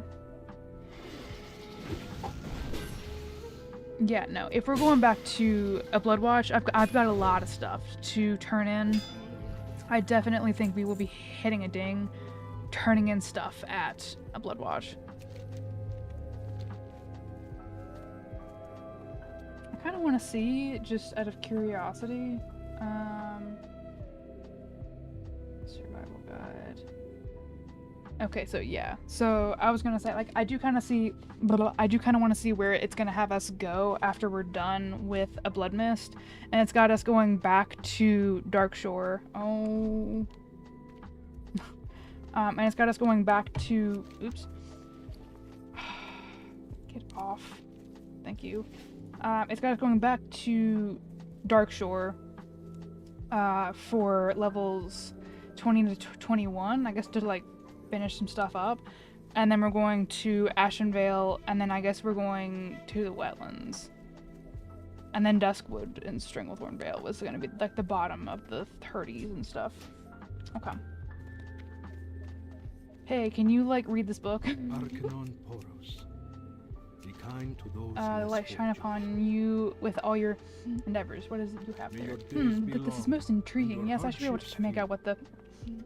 Yeah, no. If we're going back to a Bloodwatch, I've got a lot of stuff to turn in. I definitely think we will be hitting a ding, turning in stuff at a Bloodwatch. I kind of want to see, just out of curiosity, survival guide. Okay, so yeah. So I was gonna say, like, I do kind of want to see where it's gonna have us go after we're done with a Bloodmyst, and it's got us going back to Darkshore. Oh, and it's got us going back to. Oops. Get off. Thank you. It's got us going back to Darkshore for levels 20 to 21, I guess, to like finish some stuff up, and then we're going to Ashenvale, and then I guess we're going to the wetlands, and then Duskwood and Stranglethorn Vale was going to be like the bottom of the 30s and stuff. Okay. Hey, can you like read this book? Arcanon Poros. Be kind to those The light shine upon you with all your endeavors. What is it you have there? But this is most intriguing. Yes, I should be able to make out what the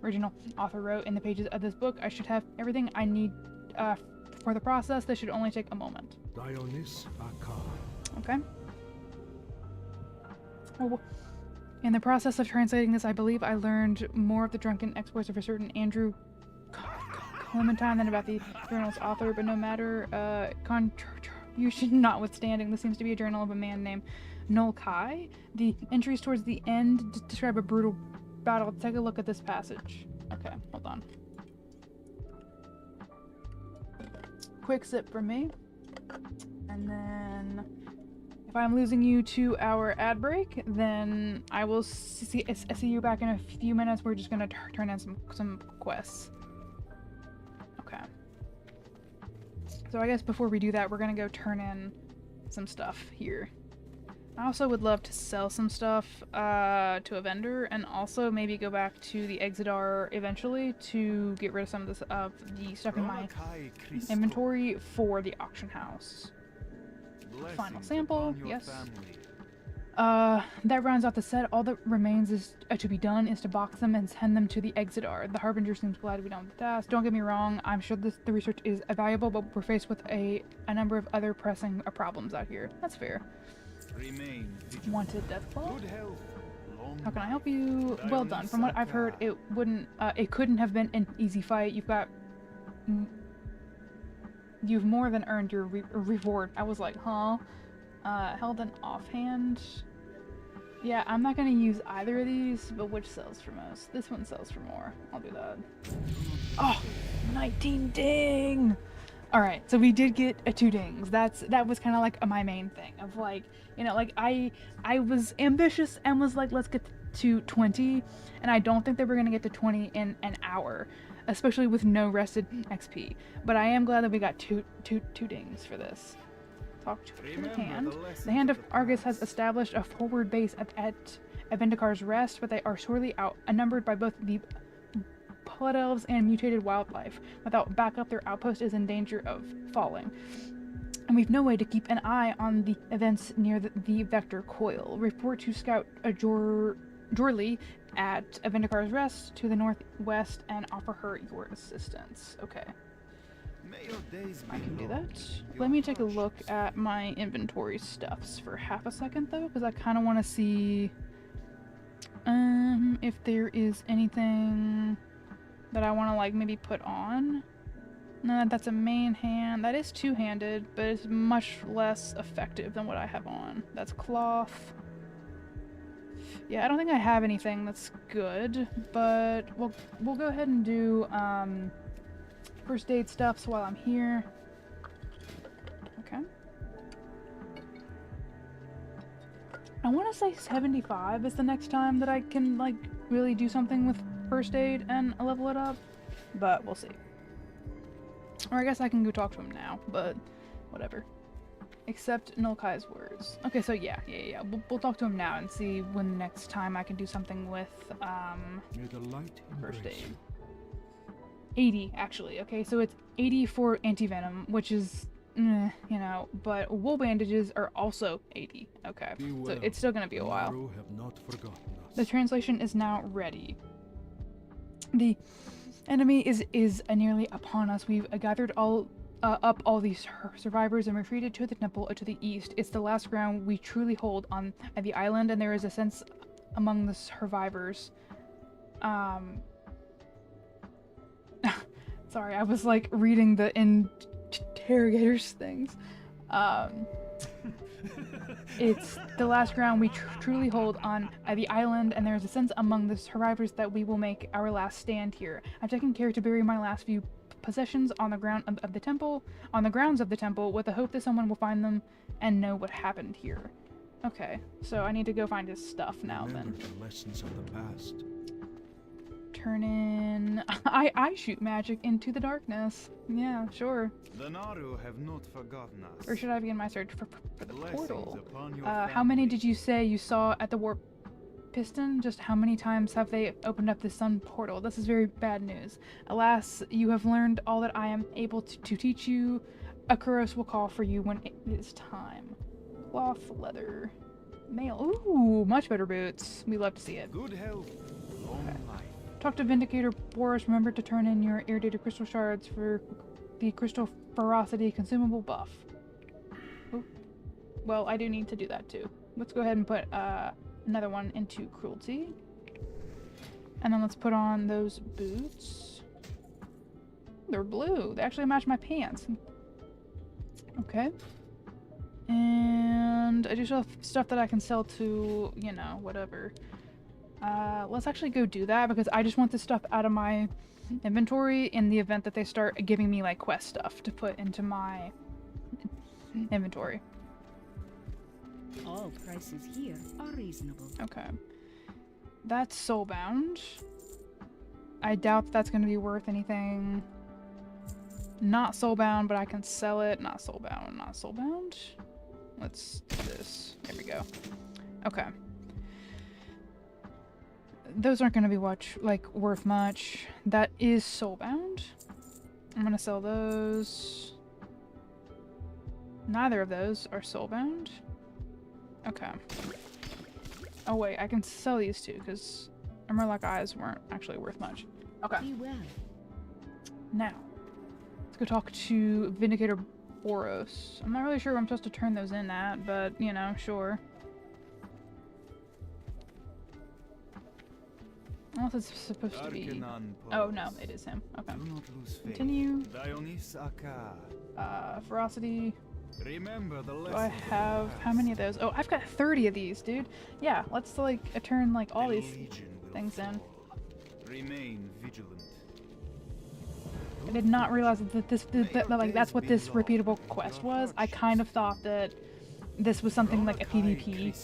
original author wrote in the pages of this book. I should have everything I need for the process. This should only take a moment. Dionys Akar. Okay. Oh, in the process of translating this, I believe I learned more of the drunken exploits of a certain Andrew Clementine than about the journal's author, but no matter, contribution notwithstanding, this seems to be a journal of a man named Noel Kai. The entries towards the end describe a brutal battle. Take a look at this passage. Okay, hold on. Quick sip from me. And then if I'm losing you to our ad break, then I will see you back in a few minutes. We're just gonna turn in some quests. Okay. So I guess before we do that, we're gonna go turn in some stuff here. I also would love to sell some stuff to a vendor, and also maybe go back to the Exodar eventually to get rid of some of this the stuff in my inventory for the auction house. Final sample, yes. That rounds out the set. All that remains is to be done is to box them and send them to the Exodar. The Harbinger seems glad to be done with the task. Don't get me wrong, I'm sure the research is valuable, but we're faced with a number of other pressing problems out here. That's fair. Remain vigilant. Wanted Deathclaw? Good health, How can I help you? Well done. From what I've heard, it couldn't have been an easy fight. You've more than earned your reward. I was like, huh? Held an offhand. Yeah, I'm not gonna use either of these, but which sells for most? This one sells for more. I'll do that. Oh, 19 ding! Alright, so we did get a 2 dings. That was kind of like my main thing of like, you know, like I was ambitious and was like, let's get to 20, and I don't think that we're gonna get to 20 in an hour, especially with no rested XP. But I am glad that we got two dings for this. Talk to the hand. The Hand of Argus has established a forward base at Vendikar's Rest, but they are sorely outnumbered by both the Blood Elves and mutated wildlife. Without backup, their outpost is in danger of falling. And we've no way to keep an eye on the events near the Vector Coil. Report to Scout Jorli at Vendikar's Rest to the northwest and offer her your assistance. Okay. I can do that. Let me take a look at my inventory stuffs for half a second though, because I kind of want to see if there is anything that I want to like maybe put on. No, that's a main hand. That is two-handed, but it's much less effective than what I have on. That's cloth. Yeah, I don't think I have anything that's good, but we'll go ahead and do first aid stuff while I'm here. Okay. I want to say 75 is the next time that I can like really do something with first aid and level it up, but we'll see. Or I guess I can go talk to him now, but whatever. Accept Nulkai's words. Okay, so yeah. We'll talk to him now and see when next time I can do something with May the light first embrace aid. 80 actually. Okay, so it's 80 for anti-venom, which is you know, but wool bandages are also 80. Okay, so it's still gonna be a while. Have not forgotten us. The translation is now ready. The enemy is nearly upon us. We've gathered up all these survivors and retreated to the temple to the east. It's the last ground we truly hold on the island, and there is a sense among the survivors. Sorry, I was like reading the interrogators things. It's the last ground we truly hold on the island, and there is a sense among the survivors that we will make our last stand here. I've taken care to bury my last few possessions on the grounds of the temple, with the hope that someone will find them and know what happened here. Okay, so I need to go find his stuff now. Remember then. the lessons of the past. Turn in. I shoot magic into the darkness. Yeah, sure. The Naru have not forgotten us. Or should I begin my search for the portal? Upon your How many family. did you say you saw at the warp piston? Just how many times have they opened up the sun portal? This is very bad news. Alas, you have learned all that I am able to teach you. Akuros will call for you when it is time. Cloth, leather, mail. Ooh, much better boots. We love to see it. Good health, long life. Talk to Vindicator Boris. Remember to turn in your irradiated crystal shards for the crystal ferocity consumable buff. Ooh. Well, I do need to do that too. Let's go ahead and put another one into cruelty. And then let's put on those boots. They're blue. They actually match my pants. Okay. And I do still have stuff that I can sell to, you know, whatever. Let's actually go do that because I just want this stuff out of my inventory in the event that they start giving me like quest stuff to put into my inventory. All prices here are reasonable. Okay. That's soulbound. I doubt that's going to be worth anything. Not soulbound, but I can sell it. Not soulbound. Not soulbound. Let's do this. There we go. Okay. Those aren't going to be worth much. That is soulbound. I'm going to sell those. Neither of those are soulbound. Okay. Oh wait, I can sell these two because Emerlock Eyes weren't actually worth much. Okay. Be well. Now, let's go talk to Vindicator Boros. I'm not really sure where I'm supposed to turn those in at, but, you know, sure. Unless it's supposed to be. Arcanon Oh no, Poros. it is him. Okay. Do not lose faith. Continue. Dionys Akar. Ferocity. Remember the Do I lessons of the have how many of those? Oh, I've got 30 of these, dude. Yeah, let's like turn like all The these Legion will things in. fall. Remain vigilant. I did not realize that that like that's what this repeatable quest was. I kind of thought that this was something like a PvP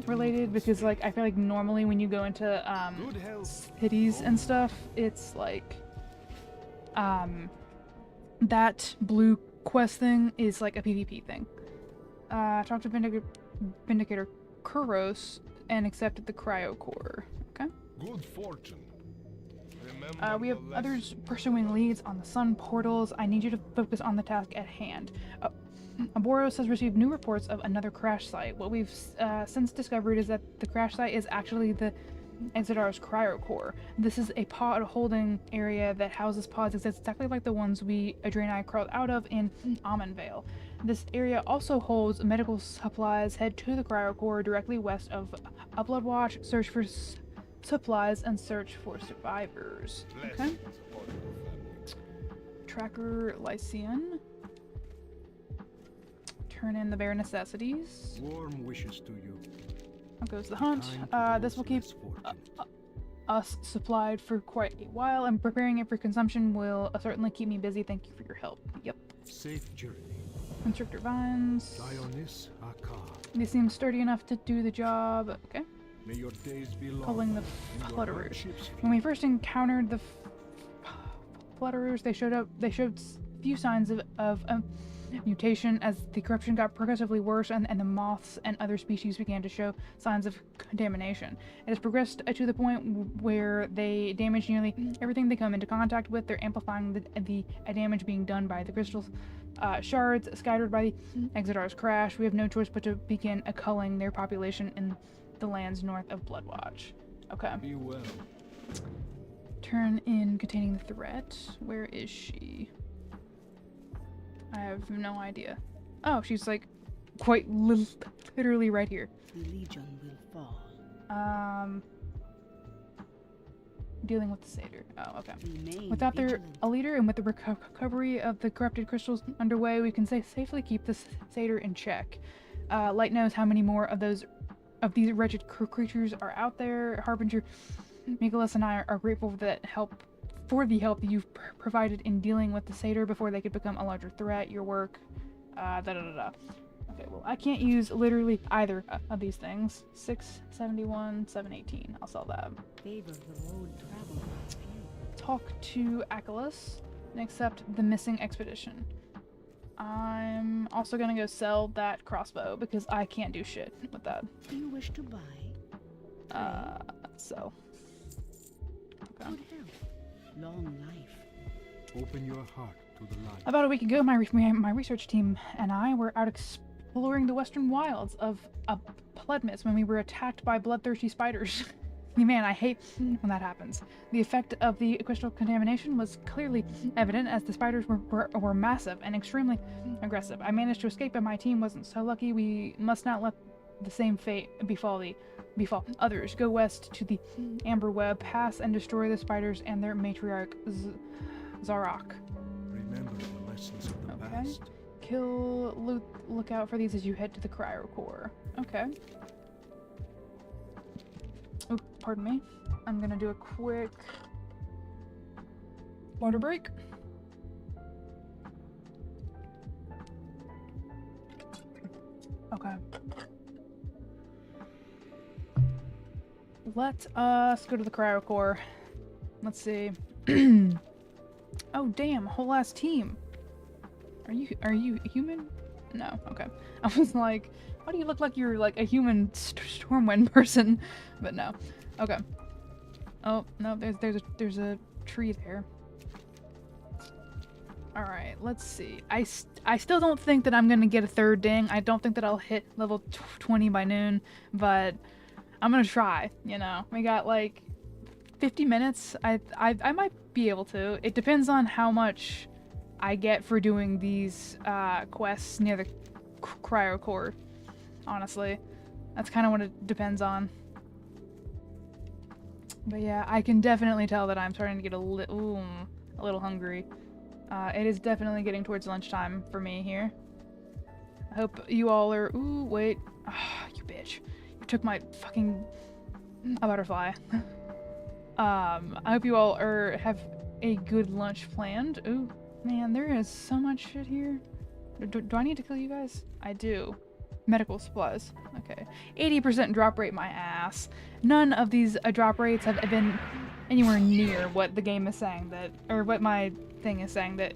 related because like I feel like normally when you go into Good health. cities and stuff, it's like that blue quest thing is like a PvP thing. Talked to Vindicator Kuros and accepted the cryo core. Okay. Good fortune. Remember We have the others lesson. pursuing leads on the sun portals. I need you to focus on the task at hand. Boros has received new reports of another crash site. What we've since discovered is that the crash site is actually the Exodar's cryo core. This is a pod holding area that houses pods exactly like the ones Draenei crawled out of in Amonvale. This area also holds medical supplies. Head to the cryo core directly west of a Bloodwatch. Search for supplies and search for survivors. Okay. Blessings upon your family. Tracker Lycian. Turn in the bare necessities. Warm wishes to you. How goes the hunt? This will keep us supplied for quite a while, and preparing it for consumption will certainly keep me busy. Thank you for your help. Yep. Safe journey. Constrictor vines. Dionys Akar. They seem sturdy enough to do the job. Okay. May your days be long. Pulling the and your flutterers. hardships When we first encountered the flutterers, they showed few signs of mutation as the corruption got progressively worse and the moths and other species began to show signs of contamination. It has progressed to the point where they damage nearly everything they come into contact with. They're amplifying the damage being done by the crystals shards scattered by the Exodar's crash. We have no choice but to begin culling their population in the lands north of Bloodwatch. Okay. Be well. Turn in containing the threat. Where is she? I have no idea. Oh, she's like quite literally right here. The Legion will fall. Dealing with the satyr. Oh, okay. Remain Without vigilant. a leader and with the recovery of the corrupted crystals underway, we can safely keep the satyr in check. Light knows how many more of these wretched creatures are out there. Harbinger, Mikolas, and I are grateful for the help that you've provided in dealing with the satyr before they could become a larger threat. Your work, Okay, well, I can't use literally either of these things. 671, 718. I'll sell that. Favor the road traveled by few. Talk to Achilles and accept the missing expedition. I'm also gonna go sell that crossbow because I can't do shit with that. Do you wish to buy? So. Okay. Good health. Long life. Open your heart to the light. About a week ago, my research team and I were out exploring the western wilds of Bloodmyst when we were attacked by bloodthirsty spiders. Man, I hate when that happens. The effect of the crystal contamination was clearly evident as the spiders were massive and extremely aggressive. I managed to escape, but my team wasn't so lucky. We must not let the same fate befall others. Go west to the Amber Web, pass and destroy the spiders and their matriarch Zarok. Remember the lessons of the Okay. past. Kill, look out for these as you head to the cryo core. Okay. Oh, pardon me. I'm gonna do a quick water break. Okay. Let us go to the cryo core. Let's see. Oh damn, whole ass team. Are you human? No, okay. I was like, why do you look like you're like a human Stormwind person? But no. Okay. Oh, no, there's a tree there. Alright, let's see. I still don't think that I'm gonna get a third ding. I don't think that I'll hit level 20 by noon, but I'm gonna try, you know. We got like 50 minutes. I might be able to. It depends on how much I get for doing these quests near the cryo core, honestly. That's kind of what it depends on. But yeah, I can definitely tell that I'm starting to get a little hungry. It is definitely getting towards lunchtime for me here. I hope you all are. Ooh, wait. Ah, you bitch. You took my fucking. A butterfly. I hope you all have a good lunch planned. Ooh, man, there is so much shit here. Do I need to kill you guys? I do. Medical supplies. Okay. 80% drop rate, my ass. None of these drop rates have been anywhere near what the game is saying that, or what my thing is saying that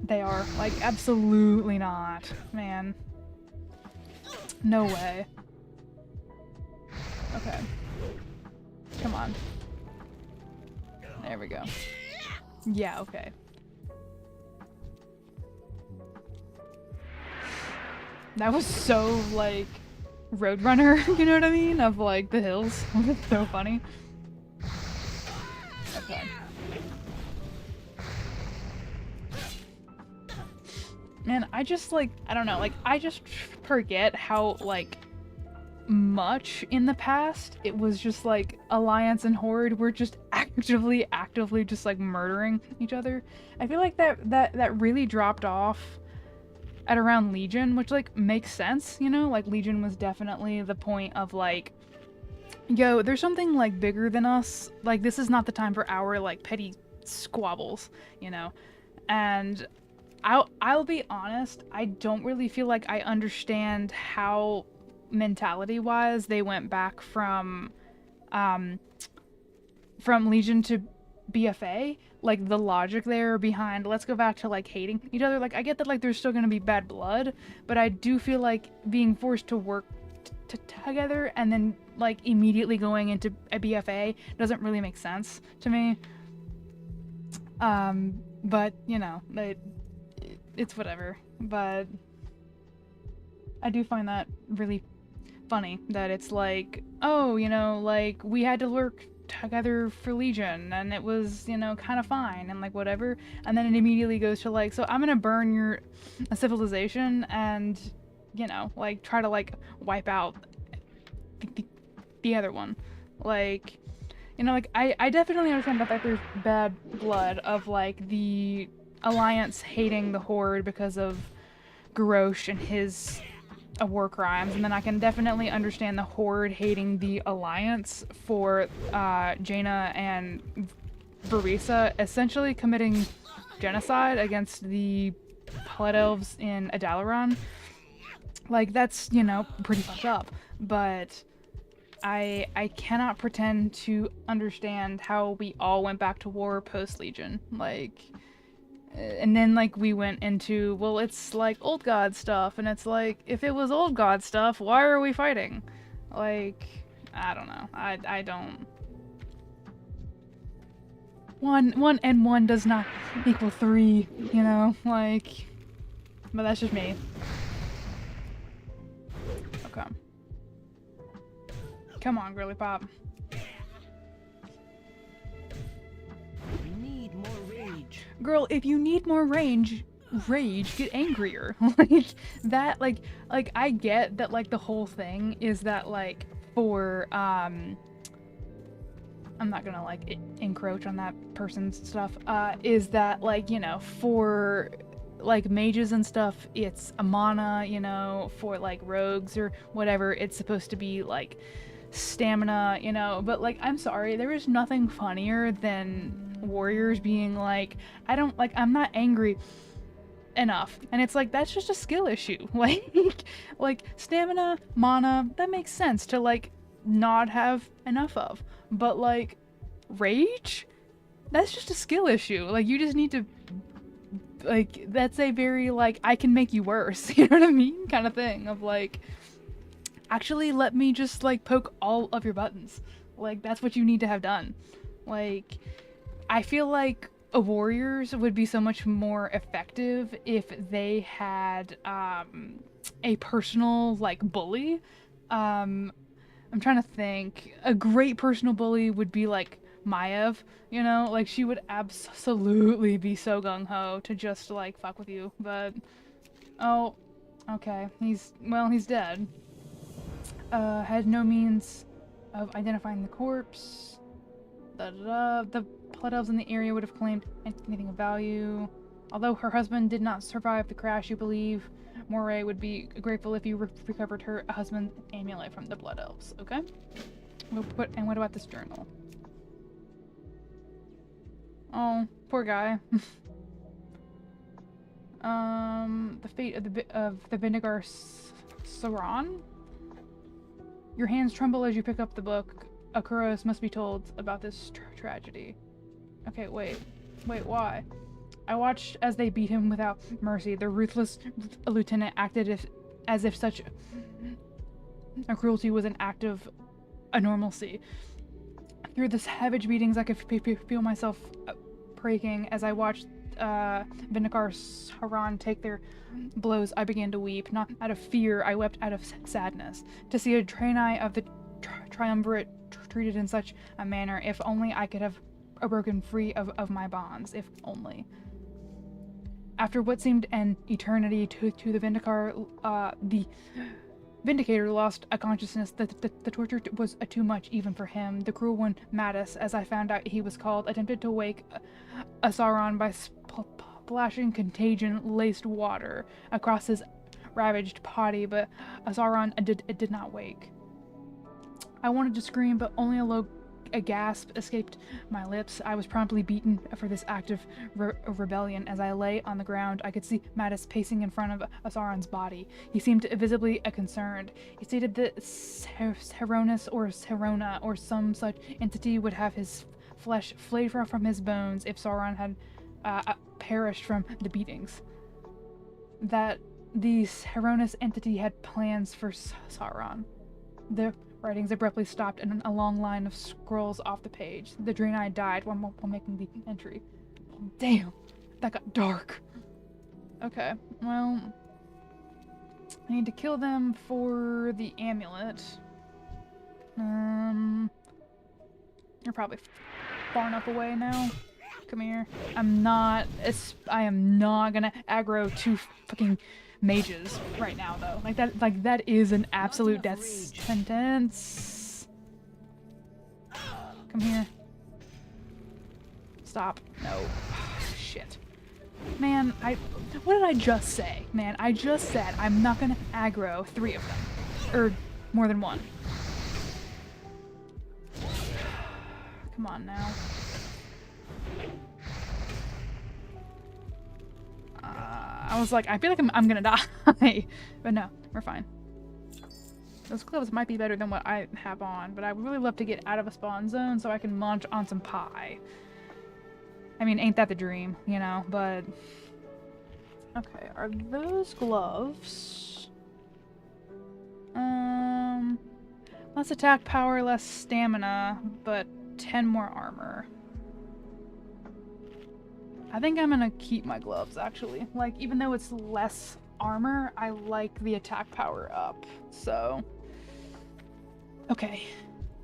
they are. Like, absolutely not. Man. No way. Okay. Come on. There we go. Yeah, okay. That was so, like, Roadrunner, you know what I mean? Of, like, the hills. It's so funny. Okay. Man, I just, like, I don't know, like, I just forget how, like, much in the past it was just, like, Alliance and Horde were just actively just, like, murdering each other. I feel like that really dropped off at around Legion, which, like, makes sense, you know? Like, Legion was definitely the point of, like, yo, there's something, like, bigger than us. Like, this is not the time for our, like, petty squabbles, you know? And I'll be honest, I don't really feel like I understand how mentality-wise they went back from Legion to BFA, like the logic there behind let's go back to like hating each other. Like I get that like there's still gonna be bad blood, but I do feel like being forced to work together and then like immediately going into a BFA doesn't really make sense to me. But you know, it's whatever. But I do find that really funny that it's like, oh, you know, like we had to work together for Legion and it was, you know, kind of fine and like whatever, and then it immediately goes to like, so I'm gonna burn your civilization and, you know, like try to like wipe out the other one. Like, you know, like I definitely understand the fact there's bad blood of like the Alliance hating the Horde because of Garrosh and his war crimes, and then I can definitely understand the Horde hating the Alliance for Jaina and Varisa essentially committing genocide against the Blood Elves in Adalaran. Like, that's, you know, pretty fucked up, but I cannot pretend to understand how we all went back to war post-Legion. Like, and then, like, we went into, well, it's, like, Old God stuff, and it's like, if it was Old God stuff, why are we fighting? Like, I don't know. I don't... One and one does not equal 3, you know? Like, but that's just me. Okay. Come on, girly pop. Girl, if you need more rage, get angrier. Like, that, like, I get that, like, the whole thing is that, like, for, I'm not gonna, like, encroach on that person's stuff, is that, like, you know, for, like, mages and stuff, it's a mana, you know, for, like, rogues or whatever, it's supposed to be, like, stamina, you know, but, like, I'm sorry, there is nothing funnier than warriors being like, I'm not angry enough, and it's like, that's just a skill issue. Like stamina, mana, that makes sense to like not have enough of, but like rage, that's just a skill issue. Like, you just need to, like, that's a very like, I can make you worse, you know what I mean, kind of thing of like, actually let me just like poke all of your buttons. Like, that's what you need to have done. Like, I feel like warriors would be so much more effective if they had a personal, like, bully. I'm trying to think. A great personal bully would be like Maiev, you know? Like, she would absolutely be so gung-ho to just, like, fuck with you. But, oh, okay. He's dead. Had no means of identifying the corpse. The blood elves in the area would have claimed anything of value. Although her husband did not survive the crash, you believe Moray would be grateful if you recovered her husband's amulet from the blood elves. Okay. And what about this journal? Oh, poor guy. The fate of the Vindigar Saran? Your hands tremble as you pick up the book. Akuros must be told about this tragedy. Okay, wait, why? I watched as they beat him without mercy. The ruthless lieutenant acted as if such a cruelty was an act of normalcy. Through the savage beatings, I could feel myself breaking. As I watched Vindikar Saran take their blows, I began to weep. Not out of fear, I wept out of sadness. To see a Draenei of the Triumvirate treated in such a manner, if only I could have broken free of my bonds, if only. After what seemed an eternity to the the Vindicator lost a consciousness. The torture was too much even for him. The cruel one, Mattis, as I found out he was called, attempted to wake Sauron by splashing contagion-laced water across his ravaged body, but Sauron did not wake. I wanted to scream, but only a gasp escaped my lips. I was promptly beaten for this act of rebellion. As I lay on the ground, I could see Mattis pacing in front of Sauron's body. He seemed visibly concerned. He stated that Seronus or Serona or some such entity would have his flesh flayed from his bones if Sauron had perished from the beatings. That the Seronus entity had plans for Sauron. The writings abruptly stopped and a long line of scrolls off the page. The Draenei died while making the entry. Damn, that got dark. Okay, well, I need to kill them for the amulet. You're probably far enough away now. Come here. I am not gonna aggro two fucking mages right now, though. Like that is an absolute death sentence. Come here. Stop. No. Shit. Man, what did I just say? Man, I just said I'm not gonna aggro 3 of them. Or more than 1. Come on now. I was like, I feel like I'm gonna die. But no, we're fine. Those gloves might be better than what I have on, but I would really love to get out of a spawn zone so I can munch on some pie. I mean, ain't that the dream, you know? But okay, are those gloves? Less attack power, less stamina, but 10 more armor. I think I'm gonna keep my gloves, actually. Like, even though it's less armor, I like the attack power up, so. Okay.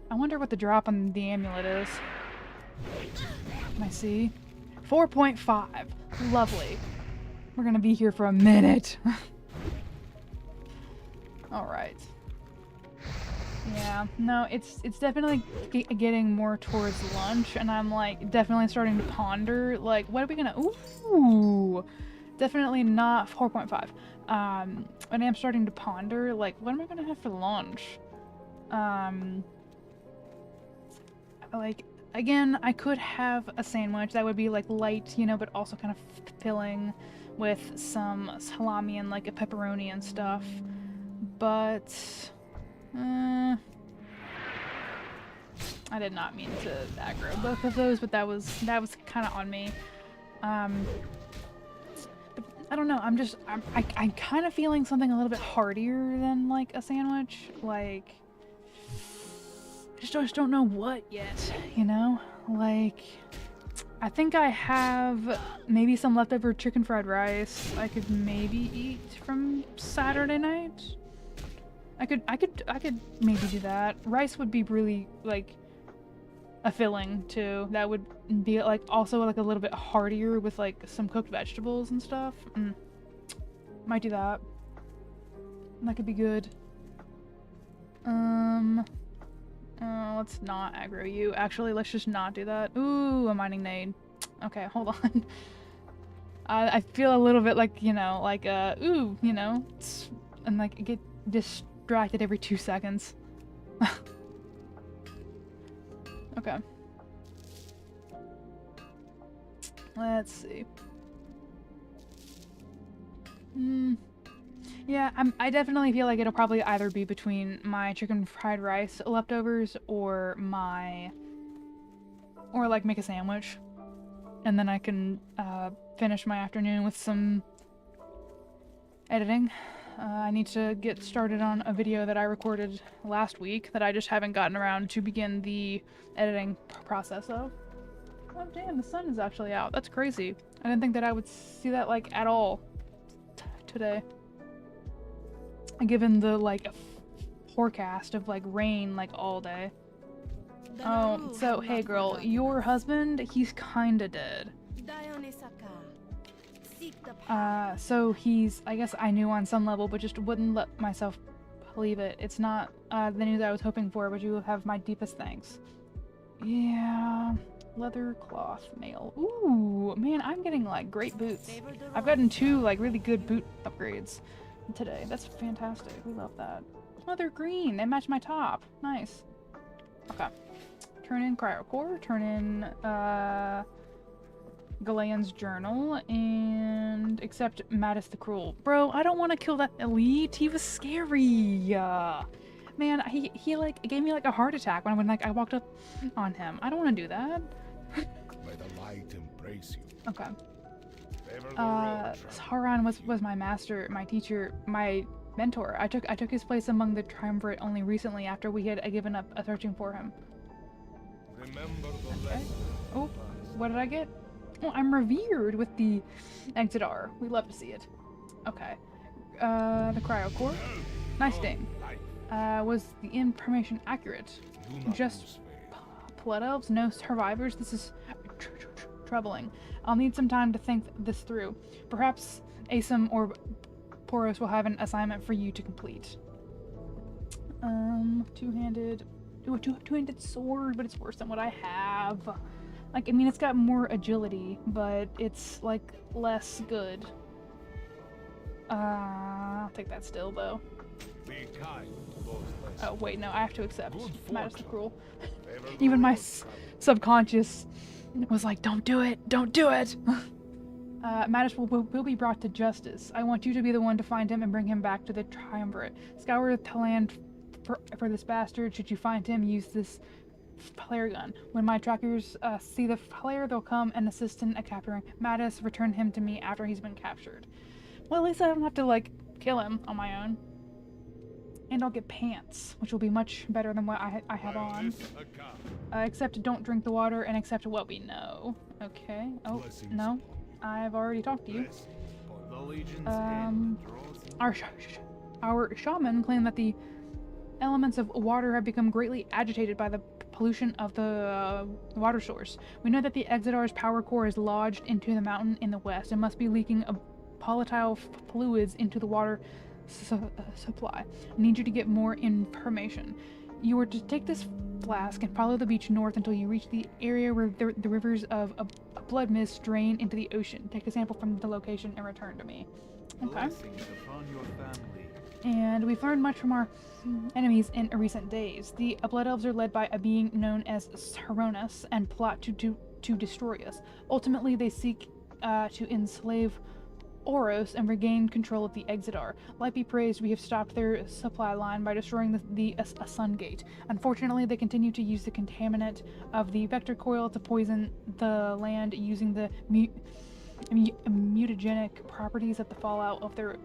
I wonder what the drop on the amulet is. Can I see? 4.5. Lovely. We're gonna be here for a minute. Alright. Yeah, no, it's definitely getting more towards lunch, and I'm like definitely starting to ponder like what are we gonna definitely not 4.5. And I'm starting to ponder like what am I gonna have for lunch? Like again, I could have a sandwich that would be like light, you know, but also kind of filling with some salami and like a pepperoni and stuff. But I did not mean to aggro both of those, but that was kind of on me. I don't know. I'm kind of feeling something a little bit heartier than like a sandwich. Like, I just don't know what yet. You know, like I think I have maybe some leftover chicken fried rice I could maybe eat from Saturday night. I could maybe do that. Rice would be really like a filling too. That would be like also like a little bit heartier with like some cooked vegetables and stuff. Might do that. That could be good. Let's not aggro you. Actually, let's just not do that. Ooh, a mining nade. Okay, hold on. I feel a little bit like, you know, like, ooh, you know, and like get distracted every 2 seconds. Okay. Let's see. Yeah, I definitely feel like it'll probably either be between my chicken fried rice leftovers or like make a sandwich. And then I can finish my afternoon with some editing. I need to get started on a video that I recorded last week that I just haven't gotten around to begin the editing process of. Oh damn, the sun is actually out. That's crazy. I didn't think that I would see that like at all today. Given the like forecast of like rain like all day. Oh, so hey girl, your husband, he's kinda dead. So he's, I guess I knew on some level, but just wouldn't let myself believe it. It's not the news I was hoping for, but you have my deepest thanks. Yeah, leather cloth mail. Ooh, man, I'm getting like great boots. I've gotten 2 like really good boot upgrades today. That's fantastic. We love that. Oh, they're green. They match my top. Nice. Okay. Turn in Cryocore. Turn in Galeon's journal and accept Mattis the Cruel. Bro, I don't want to kill that elite. He was scary. Man, he like gave me like a heart attack when I walked up on him. I don't want to do that. May the light embrace you. Okay. Haran was my master, my teacher, my mentor. I took his place among the triumvirate only recently after we had given up searching for him. Remember the Okay. lesson. Oh, what did I get? Oh, I'm revered with the Exodar. We love to see it. Okay. The Cryocore. Nice thing. Was the information accurate? Just blood elves, no survivors? This is troubling. I'll need some time to think this through. Perhaps Asum or Poros will have an assignment for you to complete. Two-handed... Ooh, a two-handed sword, but it's worse than what I have. Like, I mean, it's got more agility, but it's, like, less good. I'll take that still, though. Be kind to those less. Oh, wait, no, I have to accept. Good Mattis the fortune. Cruel. Favor the Even my road traveler. subconscious was like, don't do it, don't do it! Mattis will be brought to justice. I want you to be the one to find him and bring him back to the triumvirate. Scour the land for this bastard. Should you find him, use this flare gun. When my trackers see the flare, they'll come and assist in capturing Mattis. Return him to me after he's been captured. Well, at least I don't have to, like, kill him on my own. And I'll get pants, which will be much better than what I have on. Except don't drink the water and accept what we know. Okay. Oh, Blessings no. upon you. I've already talked to you. Blessings upon The you. Legion's end draws near. Our shaman claimed that the elements of water have become greatly agitated by the pollution of the water source. We know that the Exodar's power core is lodged into the mountain in the west and must be leaking volatile fluids into the water supply. I need you to get more information. You are to take this flask and follow the beach north until you reach the area where the rivers of Bloodmyst drain into the ocean. Take a sample from the location and return to me. Okay. Blessings upon your family. And we've learned much from our enemies in recent days. The Blood Elves are led by a being known as Saronas and plot to destroy us. Ultimately, they seek to enslave Oros and regain control of the Exodar. Light be praised, we have stopped their supply line by destroying the Sun Gate. Unfortunately, they continue to use the contaminant of the Vector Coil to poison the land using the mutagenic properties of the fallout of their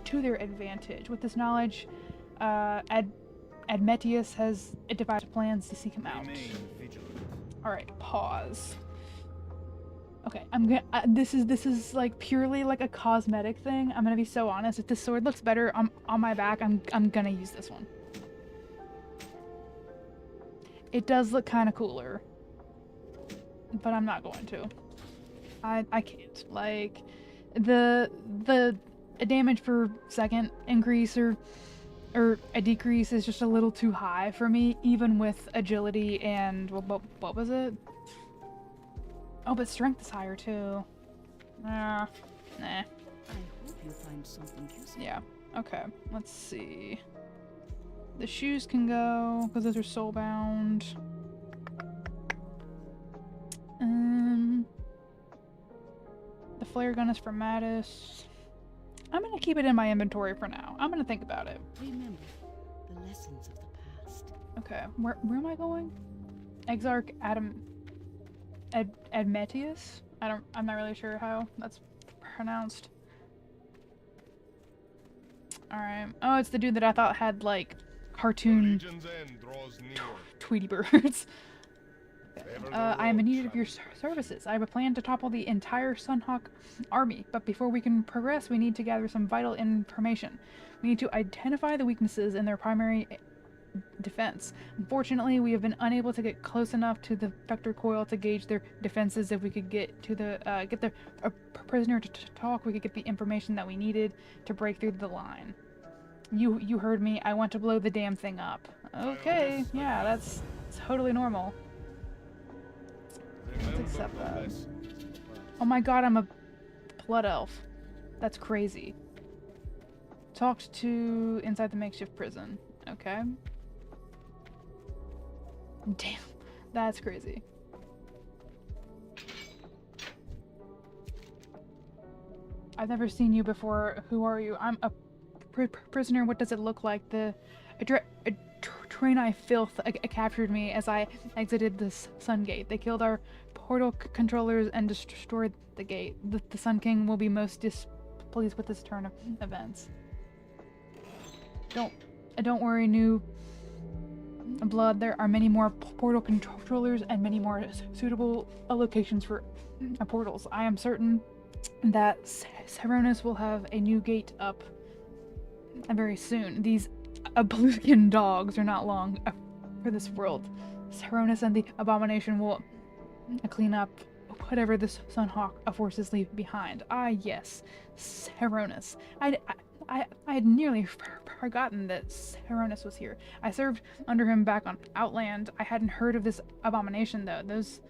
to their advantage. With this knowledge, Admetius has devised plans to seek him out. Remain vigilant. All right, pause. Okay, I'm gonna. This is like purely like a cosmetic thing. I'm gonna be so honest. If this sword looks better on my back, I'm gonna use this one. It does look kind of cooler, but I'm not going to. I can't. Like the damage per second increase or or a decrease is just a little too high for me, even with agility and what was it? Oh, but strength is higher too. Nah. I hope you find something useful. Yeah. Okay. Let's see. The shoes can go because those are soulbound. The flare gun is for Mattis. I'm gonna keep it in my inventory for now. I'm gonna think about it. Remember the lessons of the past. Okay. Where am I going? Exarch Admetius? I'm not really sure how that's pronounced. Alright. Oh, it's the dude that I thought had like cartoon Tweety birds. I am in need of your services. I have a plan to topple the entire Sunhawk army, but before we can progress, we need to gather some vital information. We need to identify the weaknesses in their primary defense. Unfortunately, we have been unable to get close enough to the vector coil to gauge their defenses. If we could get to the prisoner to talk, we could get the information that we needed to break through the line. You heard me. I want to blow the damn thing up. Okay, yeah, that's totally normal. Let's accept that. Oh my god, I'm a blood elf. That's crazy. Talked to inside the makeshift prison. Okay. Damn, that's crazy. I've never seen you before. Who are you? I'm a prisoner. What does it look like? The Draenei filth captured me as I exited the Sun Gate. They killed our portal controllers and destroyed the gate. The Sun King will be most displeased with this turn of events. Don't worry, new blood. There are many more portal controllers and many more suitable locations for portals. I am certain that Seronis will have a new gate up very soon. These Abluvian dogs are not long for this world. Seronis and the Abomination will clean up whatever the Sunhawk forces leave behind. Ah, yes, Seronis. I had nearly forgotten that Seronis was here. I served under him back on Outland. I hadn't heard of this abomination, though. Those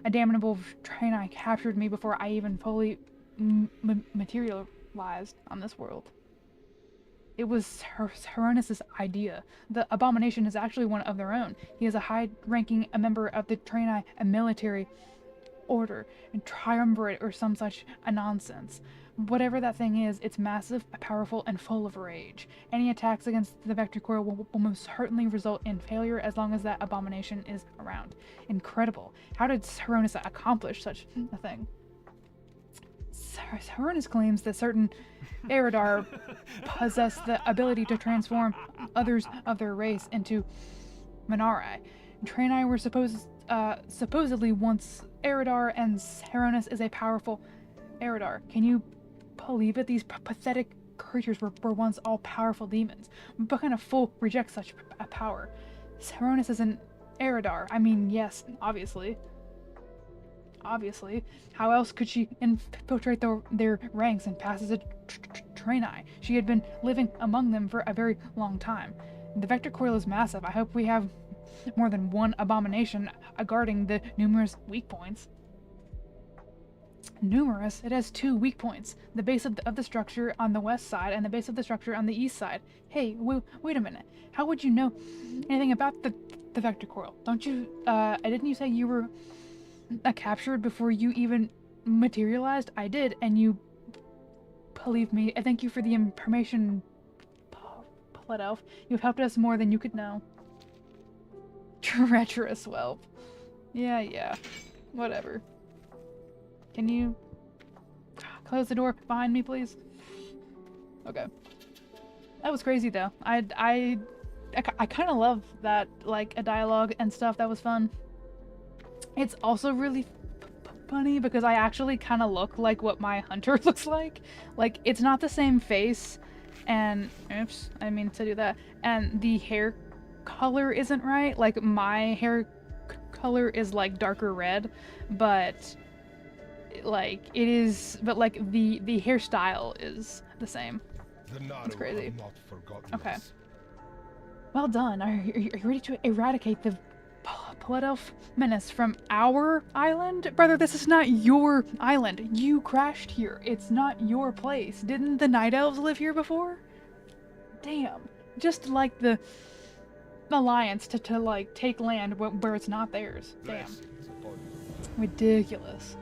damnable Draenei captured me before I even fully materialized on this world. It was Seronis' idea. The abomination is actually one of their own. He is a high-ranking member of the Draenei military order, and triumvirate or some such a nonsense. Whatever that thing is, it's massive, powerful, and full of rage. Any attacks against the Vector Coil will most certainly result in failure as long as that abomination is around. Incredible. How did Seronis accomplish such a thing? Seronis claims that certain Exodar possess the ability to transform others of their race into Minari. Draenei were supposedly once Exodar, and Seronis is a powerful Exodar. Can you believe it? These pathetic creatures were once all-powerful demons. What kind of fool rejects such a power? Seronis is an Exodar. I mean, yes, obviously. Obviously. How else could she infiltrate their ranks and pass as a Draenei? She had been living among them for a very long time. The Vector Coil is massive. I hope we have more than one abomination guarding the numerous weak points. Numerous? It has 2 weak points. The base of the structure on the west side and the base of the structure on the east side. Hey, wait a minute. How would you know anything about the Vector Coil? Don't you, didn't you say you were captured before you even materialized? I did, and you believe me. I thank you for the information, Blood Elf. You've helped us more than you could know. Treacherous whelp. Yeah. Whatever. Can you close the door behind me, please? Okay. That was crazy, though. I kind of love that, like, a dialogue and stuff. That was fun. It's also really funny because I actually kind of look like what my hunter looks like. Like, it's not the same face, and oops, I mean to do that. And the hair color isn't right. Like, my hair color is like darker red, but like it is, but like the hairstyle is the same. It's crazy. Okay. Well done. Are you ready to eradicate the Blood Elf menace from our island? Brother, this is not your island. You crashed here. It's not your place. Didn't the Night Elves live here before? Damn. Just like the Alliance to like take land where it's not theirs. Damn. Ridiculous.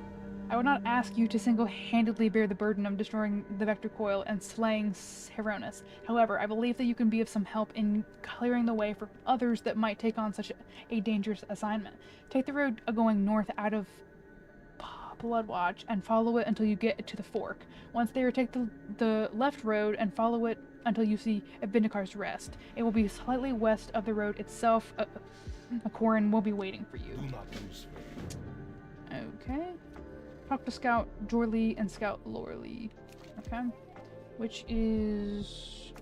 I would not ask you to single-handedly bear the burden of destroying the Vector Coil and slaying Seronis. However, I believe that you can be of some help in clearing the way for others that might take on such a dangerous assignment. Take the road going north out of Bloodwatch and follow it until you get to the fork. Once there, take the left road and follow it until you see Vindicar's Rest. It will be slightly west of the road itself. A Corin will be waiting for you. Do not lose faith. Okay. Talk to Scout Jorlee and Scout Lorley. Okay. Which is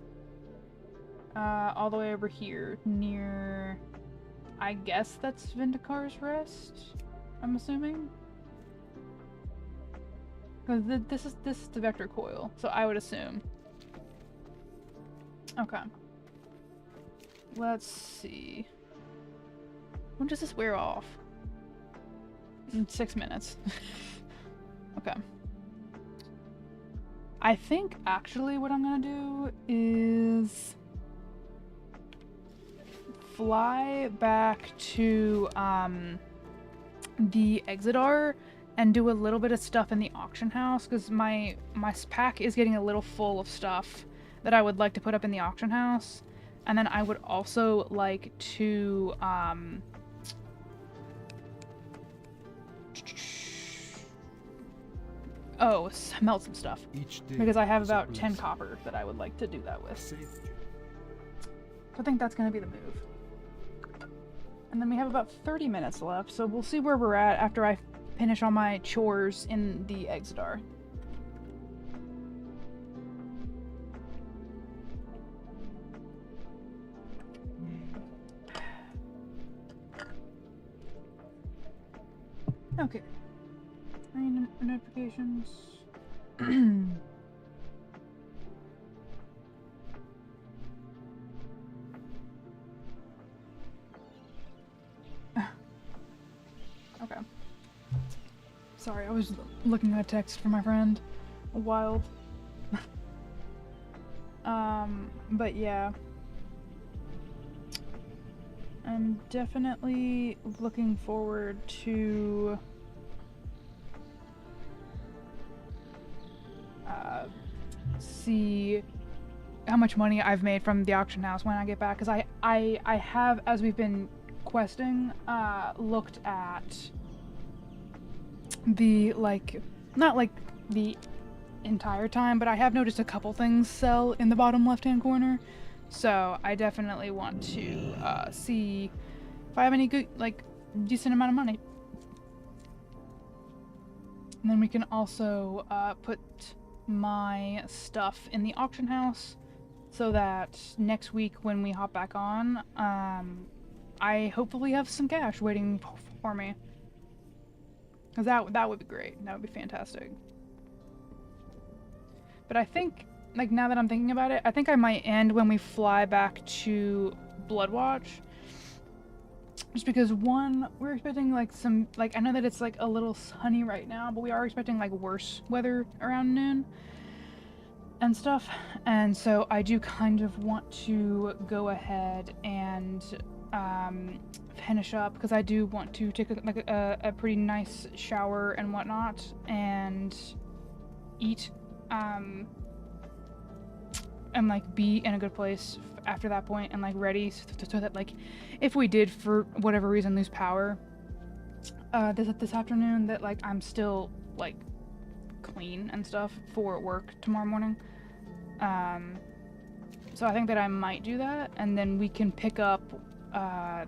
all the way over here near, I guess that's Vindicar's Rest, I'm assuming. Because this is the Vector Coil, so I would assume. Okay. Let's see. When does this wear off? In 6 minutes. Okay. I think actually what I'm gonna do is fly back to the Exodar and do a little bit of stuff in the auction house, because my pack is getting a little full of stuff that I would like to put up in the auction house. And then I would also like to smelt some stuff, because I have about 10 copper that I would like to do that with. So I think that's going to be the move. And then we have about 30 minutes left, so we'll see where we're at after I finish all my chores in the Exodar. Okay. Notifications. Okay. Sorry, I was looking at a text from my friend. Wild. But yeah. I'm definitely looking forward to see how much money I've made from the auction house when I get back, because I have, as we've been questing, looked at the, like, not like the entire time, but I have noticed a couple things sell in the bottom left-hand corner, so I definitely want to see if I have any good, like, decent amount of money. And then we can also put my stuff in the auction house so that next week when we hop back on, I hopefully have some cash waiting for me. Because that would be great. That would be fantastic. But I think, like, now that I'm thinking about it, I think I might end when we fly back to Bloodwatch. Just because, one, we're expecting, like, some, like, I know that it's, like, a little sunny right now, but we are expecting, like, worse weather around noon and stuff. And so I do kind of want to go ahead and finish up, because I do want to take, a pretty nice shower and whatnot, and eat, and, like, be in a good place after that point, and, like, ready so that, like, if we did for whatever reason lose power this afternoon, that, like, I'm still, like, clean and stuff for work tomorrow morning. So I think that I might do that, and then we can pick up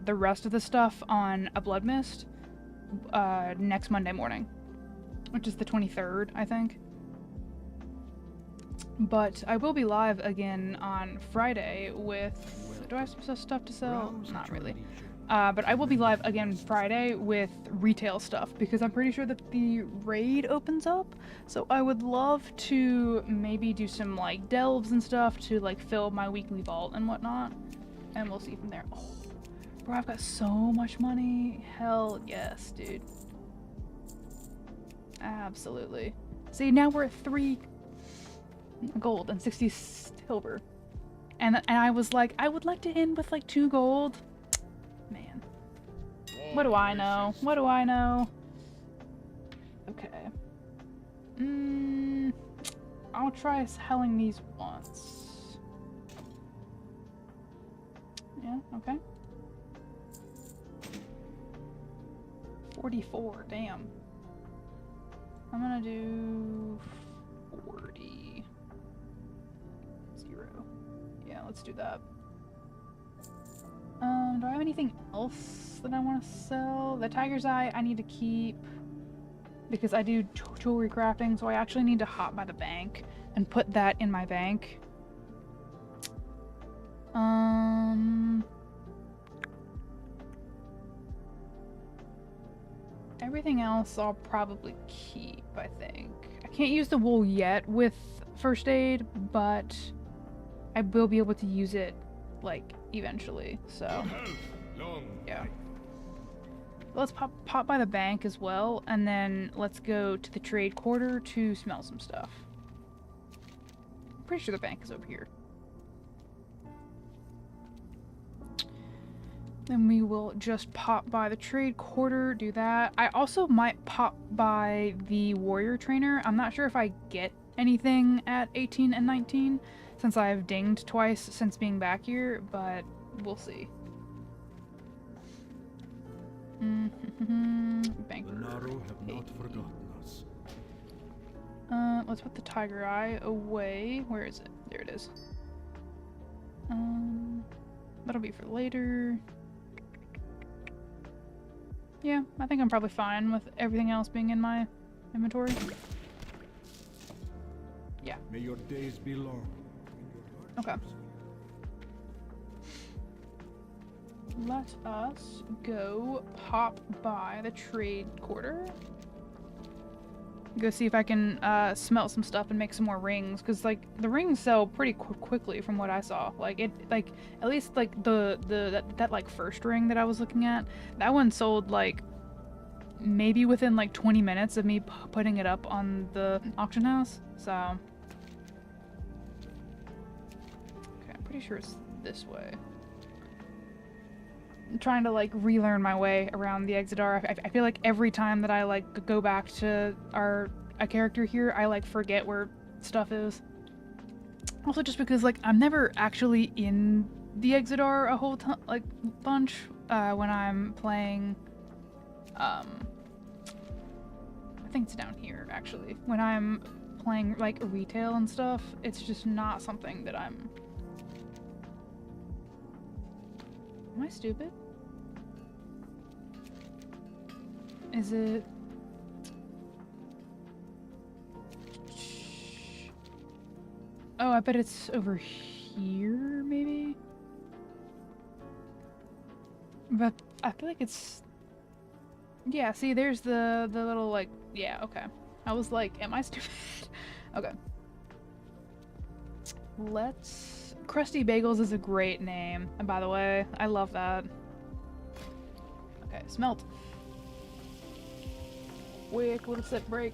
the rest of the stuff on a Bloodmyst next Monday morning, which is the 23rd, I think. But I will be live again on Friday with... Do I have some stuff to sell? Not really. But I will be live again Friday with retail stuff, because I'm pretty sure that the raid opens up. So I would love to maybe do some, like, delves and stuff to, like, fill my weekly vault and whatnot. and we'll see from there. Oh, bro, I've got so much money. Hell yes, dude. Absolutely. See, now we're at 3 gold and 60 silver. And I was like, I would like to end with like 2 gold. Man. What do I know? What do I know? Okay. I'll try selling these once. Yeah, okay. 44, damn. I'm gonna do 40. 0. Yeah, let's do that. Do I have anything else that I want to sell? The Tiger's Eye I need to keep because I do jewelry crafting, so I actually need to hop by the bank and put that in my bank. Everything else I'll probably keep, I think. I can't use the wool yet with first aid, but I will be able to use it, like, eventually, so. Yeah. Let's pop by the bank as well, and then let's go to the trade quarter to smell some stuff. I'm pretty sure the bank is over here. Then we will just pop by the trade quarter, do that. I also might pop by the warrior trainer. I'm not sure if I get anything at 18 and 19, since I've dinged twice since being back here, but we'll see. Banker. The Naru have not forgotten us. Let's put the Tiger Eye away. Where is it? There it is. That'll be for later. Yeah, I think I'm probably fine with everything else being in my inventory. Yeah. May your days be long. Okay. Let us go pop by the trade quarter. Go see if I can smelt some stuff and make some more rings, because like the rings sell pretty quickly from what I saw. Like it, like at least like that like first ring that I was looking at, that one sold like maybe within like 20 minutes of me putting it up on the auction house. So okay, I'm pretty sure it's this way. I'm trying to like relearn my way around the Exodar. I feel like every time that I like go back to a character here, I like forget where stuff is. Also, just because like I'm never actually in the Exodar a whole bunch when I'm playing. I think it's down here actually. When I'm playing like retail and stuff, it's just not something that I'm. Am I stupid? Is it? Oh, I bet it's over here, maybe? But I feel like it's... Yeah, see, there's the little, like... Yeah, okay. I was like, am I stupid? Okay. Let's... Krusty Bagels is a great name, and by the way, I love that. Okay, smelt. Quick little set break.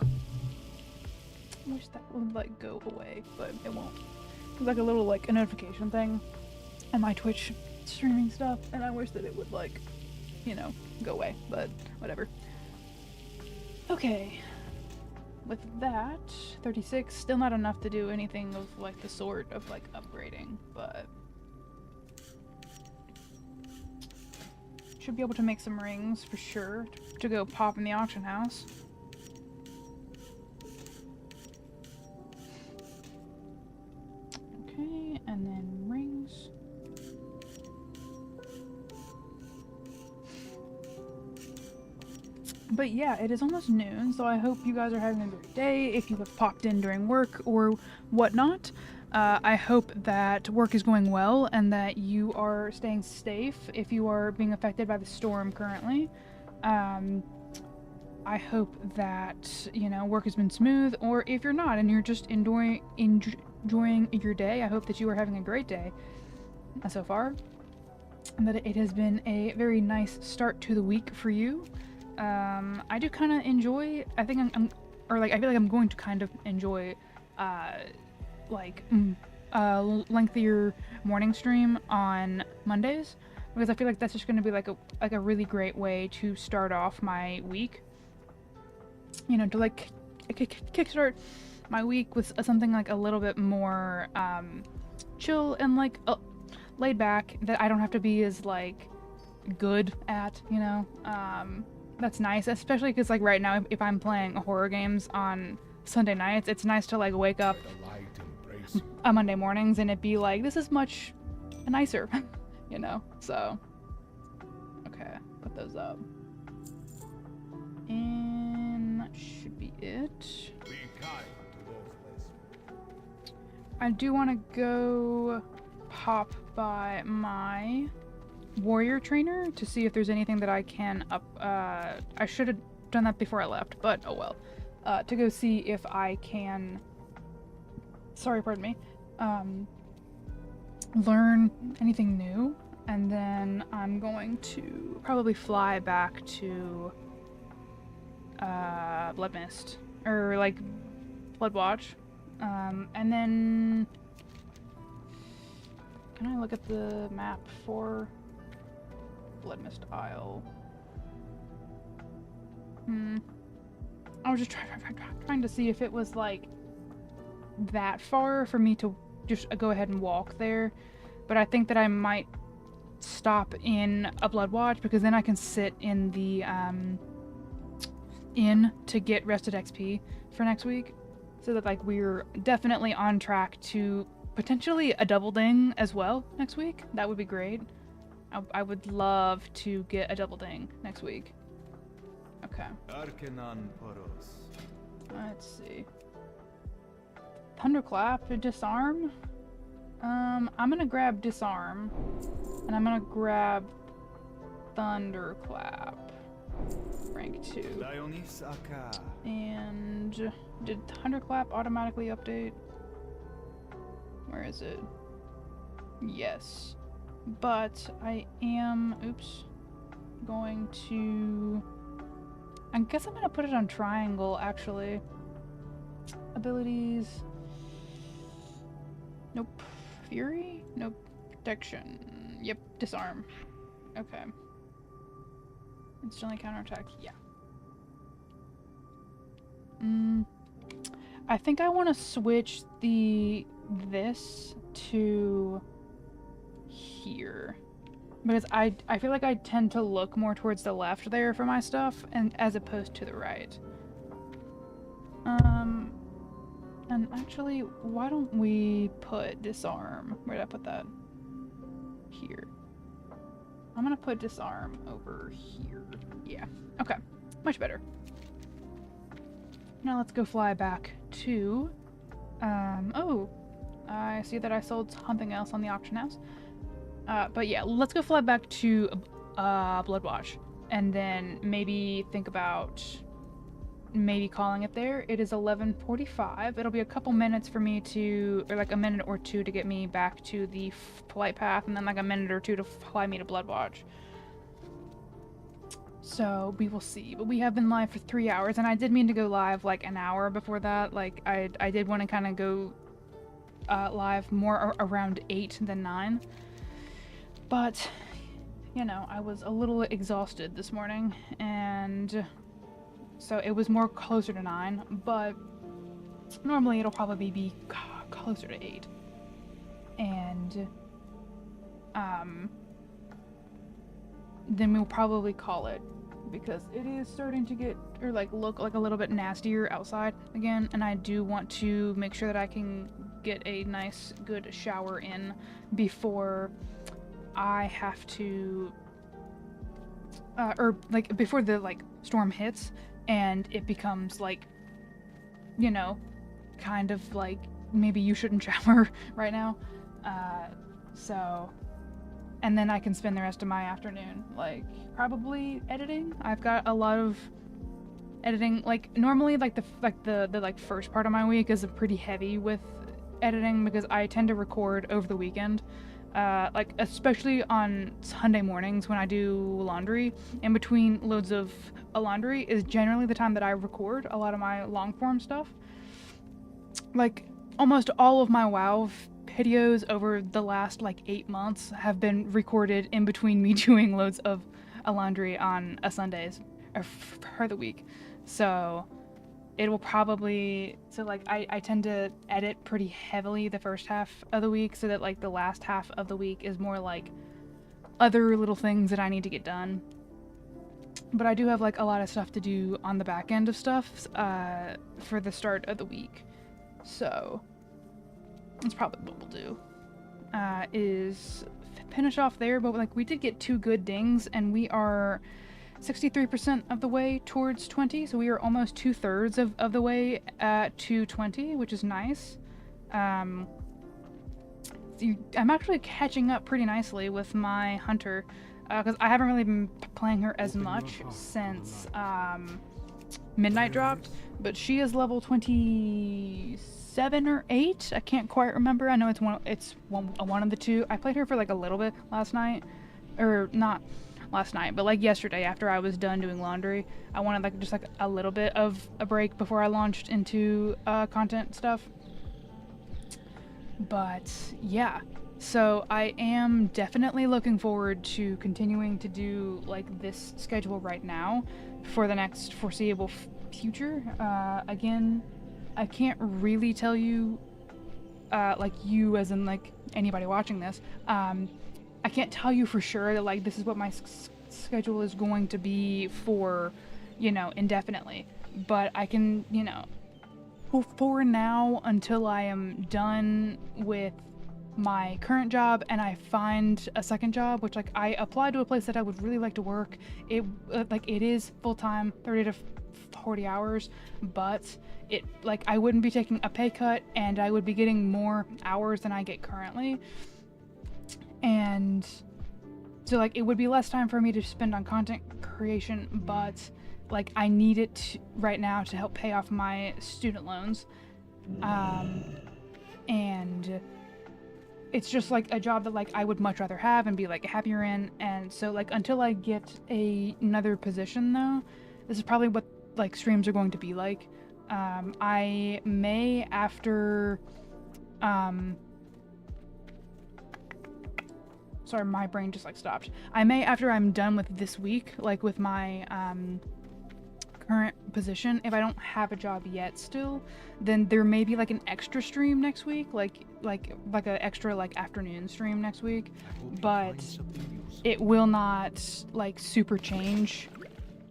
I wish that would like go away, but it won't. It's like a little like a notification thing on my Twitch streaming stuff, and I wish that it would like, you know, go away, but whatever. Okay. With that, 36, still not enough to do anything of like the sort of like upgrading, but should be able to make some rings for sure to go pop in the auction house. Okay, and then rings. But yeah, it is almost noon, so I hope you guys are having a great day. If you have popped in during work or whatnot, I hope that work is going well and that you are staying safe if you are being affected by the storm currently. I hope that, you know, work has been smooth, or if you're not and you're just enjoying your day, I hope that you are having a great day so far, and that it has been a very nice start to the week for you. I do kind of enjoy, I think I feel like I'm going to kind of enjoy, lengthier morning stream on Mondays, because I feel like that's just going to be like a really great way to start off my week. You know, to like kickstart my week with something like a little bit more chill and like laid back, that I don't have to be as like good at, you know. That's nice, especially because like right now, if I'm playing horror games on Sunday nights, it's nice to like wake up on Monday mornings and it be like, this is much nicer, you know. So okay, put those up, and that should be it. I do want to go pop by my warrior trainer to see if there's anything that I can up. I should have done that before I left, but oh well. To go see if I can, pardon me, learn anything new, and then I'm going to probably fly back to Bloodmyst, or like Bloodwatch, and then can I look at the map for Bloodmyst Isle? I was just trying to see if it was like that far for me to just go ahead and walk there, but I think that I might stop in a Bloodwatch, because then I can sit in the inn to get rested XP for next week, so that like we're definitely on track to potentially a double ding as well next week. That would be great. I would love to get a double ding next week. Okay. Let's see. Thunderclap, disarm. I'm gonna grab disarm, and I'm gonna grab Thunderclap, rank 2. And did Thunderclap automatically update? Where is it? Yes. But I am, going to, I guess I'm gonna put it on triangle, actually. Abilities. Nope. Fury? Nope. Protection. Yep. Disarm. Okay. Instantly counterattack. Yeah. I think I want to switch this to here, because I feel like I tend to look more towards the left there for my stuff, and as opposed to the right. And actually, why don't we put disarm? Where did I put that? Here. I'm gonna put disarm over here. Yeah. Okay. Much better. Now let's go fly back to, oh, I see that I sold something else on the auction house. But yeah, let's go fly back to Bloodwatch, and then maybe think about maybe calling it there. It is 11:45. It'll be a couple minutes for me to, or like a minute or two to get me back to the flight path, and then like a minute or two to fly me to Bloodwatch. So we will see. But we have been live for 3 hours, and I did mean to go live like an hour before that. Like I did want to kind of go live more around 8 than 9. But, you know, I was a little exhausted this morning, and so it was more closer to 9, but normally it'll probably be closer to 8. And, then we'll probably call it, because it is starting to get, or like look like a little bit nastier outside again, and I do want to make sure that I can get a nice good shower in before I have to, or like before the like storm hits and it becomes like, you know, kind of like maybe you shouldn't shower right now. So, and then I can spend the rest of my afternoon like probably editing. I've got a lot of editing. Like normally, like the first part of my week is pretty heavy with editing because I tend to record over the weekend. Like especially on Sunday mornings when I do laundry. In between loads of laundry is generally the time that I record a lot of my long form stuff. Like almost all of my WoW videos over the last like 8 months have been recorded in between me doing loads of laundry on Sundays for the week. So it will probably, so like I tend to edit pretty heavily the first half of the week so that like the last half of the week is more like other little things that I need to get done. But I do have like a lot of stuff to do on the back end of stuff for the start of the week. So that's probably what we'll do, is finish off there. But like we did get 2 good dings and we are 63% of the way towards 20, so we are almost 2/3 of the way to 20, which is nice. I'm actually catching up pretty nicely with my hunter, because I haven't really been playing her as much since Midnight dropped, but she is level 27 or 8. I can't quite remember. I know it's one of the two. I played her for like a little bit last night, or not last night, but like yesterday after I was done doing laundry. I wanted like just like a little bit of a break before I launched into content stuff. But yeah, so I am definitely looking forward to continuing to do like this schedule right now for the next foreseeable future. Again, I can't really tell you, like you as in like anybody watching this, I can't tell you for sure that like this is what my schedule is going to be for, you know, indefinitely. But I can, you know, for now until I am done with my current job and I find a second job, which like I applied to a place that I would really like to work. It like it is full-time, 30 to 40 hours, but it like I wouldn't be taking a pay cut and I would be getting more hours than I get currently. And so like it would be less time for me to spend on content creation, but like I need it right now to help pay off my student loans. And it's just like a job that like I would much rather have and be like happier in. And so like until I get another position though, this is probably what like streams are going to be like. I may after sorry, my brain just like stopped. I may after I'm done with this week, like with my current position, if I don't have a job yet still, then there may be like an extra stream next week, like an extra like afternoon stream next week, but it will not like super change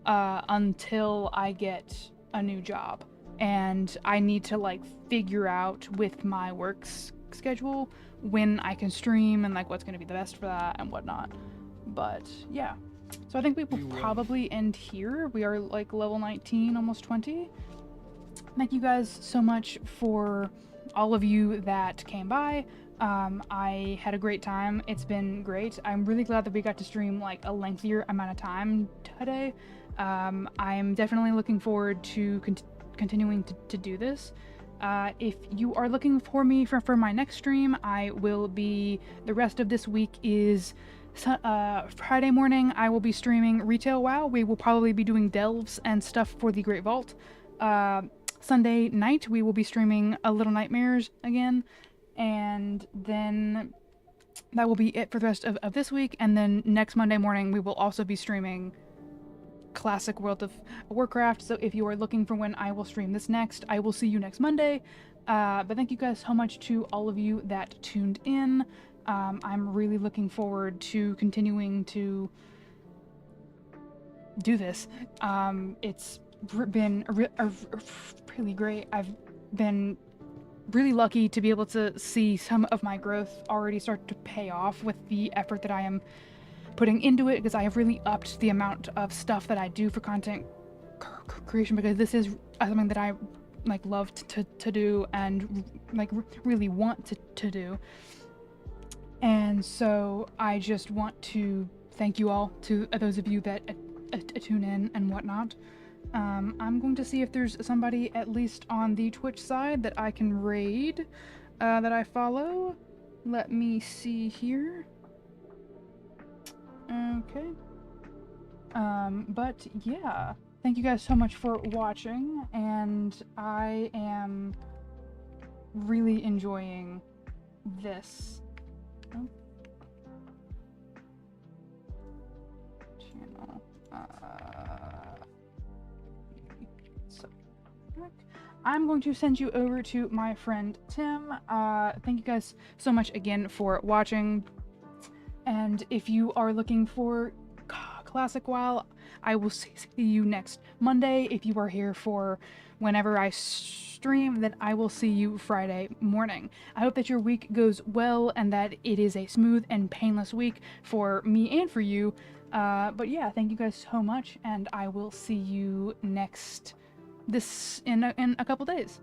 until I get a new job, and I need to like figure out with my work schedule when I can stream and like what's going to be the best for that and whatnot. But yeah, so I think we will probably end here. We are like level 19, almost 20. Thank you guys so much for all of you that came by. I had a great time. It's been great. I'm really glad that we got to stream like a lengthier amount of time today. I'm definitely looking forward to continuing to do this. If you are looking for me for my next stream, I will be, the rest of this week is Friday morning, I will be streaming Retail WoW. We will probably be doing delves and stuff for the Great Vault. Sunday night, we will be streaming A Little Nightmares again. And then that will be it for the rest of this week. And then next Monday morning, we will also be streaming Classic World of Warcraft. So if you are looking for when I will stream this next, I will see you next Monday. But thank you guys so much to all of you that tuned in. I'm really looking forward to continuing to do this. It's been really great. I've been really lucky to be able to see some of my growth already start to pay off with the effort that I am putting into it, because I have really upped the amount of stuff that I do for content creation, because this is something that I like love to do and like really want to do. And so I just want to thank you all, to those of you that tune in and whatnot. I'm going to see if there's somebody at least on the Twitch side that I can raid, that I follow. Let me see here. Okay. But yeah, thank you guys so much for watching, and I am really enjoying this. Oh. Channel. I'm going to send you over to my friend Tim. Thank you guys so much again for watching. And if you are looking for Classic WoW, I will see you next Monday. If you are here for whenever I stream, then I will see you Friday morning. I hope that your week goes well and that it is a smooth and painless week for me and for you. But yeah, thank you guys so much, and I will see you in a couple days.